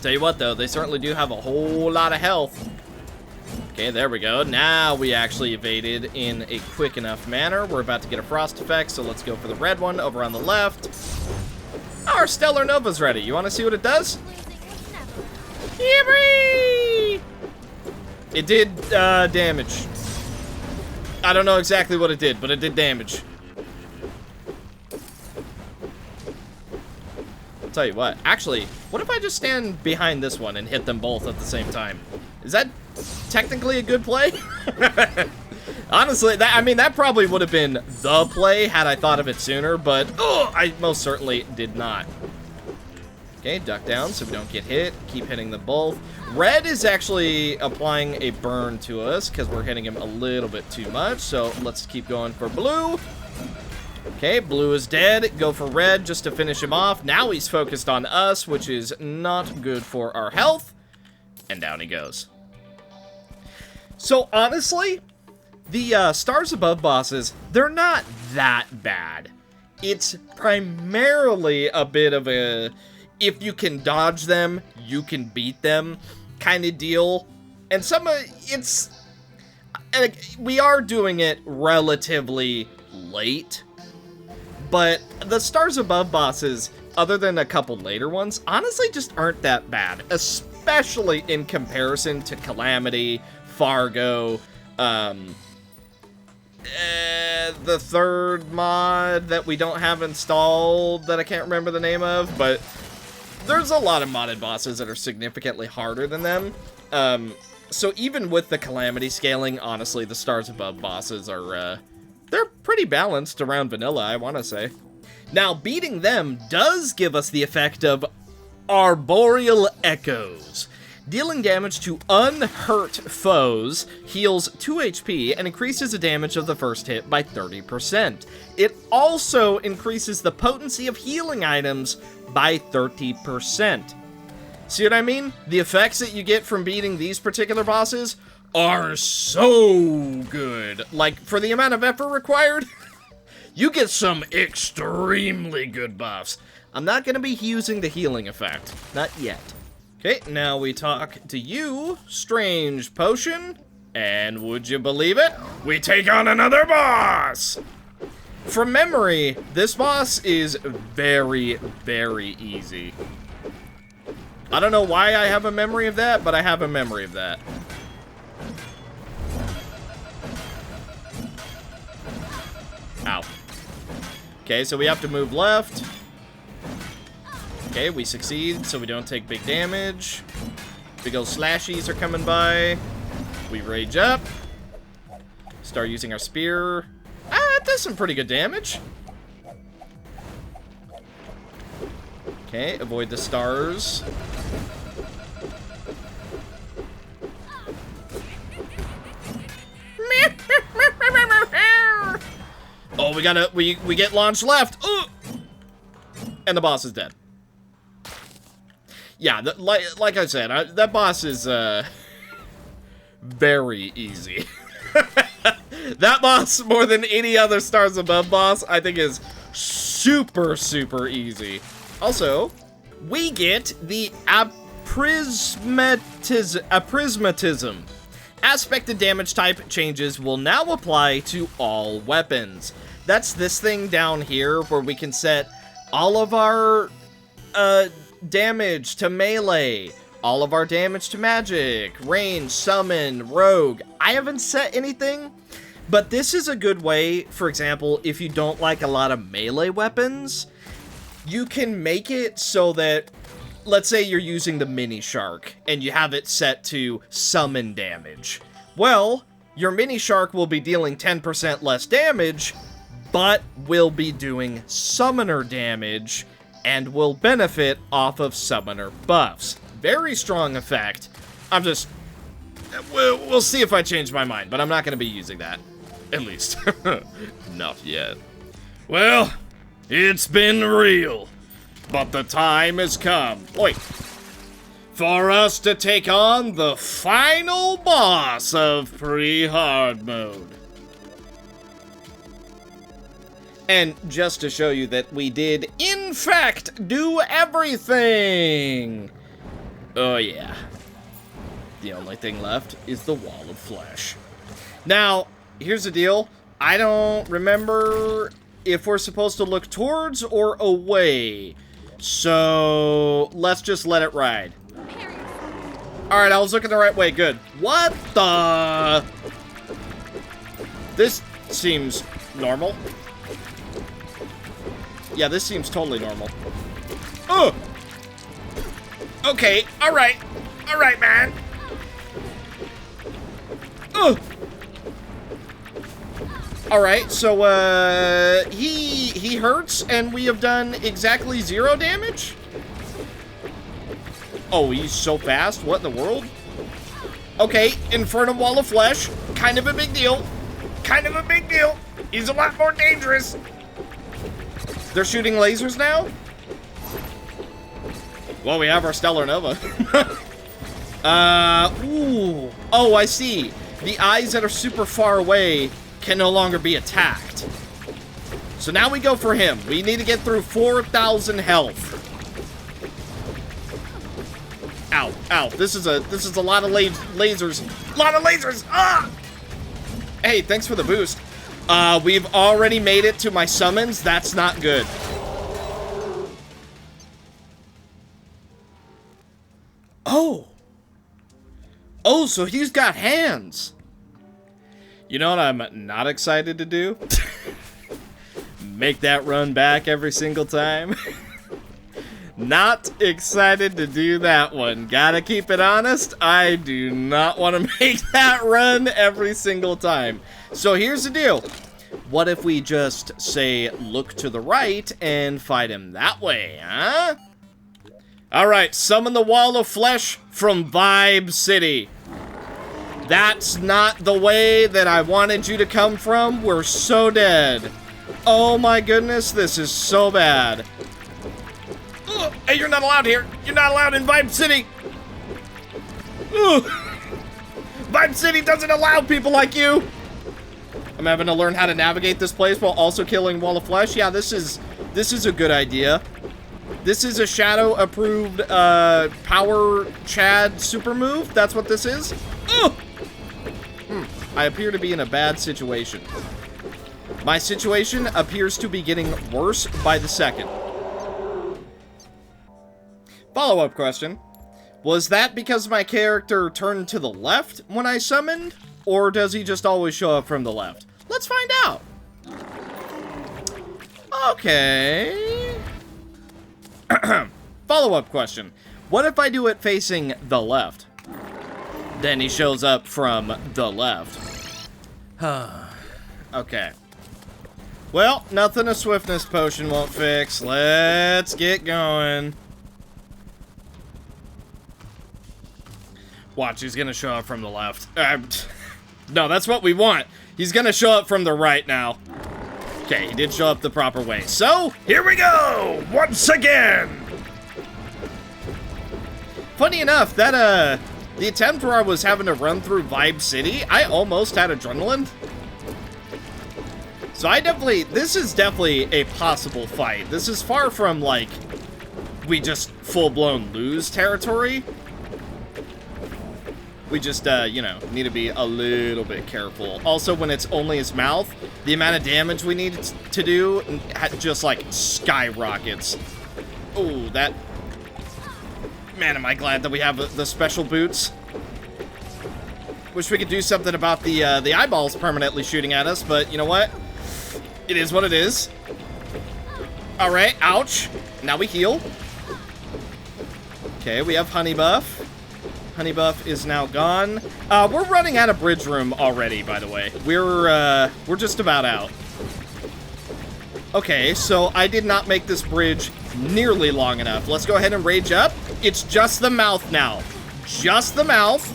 Tell you what, though, they certainly do have a whole lot of health. Okay, there we go. Now we actually evaded in a quick enough manner. We're about to get a frost effect, so let's go for the red one over on the left. Our Stellar Nova's ready. You want to see what it does? Yippee! It did damage. I don't know exactly what it did, but it did damage. I'll tell you what. Actually, what if I just stand behind this one and hit them both at the same time? Is that technically a good play? Honestly, that probably would have been the play had I thought of it sooner, but I most certainly did not. Okay, duck down so we don't get hit. Keep hitting them both. Red is actually applying a burn to us because we're hitting him a little bit too much, so let's keep going for blue. Okay, blue is dead. Go for red just to finish him off. Now he's focused on us, which is not good for our health. And down he goes. So honestly, the Stars Above bosses, they're not that bad. It's primarily a bit of a, if you can dodge them, you can beat them kind of deal. And we are doing it relatively late. But the Stars Above bosses, other than a couple later ones, honestly just aren't that bad. Especially in comparison to Calamity, Fargo, the third mod that we don't have installed that I can't remember the name of, but there's a lot of modded bosses that are significantly harder than them. So even with the Calamity scaling, honestly, the Stars Above bosses are, they're pretty balanced around vanilla, I want to say. Now, beating them does give us the effect of Arboreal Echoes. Dealing damage to unhurt foes heals 2 HP and increases the damage of the first hit by 30%. It also increases the potency of healing items by 30%. See what I mean? The effects that you get from beating these particular bosses are so good. Like, for the amount of effort required, you get some extremely good buffs. I'm not going to be using the healing effect. Not yet. Okay, now we talk to you, Strange Potion, and would you believe it? We take on another boss! From memory, this boss is very, very easy. I don't know why I have a memory of that, but I have a memory of that. Ow. Okay, so we have to move left. Okay, we succeed, so we don't take big damage. Big ol' slashies are coming by. We rage up. Start using our spear. It does some pretty good damage. Okay, avoid the stars. we get launched left. Ooh! And the boss is dead. Yeah, like I said, that boss is very easy. That boss, more than any other Stars Above boss, I think is super, super easy. Also, we get the Aprismatism. Aspect and damage type changes will now apply to all weapons. That's this thing down here where we can set all of our damage to melee, all of our damage to magic, range, summon, rogue. I haven't set anything, but this is a good way, for example, if you don't like a lot of melee weapons, you can make it so that, let's say you're using the mini shark and you have it set to summon damage. Well, your mini shark will be dealing 10% less damage, but will be doing summoner damage and will benefit off of summoner buffs. Very strong effect. We'll see if I change my mind, but I'm not going to be using that. At least. Not yet. Well, it's been real, but the time has come. Oi. For us to take on the final boss of Pre-hardmode. And just to show you that we did, in fact, do everything. Oh, yeah. The only thing left is the wall of flesh. Now, here's the deal. I don't remember if we're supposed to look towards or away. So, let's just let it ride. Alright, I was looking the right way. Good. What the? This seems normal. Yeah, this seems totally normal. Oh! Okay, alright. Alright, man. Oh! Alright, so, he hurts, and we have done exactly 0 damage? Oh, he's so fast? What in the world? Okay, Infernum Wall of Flesh. Kind of a big deal. Kind of a big deal. He's a lot more dangerous. They're shooting lasers now? Well, we have our Stellar Nova. Ooh. Oh, I see. The eyes that are super far away can no longer be attacked. So now we go for him. We need to get through 4,000 health. Ow, ow. This is a lot of lasers. A lot of lasers! Ah! Hey, thanks for the boost. We've already made it to my summons. That's not good. Oh. Oh, so he's got hands. You know what I'm not excited to do? Make that run back every single time. Not excited to do that one. Gotta keep it honest. I do not want to make that run every single time. So here's the deal. What if we just say, look to the right and fight him that way, huh? Alright, summon the Wall of Flesh from Vibe City. That's not the way that I wanted you to come from. We're so dead. Oh my goodness, this is so bad. Ugh, hey, you're not allowed here. You're not allowed in Vibe City. Ugh. Vibe City doesn't allow people like you. I'm having to learn how to navigate this place while also killing Wall of Flesh. Yeah, this is a good idea. This is a Shadow-approved power Chad super move. That's what this is. Ugh. I appear to be in a bad situation. My situation appears to be getting worse by the second. Follow-up question. Was that because my character turned to the left when I summoned? Or does he just always show up from the left? Let's find out. Okay. Follow-up question. What if I do it facing the left? Then he shows up from the left. Okay. Well, nothing a swiftness potion won't fix. Let's get going. Watch, he's gonna show up from the left. No, that's what we want. He's gonna show up from the right now. Okay, he did show up the proper way. So, here we go! Once again! Funny enough, that, the attempt where I was having to run through Vibe City, I almost had adrenaline. So this is definitely a possible fight. This is far from, like, we just full-blown lose territory. We just, you know, need to be a little bit careful. Also, when it's only his mouth, the amount of damage we need to do just, like, skyrockets. Oh, that... Man, am I glad that we have the special boots. Wish we could do something about the eyeballs permanently shooting at us, but you know what? It is what it is. Alright, ouch. Now we heal. Okay, we have Honey Buff. Honey Buff is now gone. We're running out of bridge room already, by the way. We're just about out. Okay, so I did not make this bridge nearly long enough. Let's go ahead and rage up. It's just the mouth now. Just the mouth.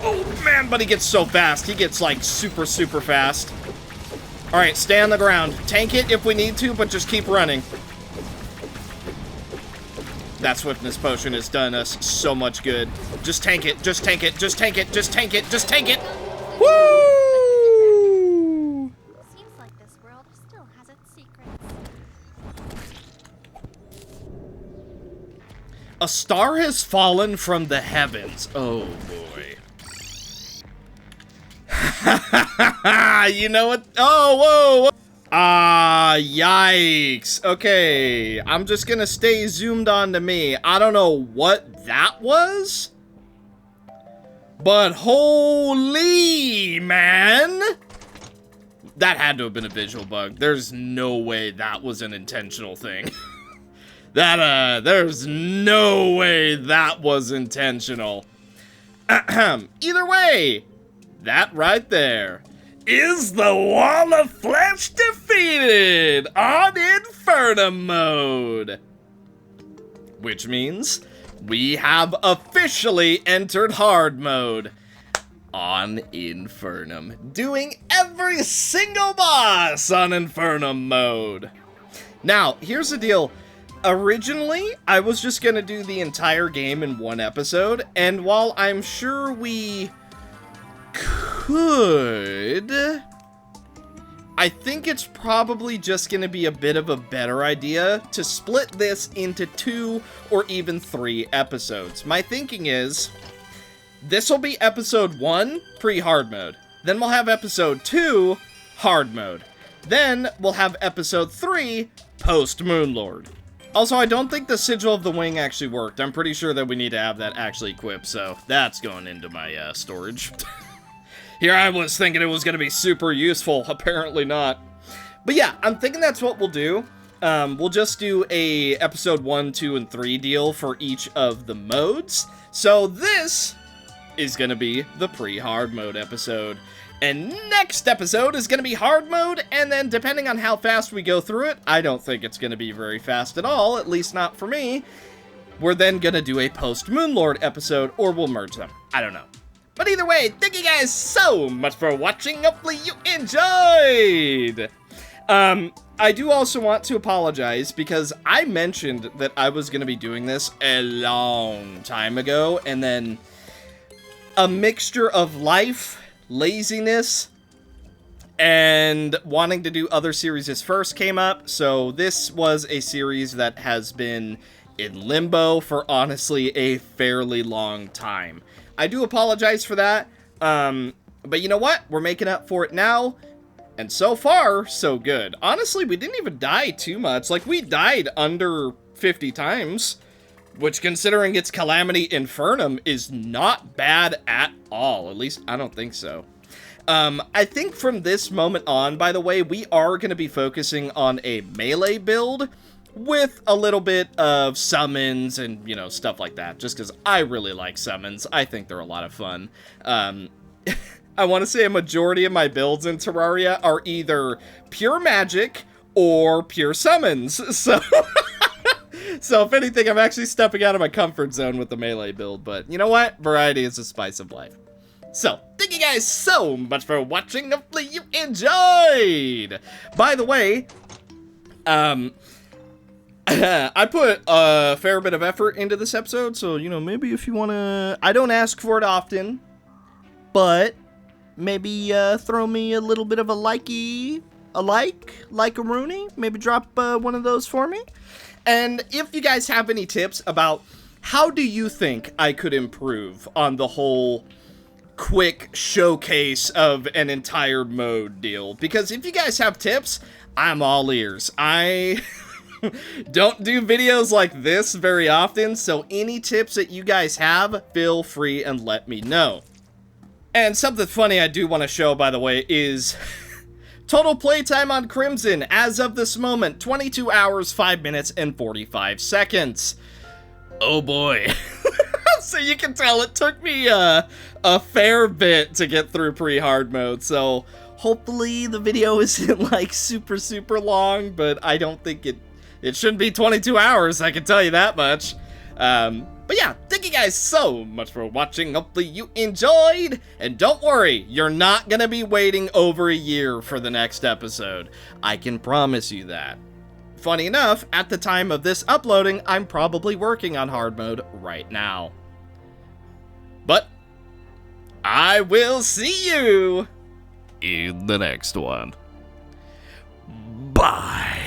Oh, man, but he gets so fast. He gets, like, super, super fast. All right, stay on the ground. Tank it if we need to, but just keep running. That swiftness potion has done us so much good. Just tank it, just tank it, just tank it, just tank it, just tank it. Woo! Seems like this world still has its secrets. A star has fallen from the heavens. Oh, boy. You know what? Oh, whoa, whoa. Ah, yikes. Okay, I'm just gonna stay zoomed on to me. I don't know what that was, but holy man. That had to have been a visual bug. There's no way that was an intentional thing. There's no way that was intentional. Either way, that right there is the Wall of Flesh defeated on Infernum mode. Which means we have officially entered hard mode on Infernum, doing every single boss on Infernum mode. Now, here's the deal. Originally, I was just gonna do the entire game in one episode, and while I'm sure we could, I think it's probably just gonna be a bit of a better idea to split this into 2 or even 3 episodes. My thinking is, this will be episode 1, pre-hard mode. Then we'll have episode 2, hard mode. Then we'll have episode 3, post-Moonlord. Also, I don't think the Sigil of the Wing actually worked. I'm pretty sure that we need to have that actually equipped, so that's going into my storage. Here I was thinking it was going to be super useful. Apparently not. But yeah, I'm thinking that's what we'll do. We'll just do a episode 1, 2, and 3 deal for each of the modes. So this is going to be the pre-hard mode episode. And next episode is going to be hard mode, and then depending on how fast we go through it, I don't think it's going to be very fast at all, at least not for me. We're then going to do a post-Moonlord episode, or we'll merge them. I don't know. But either way, thank you guys so much for watching. Hopefully you enjoyed. I do also want to apologize because I mentioned that I was going to be doing this a long time ago, and then a mixture of life, laziness, and wanting to do other series first came up. So this was a series that has been in limbo for honestly a fairly long time. I do apologize for that, but you know what? We're making up for it now, and so far, so good. Honestly, we didn't even die too much. Like, we died under 50 times, which, considering it's Calamity Infernum, is not bad at all. At least, I don't think so. I think from this moment on, by the way, we are going to be focusing on a melee build with a little bit of summons and, you know, stuff like that, just because I really like summons. I think they're a lot of fun. I want to say a majority of my builds in Terraria are either pure magic or pure summons, so... So, if anything, I'm actually stepping out of my comfort zone with the melee build, but you know what? Variety is the spice of life. So, thank you guys so much for watching. Hopefully you enjoyed. By the way, I put a fair bit of effort into this episode, so, you know, maybe if you want to... I don't ask for it often, but maybe throw me a little bit of a likey, like a Rooney. Maybe drop one of those for me. And if you guys have any tips about how do you think I could improve on the whole quick showcase of an entire mode deal, because if you guys have tips, I'm all ears. I don't do videos like this very often, so any tips that you guys have, feel free and let me know. And something funny I do want to show, by the way, is total playtime on Crimson as of this moment, 22 hours, 5 minutes, and 45 seconds. Oh boy. So you can tell it took me a fair bit to get through pre-hard mode, so hopefully the video isn't like super long, but I don't think it shouldn't be 22 hours, I can tell you that much. But yeah, thank you guys so much for watching. Hopefully you enjoyed, and don't worry, you're not gonna be waiting over a year for the next episode. I can promise you that. Funny enough, at the time of this uploading, I'm probably working on hard mode right now. But I will see you in the next one. Bye.